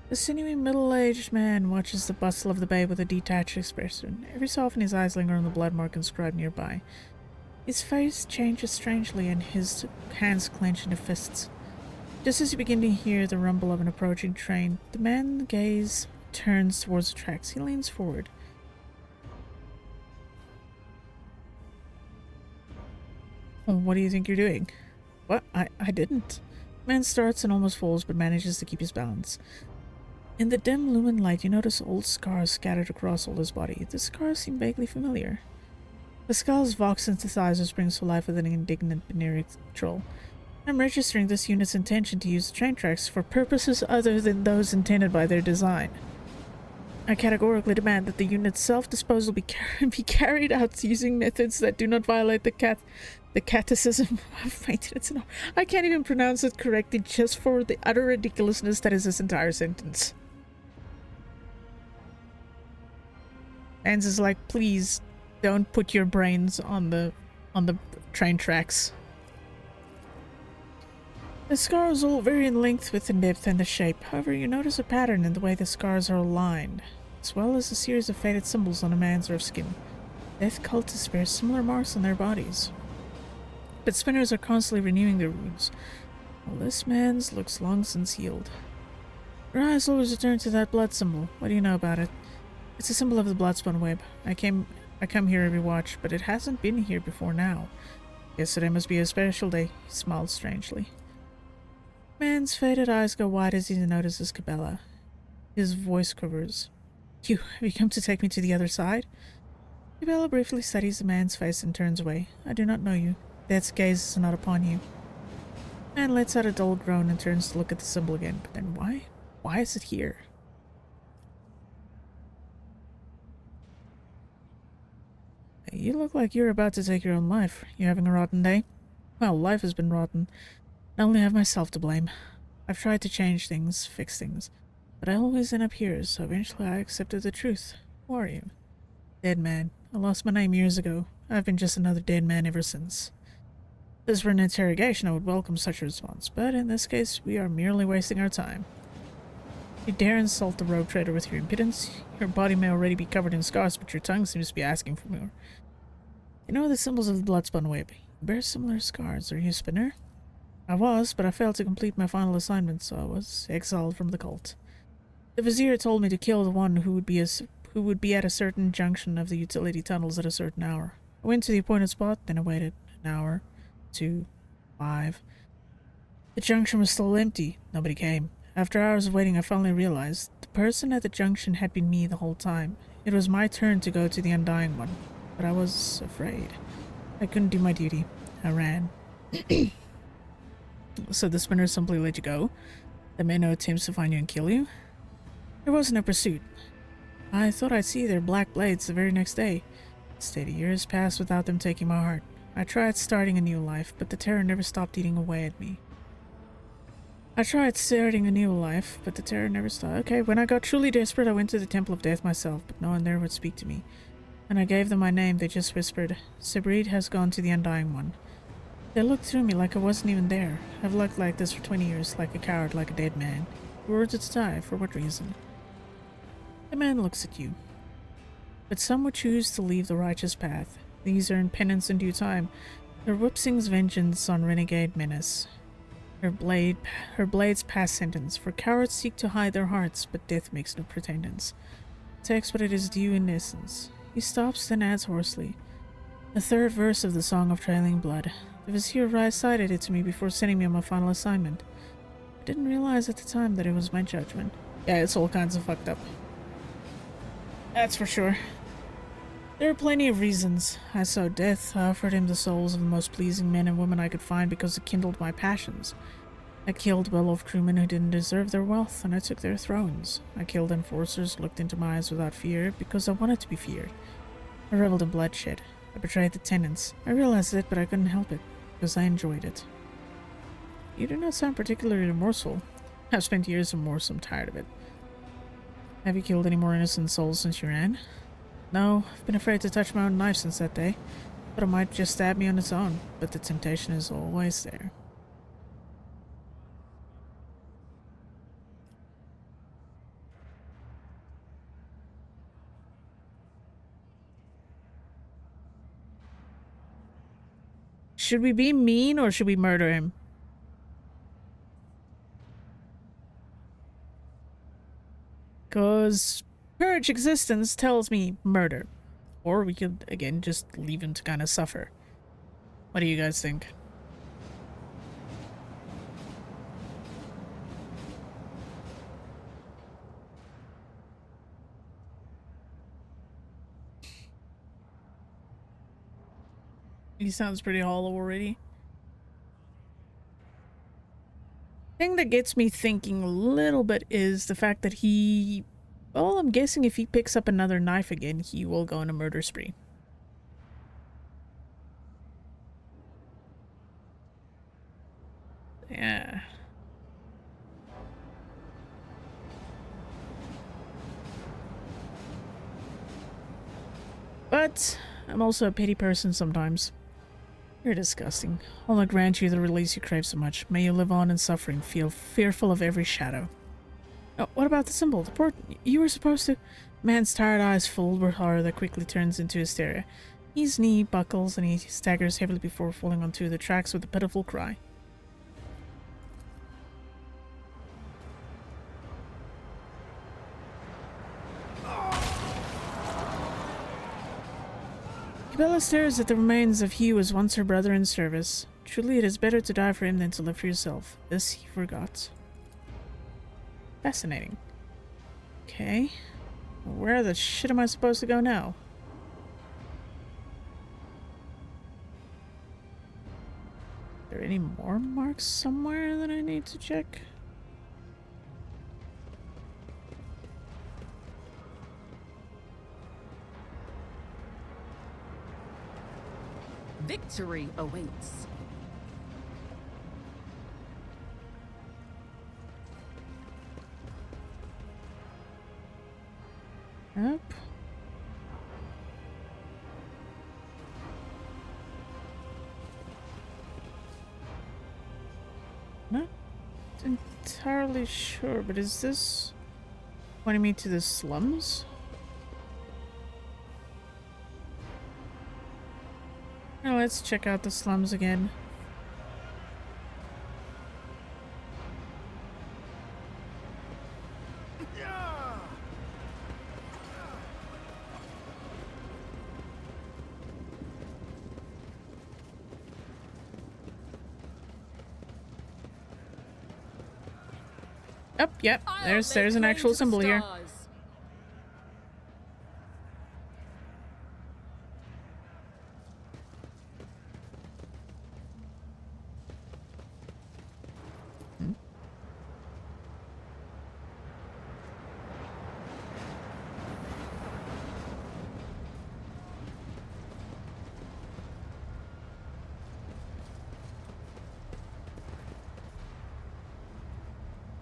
The sinewy middle-aged man watches the bustle of the bay with a detached expression. Every so often his eyes linger on the blood mark inscribed nearby. His face changes strangely and his hands clench into fists. Just as you begin to hear the rumble of an approaching train, the man's gaze turns towards the tracks. He leans forward. Oh, what do you think you're doing? What? I didn't. The man starts and almost falls, but manages to keep his balance. In the dim lumen light, you notice old scars scattered across all his body. The scars seem vaguely familiar. The skull's Vox synthesizer springs to life with an indignant binary control. I'm registering this unit's intention to use the train tracks for purposes other than those intended by their design. I categorically demand that the unit's self-disposal be carried out using methods that do not violate the catechism of maintenance. No, I can't even pronounce it correctly just for the utter ridiculousness that is this entire sentence. Hans is like, please don't put your brains on the train tracks. The scars all vary in length, width, and depth, and the shape. However, you notice a pattern in the way the scars are aligned, as well as a series of faded symbols on a man's rough skin. Death cultists bear similar marks on their bodies, but spinners are constantly renewing their wounds, while this man's looks long since healed. Your eyes always return to that blood symbol. What do you know about it? It's a symbol of the Bloodspun Web. I come here every watch, but it hasn't been here before now. Yesterday must be a special day. He smiled strangely. Man's faded eyes go wide as he notices Cabela. His voice quivers. Have you come to take me to the other side? Cabela briefly studies the man's face and turns away. I do not know you. Death's gaze is not upon you. Man lets out a dull groan and turns to look at the symbol again. But then why? Why is it here? You look like you're about to take your own life. You having a rotten day? Well, life has been rotten. I only have myself to blame. I've tried to change things, fix things, but I always end up here, so eventually I accepted the truth. Who are you? Dead man. I lost my name years ago. I've been just another dead man ever since. If this were an interrogation, I would welcome such a response, but in this case, we are merely wasting our time. You dare insult the rogue trader with your impudence? Your body may already be covered in scars, but your tongue seems to be asking for more. You know the symbols of the Bloodspun Web. You bear similar scars. Are you a spinner? I was, but I failed to complete my final assignment, so I was exiled from the cult. The Vizier told me to kill the one who would be at a certain junction of the utility tunnels at a certain hour. I went to the appointed spot, then I waited an hour, 2, 5. The junction was still empty. Nobody came. After hours of waiting, I finally realized the person at the junction had been me the whole time. It was my turn to go to the Undying One, but I was afraid. I couldn't do my duty. I ran. So the spinner simply let you go? They made no attempts to find you and kill you? There was no pursuit. I thought I'd see their black blades the very next day. Instead, years passed without them taking my heart. I tried starting a new life, but the terror never stopped eating away at me. Okay, when I got truly desperate, I went to the Temple of Death myself, but no one there would speak to me. When I gave them my name, they just whispered, Sabrid has gone to the Undying One. They looked through me like I wasn't even there. I've looked like this for 20 years, like a coward, like a dead man. You were to die, for what reason? The man looks at you. But some would choose to leave the righteous path. These earn penance in due time. Her whip sings vengeance on renegade menace. Her blades pass sentence. For cowards seek to hide their hearts, but death makes no pretendance. Takes what it is due in essence. He stops, then adds hoarsely. The third verse of the Song of Trailing Blood. The Vizier recited it to me before sending me on my final assignment. I didn't realize at the time that it was my judgment. Yeah, it's all kinds of fucked up. That's for sure. There are plenty of reasons. I sowed death. I offered him the souls of the most pleasing men and women I could find because it kindled my passions. I killed well-off crewmen who didn't deserve their wealth, and I took their thrones. I killed enforcers, looked into my eyes without fear, because I wanted to be feared. I reveled in bloodshed. I betrayed the tenants. I realized it, but I couldn't help it, because I enjoyed it. You do not sound particularly remorseful. I've spent years of remorse, I'm tired of it. Have you killed any more innocent souls since you ran? No, I've been afraid to touch my own knife since that day. But it might just stab me on its own, but the temptation is always there. Should we be mean or should we murder him? Because purge existence tells me murder. Or we could, again, just leave him to kind of suffer. What do you guys think? He sounds pretty hollow already. Thing that gets me thinking a little bit is the fact that he... Well, I'm guessing if he picks up another knife again, he will go on a murder spree. Yeah. But I'm also a pity person sometimes. You're disgusting. I'll not grant you the release you crave so much. May you live on in suffering, feel fearful of every shadow. Oh, what about the symbol? The port you were supposed to... Man's tired eyes full with horror that quickly turns into hysteria. His knee buckles and he staggers heavily before falling onto the tracks with a pitiful cry. Bella stares at the remains of he who was once her brother in service. Truly, it is better to die for him than to live for yourself. This he forgot. Fascinating. Okay. Where the shit am I supposed to go now? Are there any more marks somewhere that I need to check? Victory awaits. Up. Not entirely sure, but is this pointing me to the slums? Now let's check out the slums again. Oh, yep, there's an actual symbol here.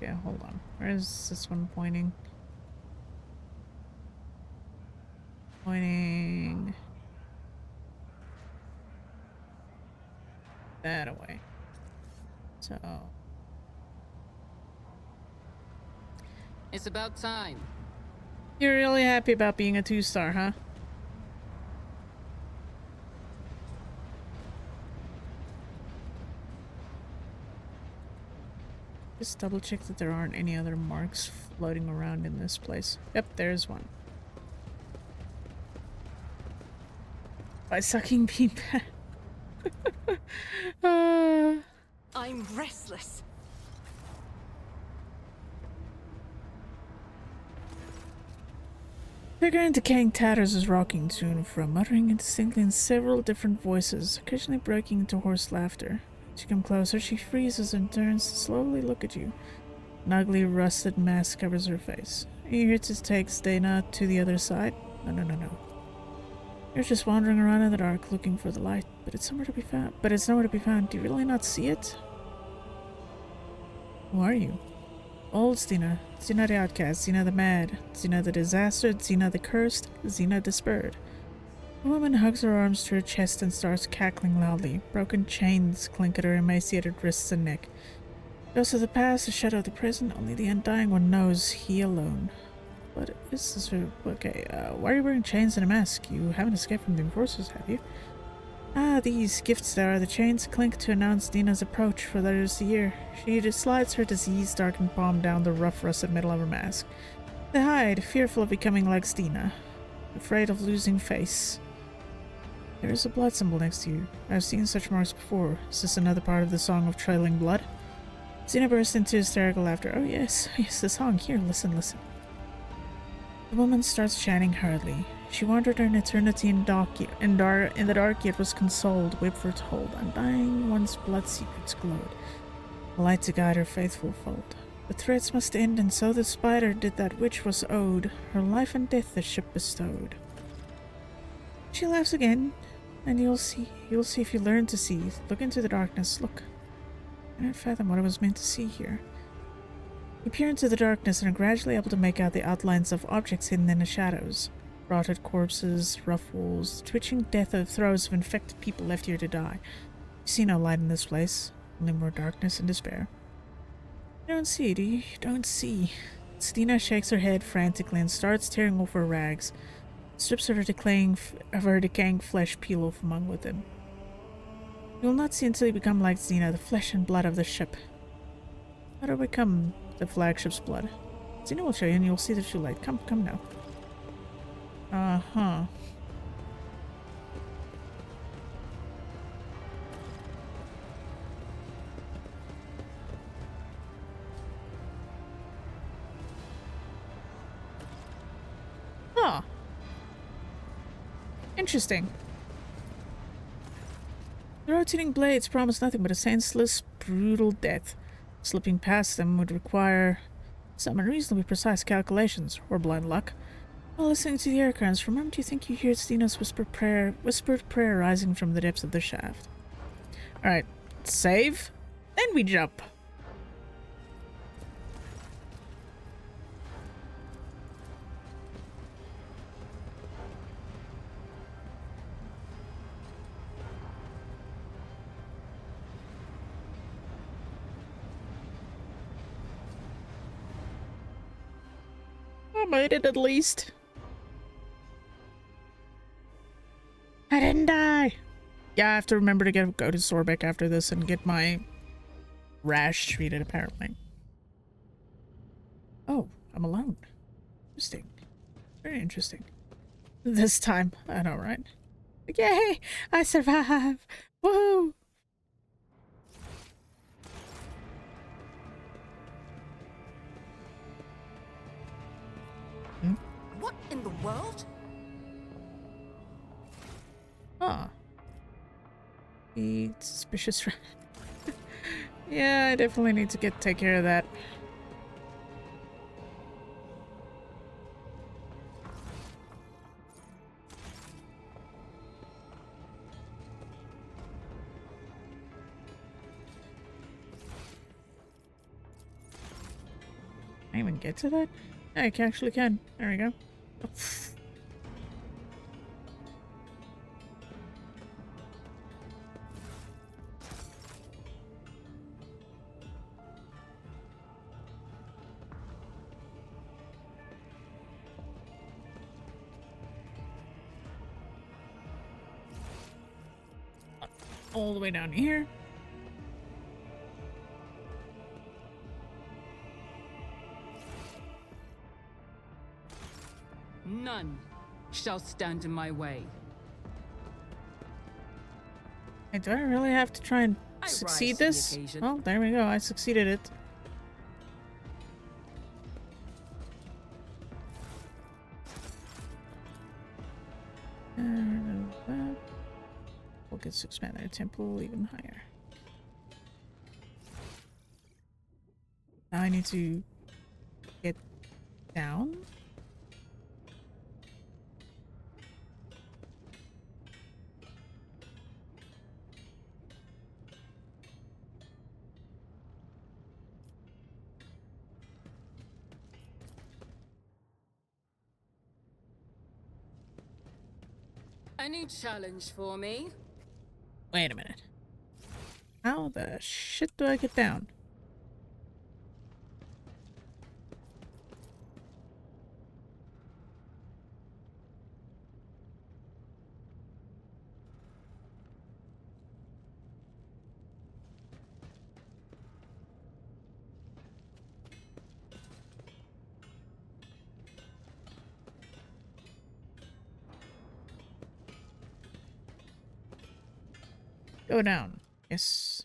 Yeah, hold on. Where is this one pointing? Pointing that away. So It's about time. you're really happy about being a 2-star, huh? Just double check that there aren't any other marks floating around in this place. Yep, there's one. By sucking beanbag. I'm restless. Figure in decaying tatters is rocking to and fro, muttering indistinctly in several different voices, occasionally breaking into hoarse laughter. As you come closer, she freezes and turns to slowly look at you. An ugly, rusted mask covers her face. You hear to take Dana to the other side. No. You're just wandering around in the dark, looking for the light, but it's nowhere to be found. Do you really not see it? Who are you? Old Xena. Xena the outcast, Xena the mad, Xena the disaster, Xena the cursed, Xena the spurred. The woman hugs her arms to her chest and starts cackling loudly. Broken chains clink at her emaciated wrists and neck. Ghosts of the past, the shadow of the present, only the Undying One knows, he alone. What is this? Okay, why are you wearing chains and a mask? You haven't escaped from the enforcers, have you? Ah, these gifts there are the chains clink to announce Dina's approach for the rest of the year. She just slides her disease-darkened palm down the rough, rusted metal of her mask. They hide, fearful of becoming like Stina, afraid of losing face. There is a blood symbol next to you. I've seen such marks before. Is this another part of the Song of Trailing Blood? Stina burst into hysterical laughter. Oh yes, yes, the song. Here, listen, listen. The woman starts chanting hurriedly. She wandered an eternity in the dark, yet was consoled, whipped for told. Undying one's blood secrets glowed, a light to guide her faithful fold. The threads must end, and so the spider did that which was owed. Her life and death the ship bestowed. She laughs again, and you'll see if you learn to see. Look into the darkness, look. I cannot fathom what I was meant to see here. You peer into the darkness and are gradually able to make out the outlines of objects hidden in the shadows. Rotted corpses, rough walls, twitching death of throes of infected people left here to die. You see no light in this place, only more darkness and despair. You don't see, do you? You don't see. Stina shakes her head frantically and starts tearing off her rags. Strips of her decaying flesh peel off among with them. You will not see until you become like Stina, the flesh and blood of the ship. How do I become the flagship's blood? Stina will show you and you'll see the true light. Come now. Uh-huh. Huh. Interesting. The rotating blades promise nothing but a senseless, brutal death. Slipping past them would require some unreasonably precise calculations, or blind luck. While listening to the air currents, from moment you think you hear Stina's whispered prayer rising from the depths of the shaft. Alright, save, then we jump. I made it at least. I didn't die. Yeah, I have to remember to go to Sorbeck after this and get my rash treated, apparently. Oh, I'm alone. Interesting. Very interesting. This time, I know, right? Yay! I survived! Woohoo! What in the world? Huh. The suspicious. Yeah, I definitely need to take care of that. Can I even get to that? Yeah, I actually can. There we go. All the way down here. None shall stand in my way. Hey, do I really have to try and succeed this? Oh, there we go. I succeeded it. We'll get to expand our temple even higher. Now I need to get down. Any challenge for me? Wait a minute. How the shit do I get down? Go down. Yes.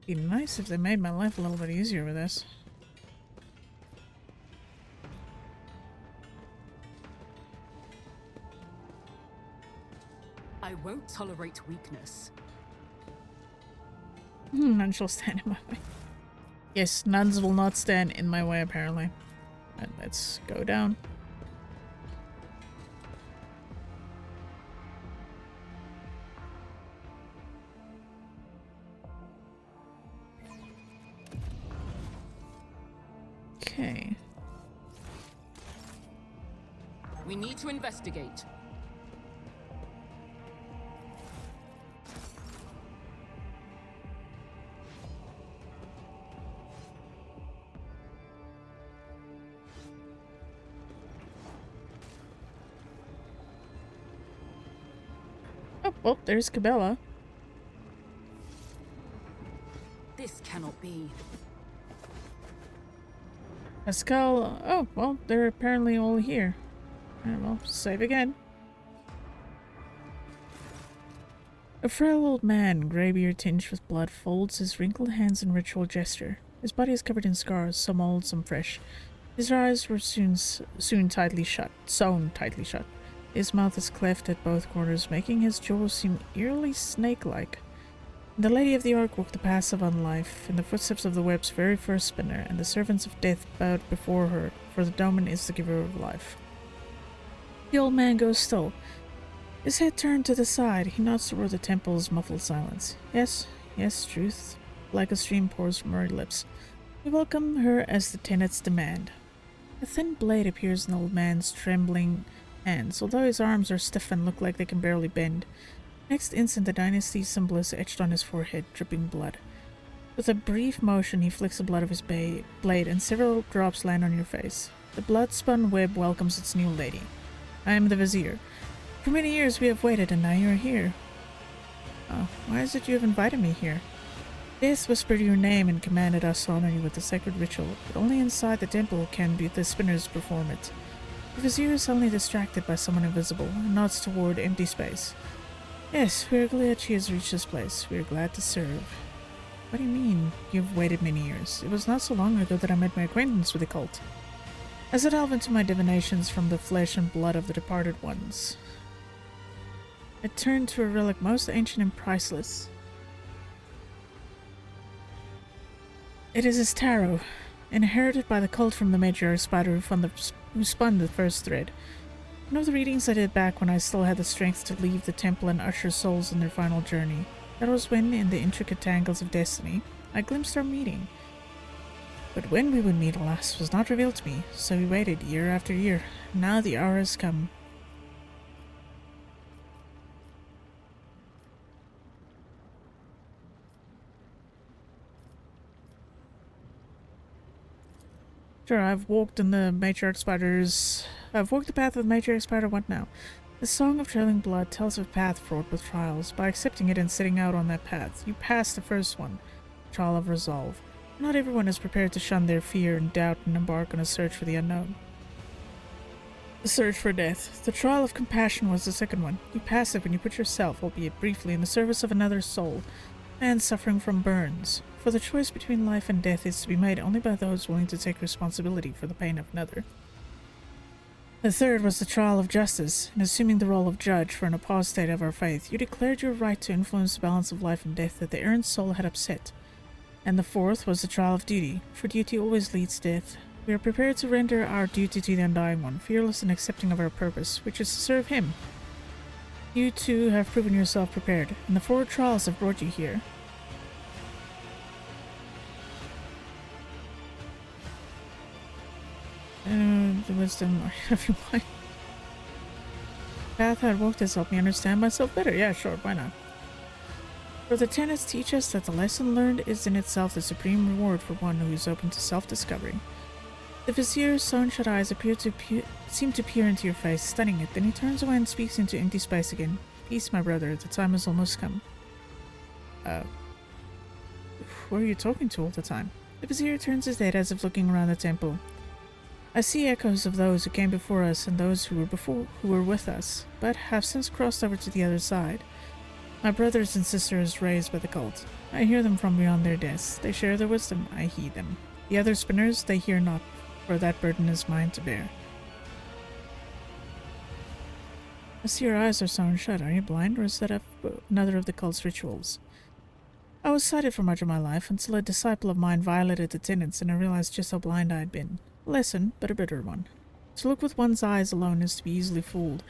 Be nice if they made my life a little bit easier with this. I won't tolerate weakness. None shall stand in my way. Yes, nuns will not stand in my way, apparently. And let's go down. Okay. We need to investigate. Oh, well, there's Cabela. This cannot be. Pascal. Oh, well, they're apparently all here. Alright, well, save again. A frail old man, graybeard tinged with blood, folds his wrinkled hands in ritual gesture. His body is covered in scars, some old, some fresh. His eyes were sewn tightly shut. His mouth is cleft at both corners, making his jaws seem eerily snake-like. The Lady of the Ark walked the paths of unlife, in the footsteps of the web's very first spinner, and the servants of death bowed before her, for the Domin is the giver of life. The old man goes still. His head turned to the side, he nods toward the temple's muffled silence. Yes, truth, like a stream pours from her lips. We welcome her as the tenets demand. A thin blade appears in the old man's trembling hands, although his arms are stiff and look like they can barely bend. Next instant, the dynasty's symbol is etched on his forehead, dripping blood. With a brief motion, he flicks the blood of his blade, and several drops land on your face. The Bloodspun Web welcomes its new lady. I am the Vizier. For many years we have waited, and now you are here. Oh, why is it you have invited me here? Death whispered your name and commanded us to honor you with the sacred ritual, but only inside the temple can the spinners perform it. The Vizier is suddenly distracted by someone invisible, and nods toward empty space. Yes, we are glad she has reached this place. We are glad to serve. What do you mean, you've waited many years? It was not so long ago that I made my acquaintance with the cult. As I delve into my divinations from the flesh and blood of the departed ones, I turned to a relic most ancient and priceless. It is his tarot, inherited by the cult from the matriarch spider who spun the first thread. One of the readings I did back when I still had the strength to leave the temple and usher souls in their final journey. That was when, in the intricate tangles of destiny, I glimpsed our meeting. But when we would meet, alas, was not revealed to me, so we waited year after year. Now the hour has come. Sure, I've walked the path of the matriarch spider. What now? The Song of Trailing Blood tells of a path fraught with trials. By accepting it and setting out on that path, you pass the first one, the trial of resolve. Not everyone is prepared to shun their fear and doubt and embark on a search for the unknown. The search for death. The trial of compassion was the second one. You pass it when you put yourself, albeit briefly, in the service of another soul, man suffering from burns. For the choice between life and death is to be made only by those willing to take responsibility for the pain of another. The third was the trial of justice. In assuming the role of judge for an apostate of our faith, you declared your right to influence the balance of life and death that the errant soul had upset. And the fourth was the trial of duty, for duty always leads to death. We are prepared to render our duty to the Undying One, fearless and accepting of our purpose, which is to serve him. You too have proven yourself prepared, and the 4 trials have brought you here. The wisdom, or if you mind. The path I had walked has helped me understand myself better. Yeah, sure, why not? For the tenets teach us that the lesson learned is in itself the supreme reward for one who is open to self-discovery. The Vizier's sun-shut eyes seem to peer into your face, stunning it. Then he turns away and speaks into empty space again. Peace, my brother. The time has almost come. Who are you talking to all the time? The Vizier turns his head as if looking around the temple. I see echoes of those who came before us and those who were with us, but have since crossed over to the other side. My brothers and sisters raised by the cult. I hear them from beyond their deaths. They share their wisdom. I heed them. The other spinners, they hear not, for that burden is mine to bear. I see your eyes are sewn shut. Are you blind, or is that another of the cult's rituals? I was sighted for much of my life, until a disciple of mine violated the tenets, and I realized just how blind I had been. A lesson, but a bitter one. To look with one's eyes alone is to be easily fooled,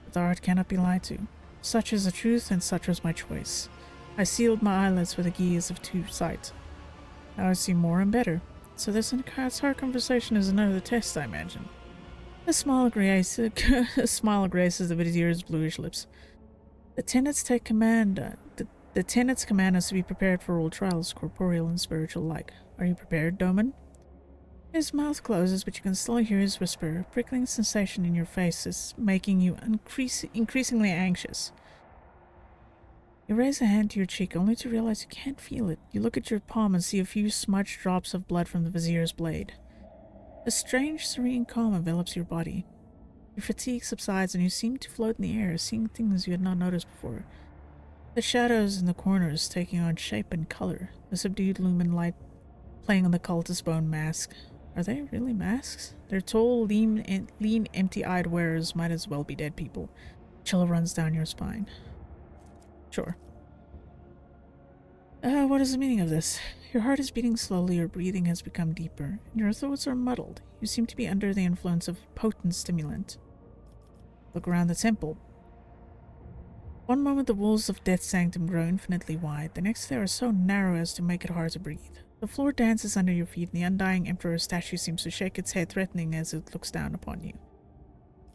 but the heart cannot be lied to. Such is the truth, and such was my choice. I sealed my eyelids with a gaze of true sight. Now I see more and better. So this entire conversation is another test, I imagine. A smile graces the vizier's bluish lips. The tenets take command. The tenets command us to be prepared for all trials, corporeal and spiritual alike. Are you prepared, Doman? His mouth closes, but you can still hear his whisper. A prickling sensation in your face is making you increasingly anxious. You raise a hand to your cheek, only to realize you can't feel it. You look at your palm and see a few smudged drops of blood from the vizier's blade. A strange, serene calm envelops your body. Your fatigue subsides and you seem to float in the air, seeing things you had not noticed before. The shadows in the corners taking on shape and color, the subdued lumen light playing on the cultist bone mask. Are they really masks? Their tall, lean, empty-eyed wearers might as well be dead people. Chill runs down your spine. Sure. What is the meaning of this? Your heart is beating slowly, your breathing has become deeper, and your thoughts are muddled. You seem to be under the influence of a potent stimulant. Look around the temple. One moment the walls of Death's Sanctum grow infinitely wide, the next they are so narrow as to make it hard to breathe. The floor dances under your feet, and the undying Emperor's statue seems to shake its head, threatening as it looks down upon you.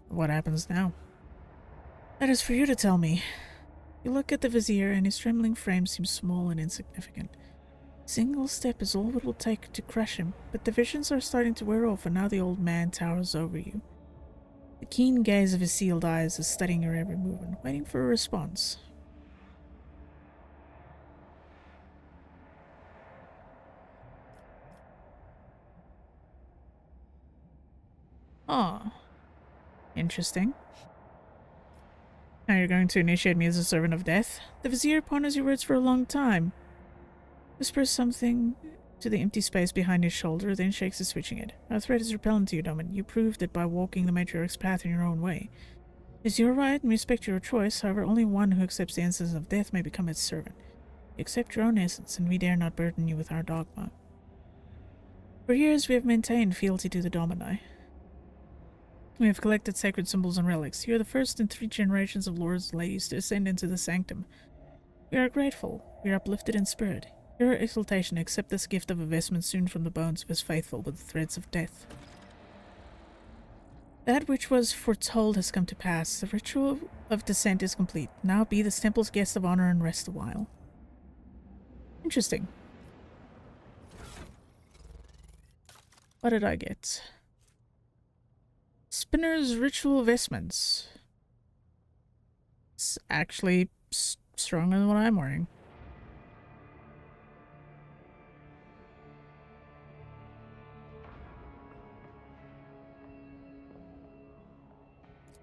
What happens now? That is for you to tell me. You look at the Vizier, and his trembling frame seems small and insignificant. A single step is all it will take to crush him, but the visions are starting to wear off, and now the old man towers over you. The keen gaze of his sealed eyes is studying your every movement, waiting for a response. Ah, interesting. Now you're going to initiate me as a servant of death? The Vizier ponders your words for a long time. Whispers something to the empty space behind his shoulder, then shakes his switching head. Our threat is repellent to you, Domin. You proved it by walking the matriarch's path in your own way. It is your right and respect your choice, however only one who accepts the essence of death may become its servant. You accept your own essence, and we dare not burden you with our dogma. For years we have maintained fealty to the Domini. We have collected sacred symbols and relics. You are the first in 3 generations of lords and ladies to ascend into the sanctum. We are grateful. We are uplifted in spirit. Your exaltation, accept this gift of a vestment sewn from the bones of his faithful with the threads of death. That which was foretold has come to pass. The ritual of descent is complete. Now be this temple's guest of honor and rest a while. Interesting. What did I get? Spinner's ritual vestments. It's actually stronger than what I'm wearing.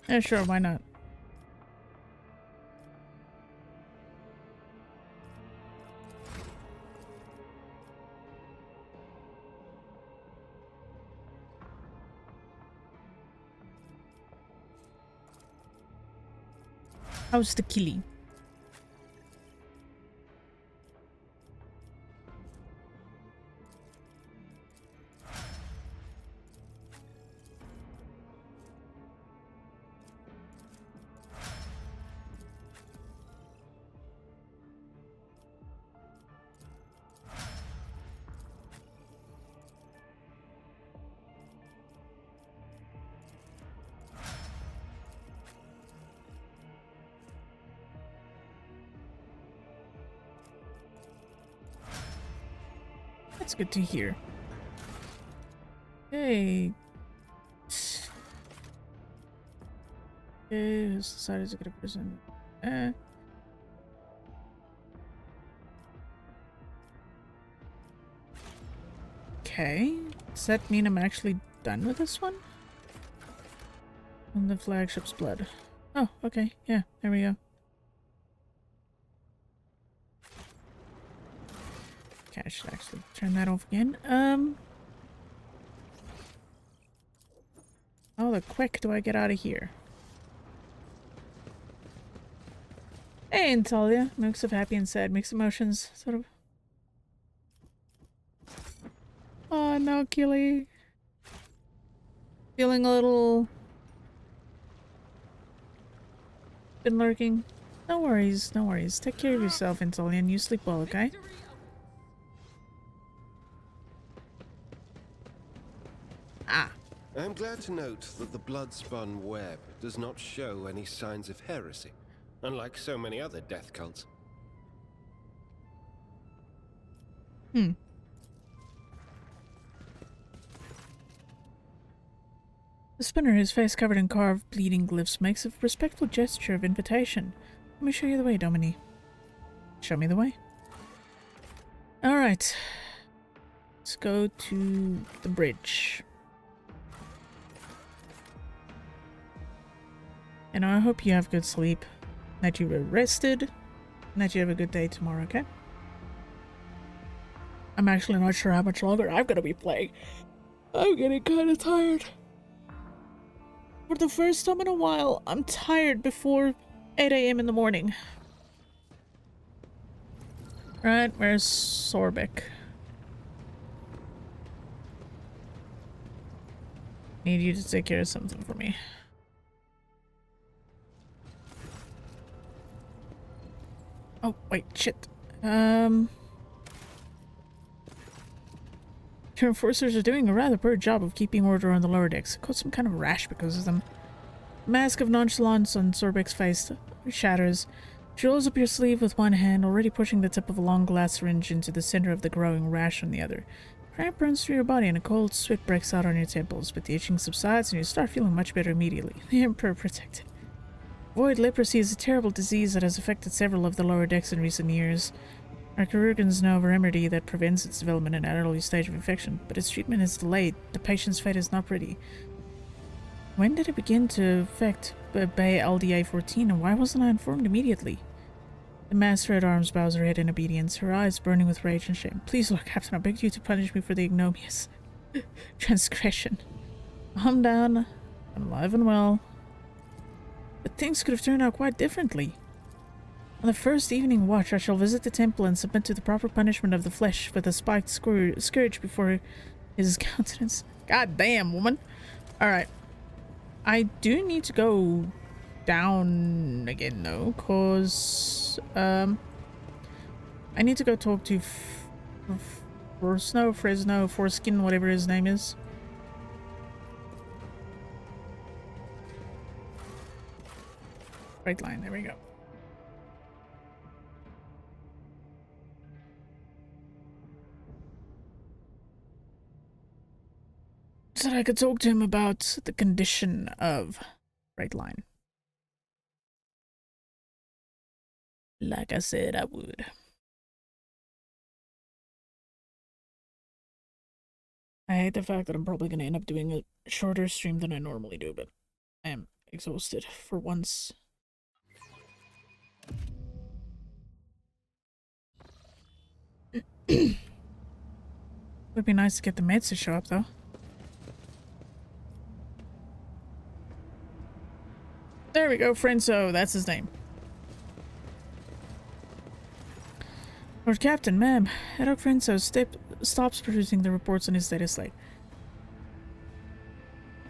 Yeah, sure, why not? How's the killie? That's good to hear. Hey. Okay, who's decided to get a person? Okay. Does that mean I'm actually done with this one? On the flagship's blood. Oh, okay. Yeah, there we go. Okay, I should actually turn that off again. How the quick do I get out of here? Hey, Natalia. Mix of happy and sad. Mixed emotions, sort of. Oh, no, Keely. Feeling a little... Been lurking. No worries, no worries. Take care of yourself, Natalia, and you sleep well, okay? Ah. I'm glad to note that the Bloodspun Web does not show any signs of heresy, unlike so many other death cults. Hmm. The spinner, his face covered in carved, bleeding glyphs, makes a respectful gesture of invitation. Let me show you the way, Domini. Show me the way. Alright. Let's go to the bridge. And I hope you have good sleep, that you were rested, and that you have a good day tomorrow, okay? I'm actually not sure how much longer I'm gonna be playing. I'm getting kind of tired. For the first time in a while, I'm tired before 8 AM in the morning. Right, where's Sorbek? Need you to take care of something for me. Oh, wait, shit. Your enforcers are doing a rather poor job of keeping order on the lower decks. I caught some kind of rash because of them. The mask of nonchalance on Sorbek's face shatters. She rolls up your sleeve with one hand, already pushing the tip of a long glass syringe into the center of the growing rash on the other. Cramp runs through your body and a cold sweat breaks out on your temples, but the itching subsides and you start feeling much better immediately. The Emperor protected. Void leprosy is a terrible disease that has affected several of the lower decks in recent years. Our chirurgeons know of a remedy that prevents its development in an early stage of infection, but its treatment is delayed. The patient's fate is not pretty. When did it begin to affect Bay LDA-14, and why wasn't I informed immediately? The master at arms bows her head in obedience, her eyes burning with rage and shame. Please, Lord Captain, I beg you to punish me for the ignominious transgression. I'm down. I'm alive and well. But things could have turned out quite differently. On the first evening watch, I shall visit the temple and submit to the proper punishment of the flesh with a spiked scourge before his countenance. God damn, woman. Alright. I do need to go down again, though, because I need to go talk to Fresno, Foreskin, whatever his name is. Right line, there we go. So that I could talk to him about the condition of right line. Like I said I would. I hate the fact that I'm probably going to end up doing a shorter stream than I normally do, but I am exhausted for once. Would be nice to get the meds to show up, though. There we go, Frenzo. That's his name. Lord Captain, ma'am, Hedok Frenzo stops producing the reports on his data slate.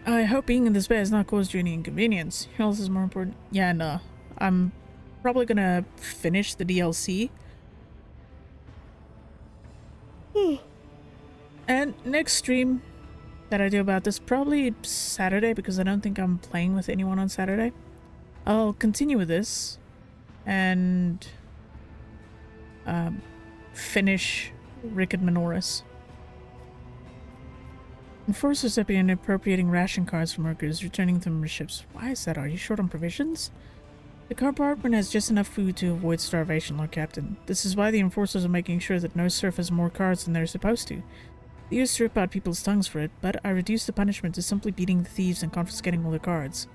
I hope being in this bay has not caused you any inconvenience. Your health is more important. Yeah, no. I'm probably gonna finish the DLC. And next stream that I do about this, probably Saturday, because I don't think I'm playing with anyone on Saturday. I'll continue with this and finish Rick and Minoris. Enforcers have been appropriating ration cards from workers, returning them from ships. Why is that? Are you short on provisions? The compartment has just enough food to avoid starvation, Lord Captain. This is why the enforcers are making sure that no serf has more cards than they're supposed to. They used to rip out people's tongues for it, but I reduced the punishment to simply beating the thieves and confiscating all their cards.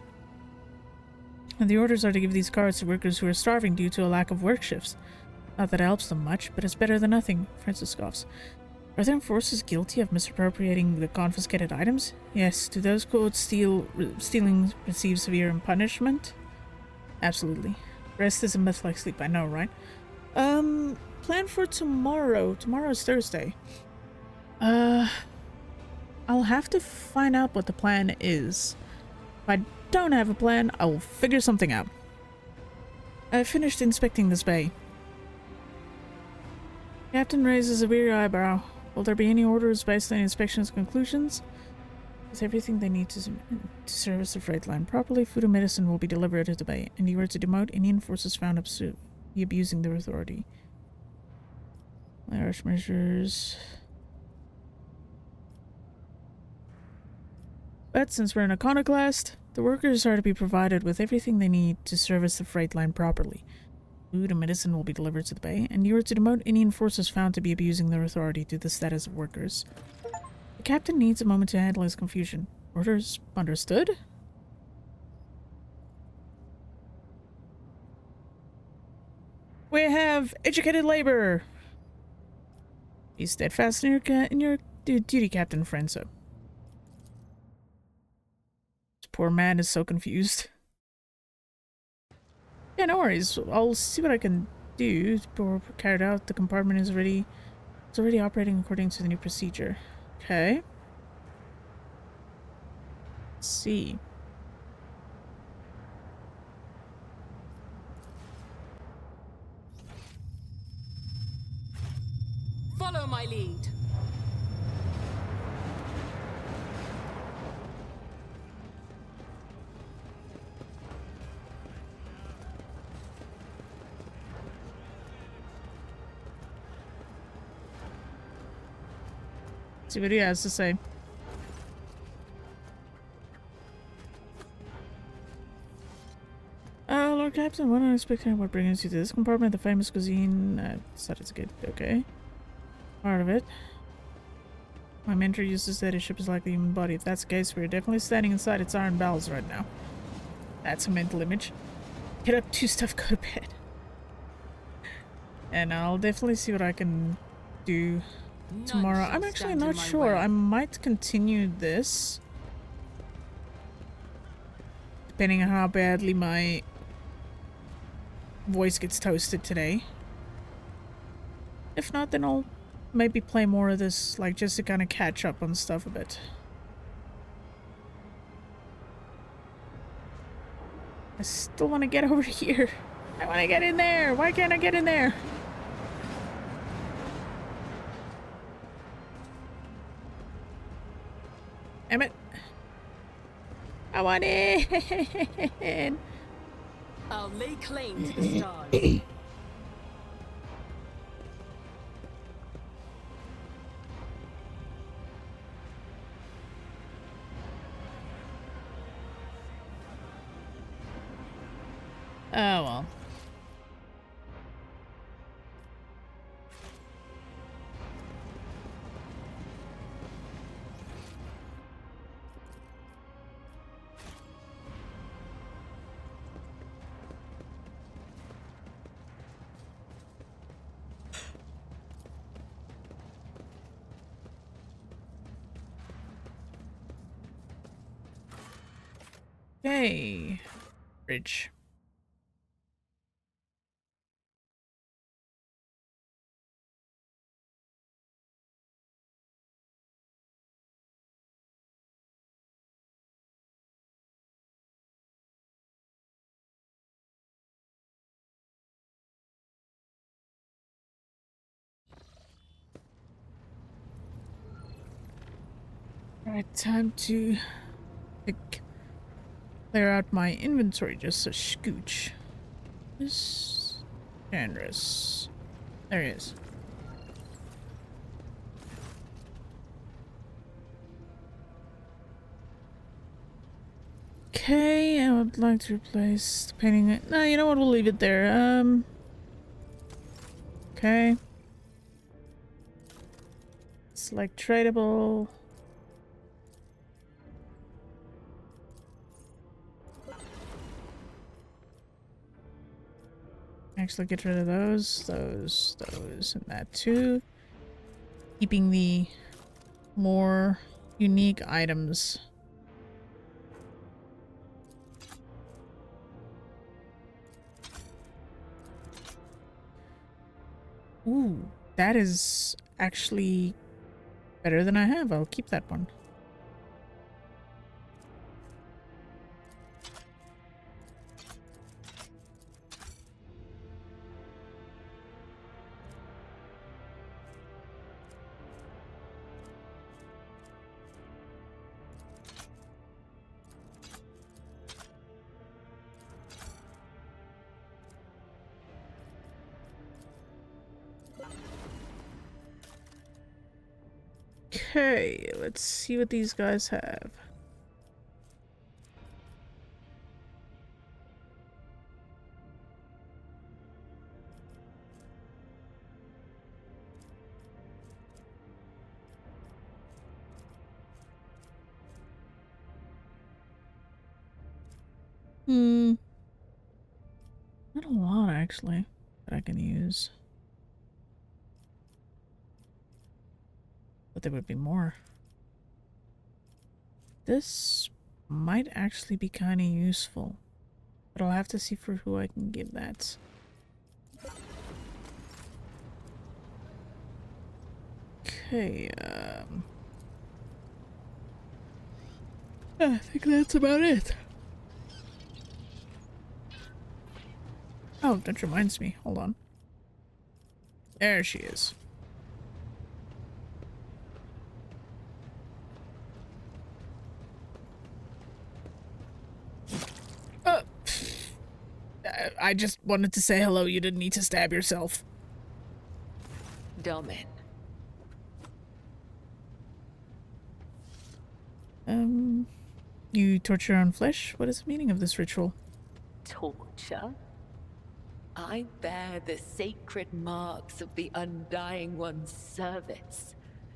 And the orders are to give these cards to workers who are starving due to a lack of work shifts. Not that it helps them much, but it's better than nothing, Francis scoffs. Are there enforcers guilty of misappropriating the confiscated items? Yes. Do those caught stealing receive severe punishment? Absolutely. Rest is a myth like sleep, I know, right? Plan for tomorrow. Tomorrow is Thursday. I'll have to find out what the plan is. If I don't have a plan, I will figure something out. I finished inspecting this bay. Captain raises a weary eyebrow. Will there be any orders based on the inspection's conclusions? With everything they need to service the freight line properly, food and medicine will be delivered at the bay, and you are to demote any enforcers found abusing their authority. Harsh measures. But since we're an iconoclast, the workers are to be provided with everything they need to service the freight line properly. Food and medicine will be delivered to the bay, and you are to demote any enforcers found to be abusing their authority to the status of workers. The captain needs a moment to handle his confusion. Orders understood? We have educated labor. Be steadfast in your duty, Captain Frenzo. This poor man is so confused. Yeah, no worries. I'll see what I can do. Or carried out. The compartment is already operating according to the new procedure. Okay. Let's see. Follow my lead. See what he has to say. Lord Captain, what unexpected what brings you to this compartment? The famous cuisine. Decided to get okay. Part of it. My mentor uses that his ship is like the human body. If that's the case, we're definitely standing inside its iron bowels right now. That's a mental image. Get up, do stuff, go to bed. And I'll definitely see what I can do tomorrow. I'm actually not sure. I might continue this. Depending on how badly my voice gets toasted today. If not, then I'll maybe play more of this, like, just to kind of catch up on stuff a bit. I still want to get over here. I want to get in there. Why can't I get in there? Damn it. I want in. I'll lay claim to the stars. Oh well. Okay. Bridge. Right, time to clear out my inventory just a scooch. This Chandris. There he is. Okay, I would like to replace the painting. No, you know what? We'll leave it there. Okay. Select tradable. actually get rid of those, and that too. Keeping the more unique items. Ooh, that is actually better than I have. I'll keep that one. Okay, let's see what these guys have. Not a lot actually that I can use. But there would be more. This might actually be kind of useful. But I'll have to see for who I can give that. Okay, I think that's about it. Oh, that reminds me. Hold on. There she is. I just wanted to say hello. You didn't need to stab yourself. Domin. You torture your own flesh? What is the meaning of this ritual? Torture? I bear the sacred marks of the Undying One's service.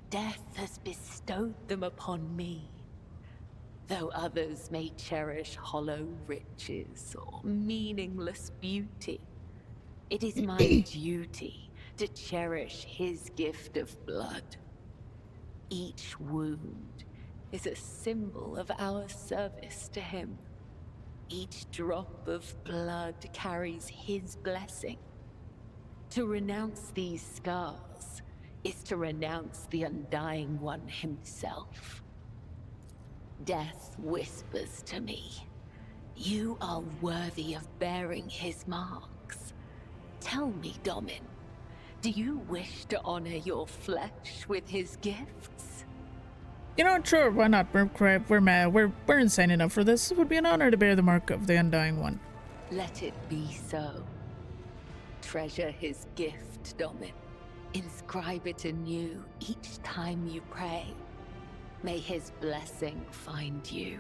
Death has bestowed them upon me. Though others may cherish hollow riches or meaningless beauty, it is my duty to cherish his gift of blood. Each wound is a symbol of our service to him. Each drop of blood carries his blessing. To renounce these scars is to renounce the Undying One himself. Death whispers to me, you are worthy of bearing his marks. Tell me, Domin, do you wish to honor your flesh with his gifts? You know, sure, why not? We're mad. We're insane enough for this. It would be an honor to bear the mark of the Undying One. Let it be so. Treasure his gift, Domin. Inscribe it anew each time you pray. May his blessing find you.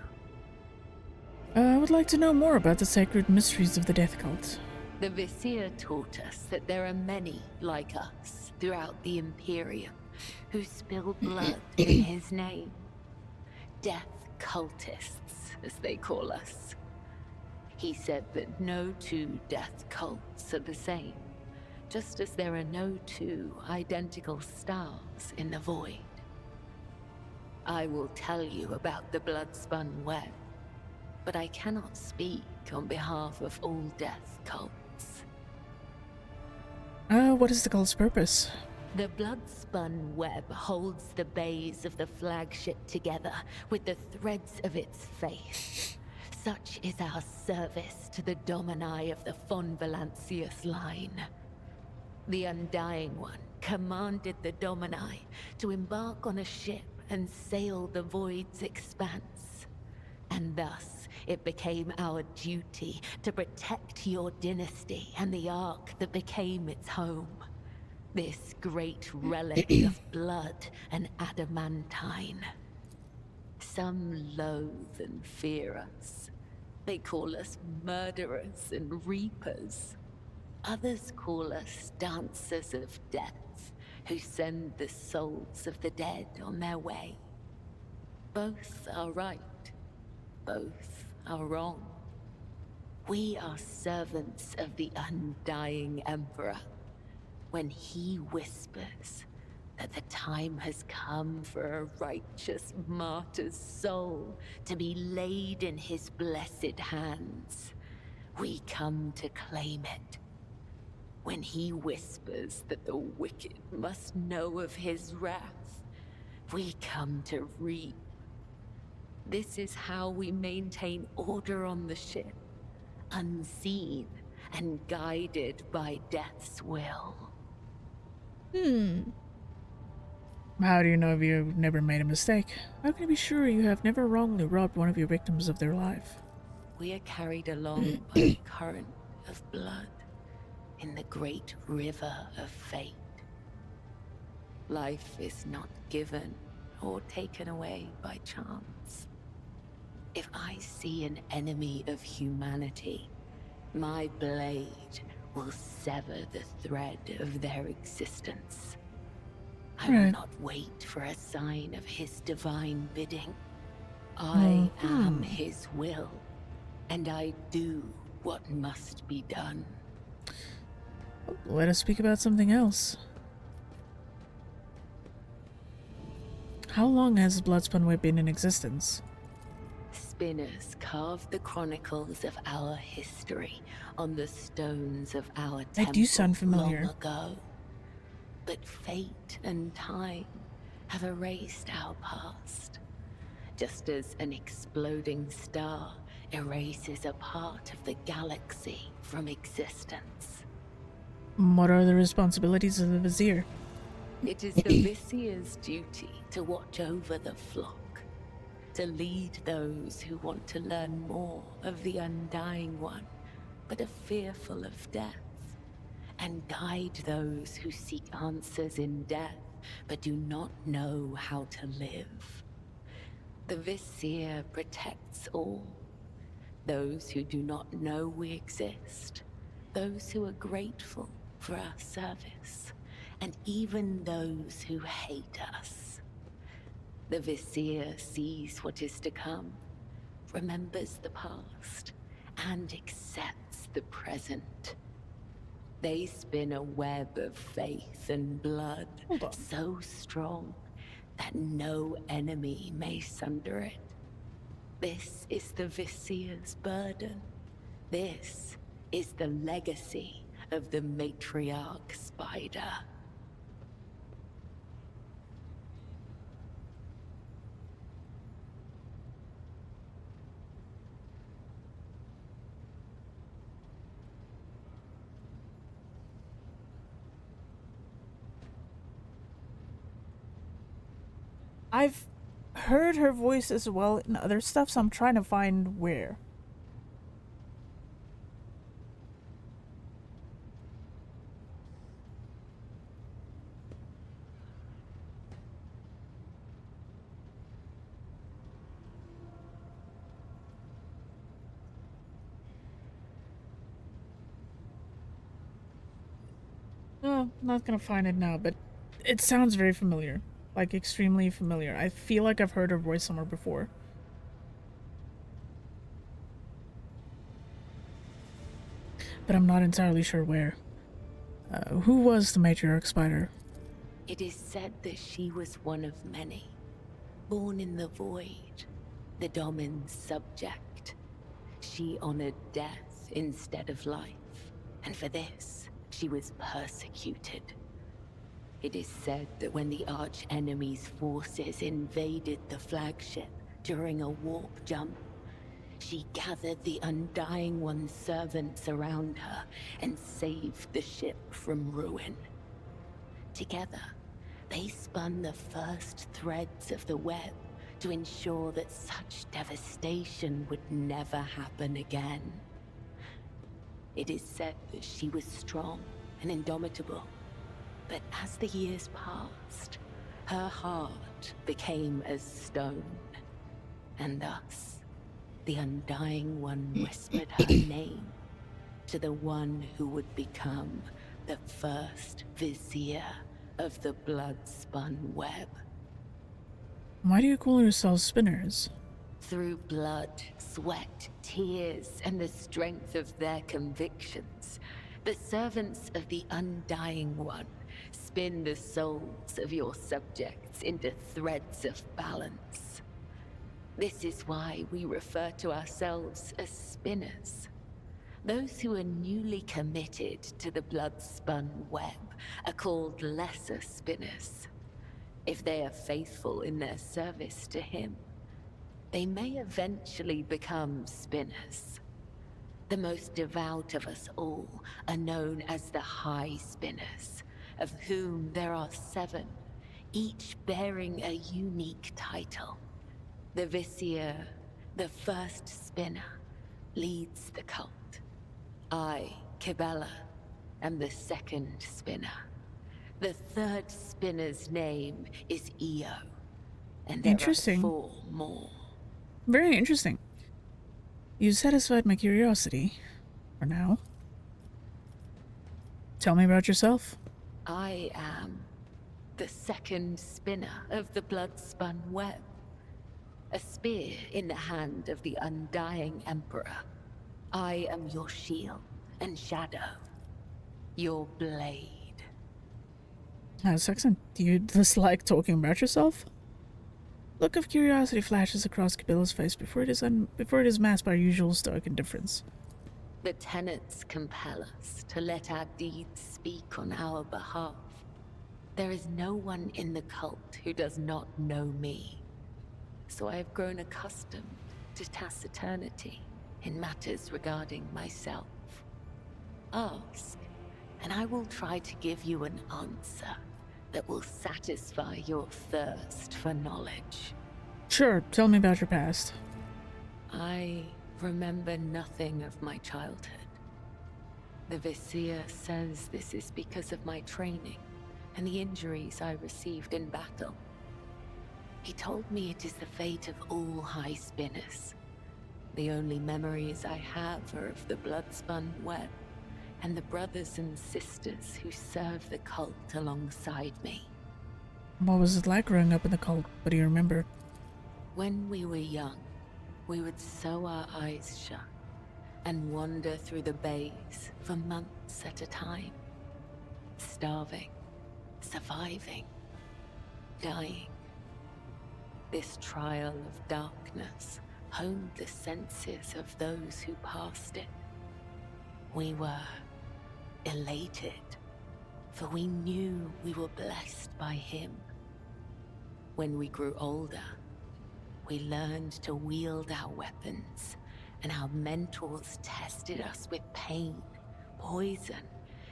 I would like to know more about the sacred mysteries of the death cult. The Vizier taught us that there are many like us throughout the Imperium who spill blood in his name. Death cultists, as they call us. He said that no two death cults are the same, just as there are no two identical stars in the void. I will tell you about the Bloodspun Web, but I cannot speak on behalf of all death cults. What is the cult's purpose? The Bloodspun Web holds the bays of the flagship together with the threads of its faith. Such is our service to the Domini of the Von Valancius line. The Undying One commanded the Domini to embark on a ship and sail the void's expanse. And thus, it became our duty to protect your dynasty and the Ark that became its home. This great relic of blood and adamantine. Some loathe and fear us. They call us murderers and reapers. Others call us dancers of death, who send the souls of the dead on their way. Both are right. Both are wrong. We are servants of the undying Emperor. When he whispers that the time has come for a righteous martyr's soul to be laid in his blessed hands, we come to claim it. When he whispers that the wicked must know of his wrath, we come to reap. This is how we maintain order on the ship, unseen and guided by death's will. How do you know if you've never made a mistake? How can you be sure you have never wrongly robbed one of your victims of their life? We are carried along by a current of blood in the great river of fate. Life is not given or taken away by chance. If I see an enemy of humanity, my blade will sever the thread of their existence. I will not wait for a sign of his divine bidding. I am his will, and I do what must be done. Let us speak about something else. How long has Bloodspun Web been in existence? Spinners carved the chronicles of our history on the stones of our They do sound temple familiar. long ago. But fate and time have erased our past, just as an exploding star erases a part of the galaxy from existence. What are the responsibilities of the Vizier? It is the Vizier's duty to watch over the flock, to lead those who want to learn more of the Undying One, but are fearful of death, and guide those who seek answers in death, but do not know how to live. The Vizier protects all, those who do not know we exist, those who are grateful for our service, and even those who hate us. The Vizier sees what is to come, remembers the past, and accepts the present. They spin a web of faith and blood so strong that no enemy may sunder it. This is the Vizier's burden. This is the legacy of the matriarch spider. I've heard her voice as well in other stuff, so I'm trying to find where. No, not gonna find it now, but it sounds very familiar. Like, extremely familiar. I feel like I've heard her voice somewhere before. But I'm not entirely sure where. Who was the matriarch spider? It is said that she was one of many, born in the void, the Domin's subject. She honored death instead of life, and for this, she was persecuted. It is said that when the arch-enemy's forces invaded the flagship during a warp jump, she gathered the Undying One's servants around her and saved the ship from ruin. Together, they spun the first threads of the web to ensure that such devastation would never happen again. It is said that she was strong and indomitable. But as the years passed, her heart became as stone, and thus, the Undying One whispered her name to the one who would become the first Vizier of the Bloodspun Web. Why do you call yourselves spinners? Through blood, sweat, tears, and the strength of their convictions, the servants of the Undying One spin the souls of your subjects into threads of balance. This is why we refer to ourselves as spinners. Those who are newly committed to the Bloodspun Web are called lesser spinners. If they are faithful in their service to him, they may eventually become spinners. The most devout of us all are known as the High Spinners, of whom there are 7, each bearing a unique title. The Vizier, the first spinner, leads the cult. I, Kibella, am the second spinner. The third spinner's name is Io, and there are 4 more. Very interesting. You satisfied my curiosity. For now. Tell me about yourself. I am the second spinner of the Bloodspun Web. A spear in the hand of the Undying Emperor. I am your shield and shadow. Your blade. Saxon, do you dislike talking about yourself? Look of curiosity flashes across Cabilla's face before it is masked by usual stoic indifference. The tenets compel us to let our deeds speak on our behalf. There is no one in the cult who does not know me. So I have grown accustomed to taciturnity in matters regarding myself. Ask, and I will try to give you an answer that will satisfy your thirst for knowledge. Sure, tell me about your past. I remember nothing of my childhood. The Vizier says this is because of my training and the injuries I received in battle. He told me it is the fate of all high spinners. The only memories I have are of the Bloodspun Web and the brothers and sisters who serve the cult alongside me. What was it like growing up in the cult? What do you remember? When we were young, we would sew our eyes shut and wander through the bays for months at a time. Starving, surviving, dying. This trial of darkness honed the senses of those who passed it. We were elated, for we knew we were blessed by him. When we grew older, we learned to wield our weapons, and our mentors tested us with pain, poison,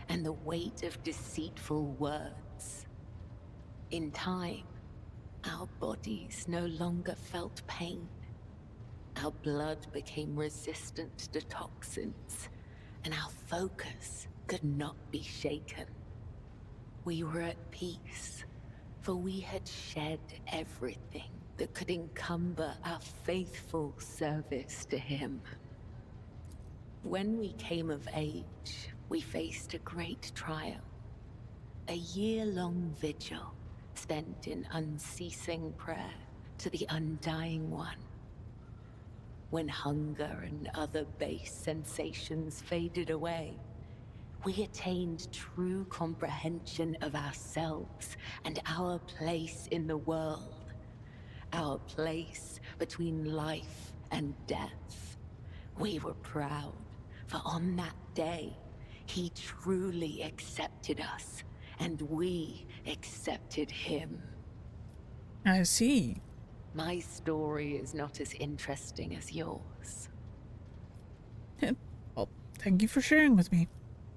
and the weight of deceitful words. In time, our bodies no longer felt pain. Our blood became resistant to toxins, and our focus could not be shaken. We were at peace, for we had shed everything that could encumber our faithful service to him. When we came of age, we faced a great trial. A year-long vigil spent in unceasing prayer to the Undying One. When hunger and other base sensations faded away, we attained true comprehension of ourselves and our place in the world. Our place between life and death. We were proud, for on that day, he truly accepted us, and we accepted him. I see. My story is not as interesting as yours. Well, thank you for sharing with me.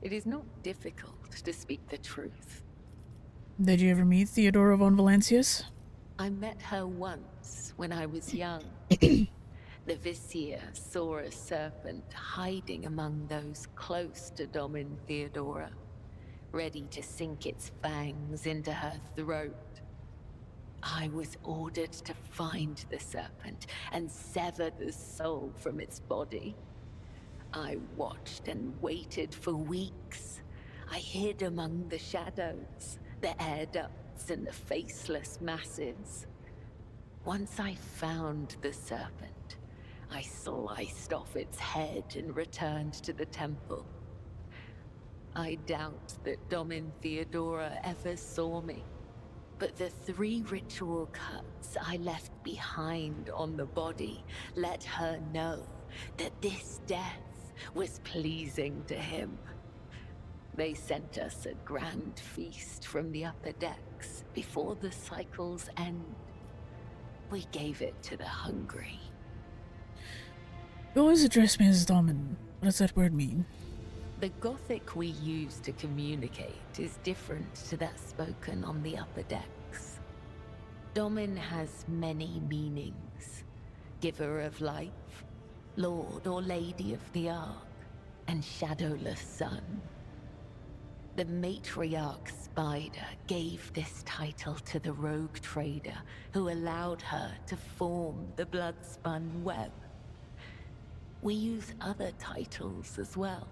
It is not difficult to speak the truth. Did you ever meet Theodora von Valancius? I met her once when I was young. The Vizier saw a serpent hiding among those close to Domin Theodora, ready to sink its fangs into her throat. I was ordered to find the serpent and sever the soul from its body. I watched and waited for weeks. I hid among the shadows, the air ducts and the faceless masses. Once I found the serpent, I sliced off its head and returned to the temple. I doubt that Domin Theodora ever saw me, but the 3 ritual cuts I left behind on the body let her know that this death was pleasing to him. They sent us a grand feast from the upper decks before the cycle's end. We gave it to the hungry. You always address me as Domin. What does that word mean? The Gothic we use to communicate is different to that spoken on the upper decks. Domin has many meanings. Giver of life, Lord or Lady of the Ark, and Shadowless Sun. The matriarch Spider gave this title to the rogue trader who allowed her to form the Bloodspun Web. We use other titles as well.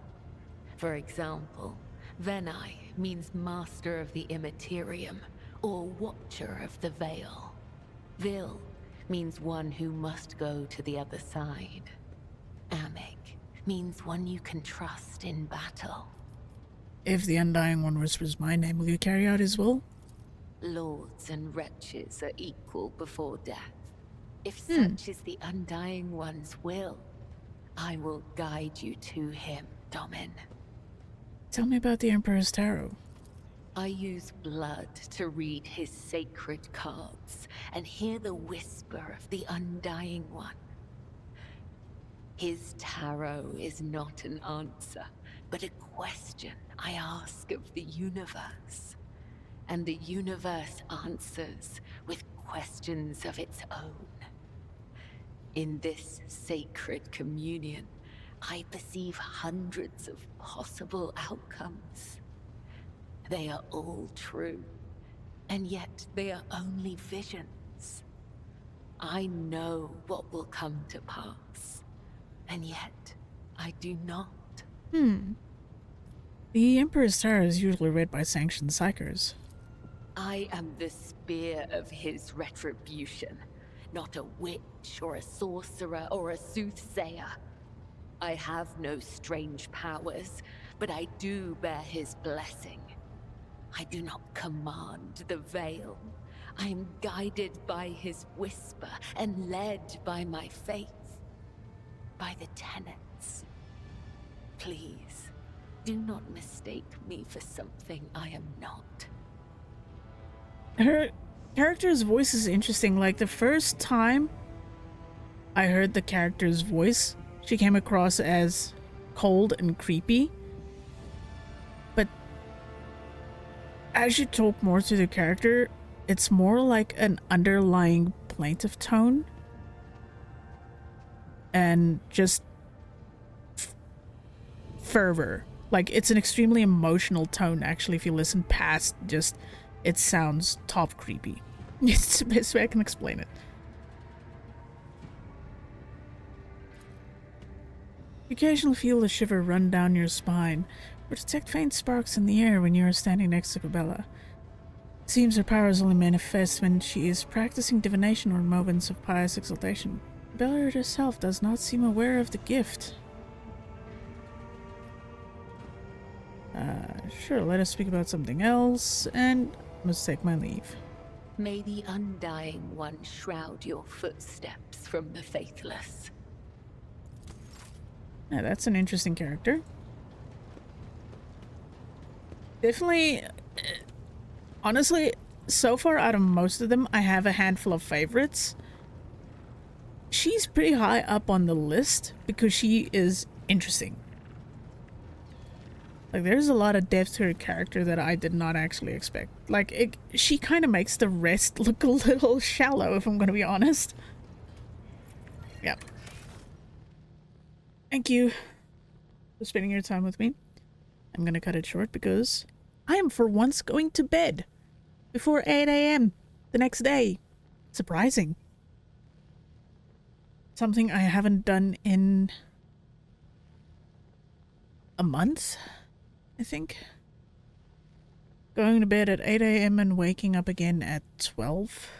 For example, Venai means Master of the Immaterium, or Watcher of the Veil. Vil means one who must go to the other side. Amig means one you can trust in battle. If the Undying One whispers my name, will you carry out his will? Lords and wretches are equal before death. If such is the Undying One's will, I will guide you to him, Domin. Tell me about the Emperor's Tarot. I use blood to read his sacred cards and hear the whisper of the Undying One. His tarot is not an answer, but a question I ask of the universe. And the universe answers with questions of its own. In this sacred communion, I perceive hundreds of possible outcomes. They are all true, and yet they are only visions. I know what will come to pass, and yet I do not. The Emperor's Tarot is usually read by sanctioned psychers. I am the spear of his retribution, not a witch or a sorcerer or a soothsayer. I have no strange powers, but I do bear his blessing. I do not command the veil. I am guided by his whisper and led by my faith, by the tenets. Please, do not mistake me for something I am not. Her character's voice is interesting. Like, the first time I heard the character's voice, she came across as cold and creepy. But as you talk more to the character, it's more like an underlying plaintive tone. And just fervor. Like, it's an extremely emotional tone, actually, if you listen past just... It sounds top creepy. It's the best way I can explain it. You occasionally feel a shiver run down your spine, or detect faint sparks in the air when you are standing next to Cabela. It seems her powers only manifest when she is practicing divination or in moments of pious exaltation. Cabela herself does not seem aware of the gift. Sure, let us speak about something else, and I must take my leave. May the Undying One shroud your footsteps from the faithless. Yeah, that's an interesting character. Definitely, honestly, so far out of most of them, I have a handful of favorites. She's pretty high up on the list because she is interesting. Like, there's a lot of depth to her character that I did not actually expect. Like, she kind of makes the rest look a little shallow, if I'm going to be honest. Yep. Thank you for spending your time with me. I'm going to cut it short because I am for once going to bed before 8 a.m. the next day. Surprising. Something I haven't done in a month, I think. Going to bed at 8 a.m. and waking up again at 12.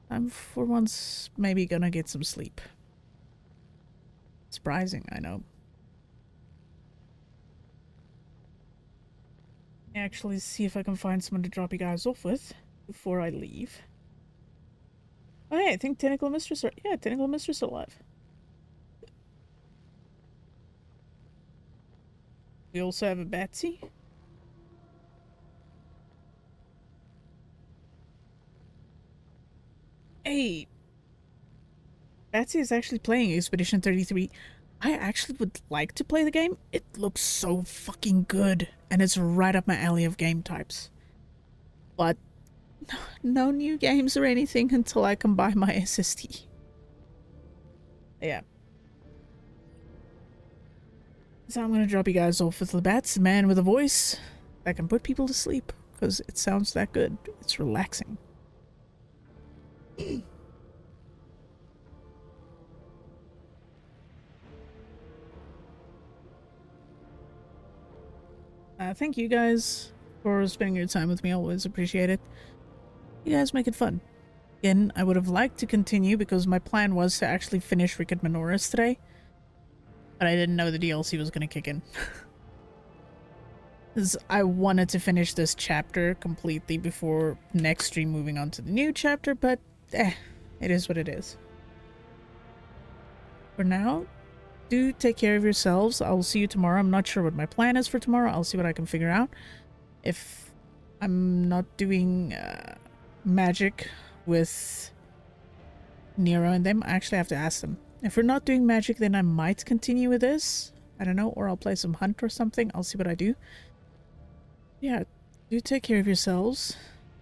I'm for once maybe gonna get some sleep. Surprising, I know. Actually, see if I can find someone to drop you guys off with before I leave. Oh, hey, I think Tentacle Mistress are... Yeah, Tentacle Mistress are alive. We also have a Betsy. Hey, Betsy is actually playing Expedition 33. I actually would like to play the game. It looks so fucking good, and it's right up my alley of game types. But no new games or anything until I can buy my SSD. Yeah. So I'm gonna drop you guys off with Labatt's man with a voice that can put people to sleep, because it sounds that good. It's relaxing. Thank you guys for spending your time with me. Always appreciate it. You guys make it fun. Again, I would have liked to continue because my plan was to actually finish Rick and Menoris today. But I didn't know the DLC was going to kick in. Because I wanted to finish this chapter completely before next stream moving on to the new chapter, but it is what it is. For now, do take care of yourselves. I will see you tomorrow. I'm not sure what my plan is for tomorrow. I'll see what I can figure out. If I'm not doing magic with Nero and them, I actually have to ask them. If we're not doing magic, then I might continue with this. I don't know, or I'll play some hunt or something. I'll see what I do. Yeah, do take care of yourselves.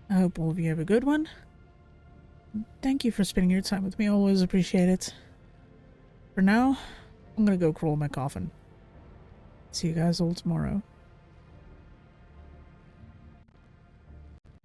I hope all of you have a good one. Thank you for spending your time with me. Always appreciate it. For now, I'm gonna go crawl in my coffin. See you guys all tomorrow.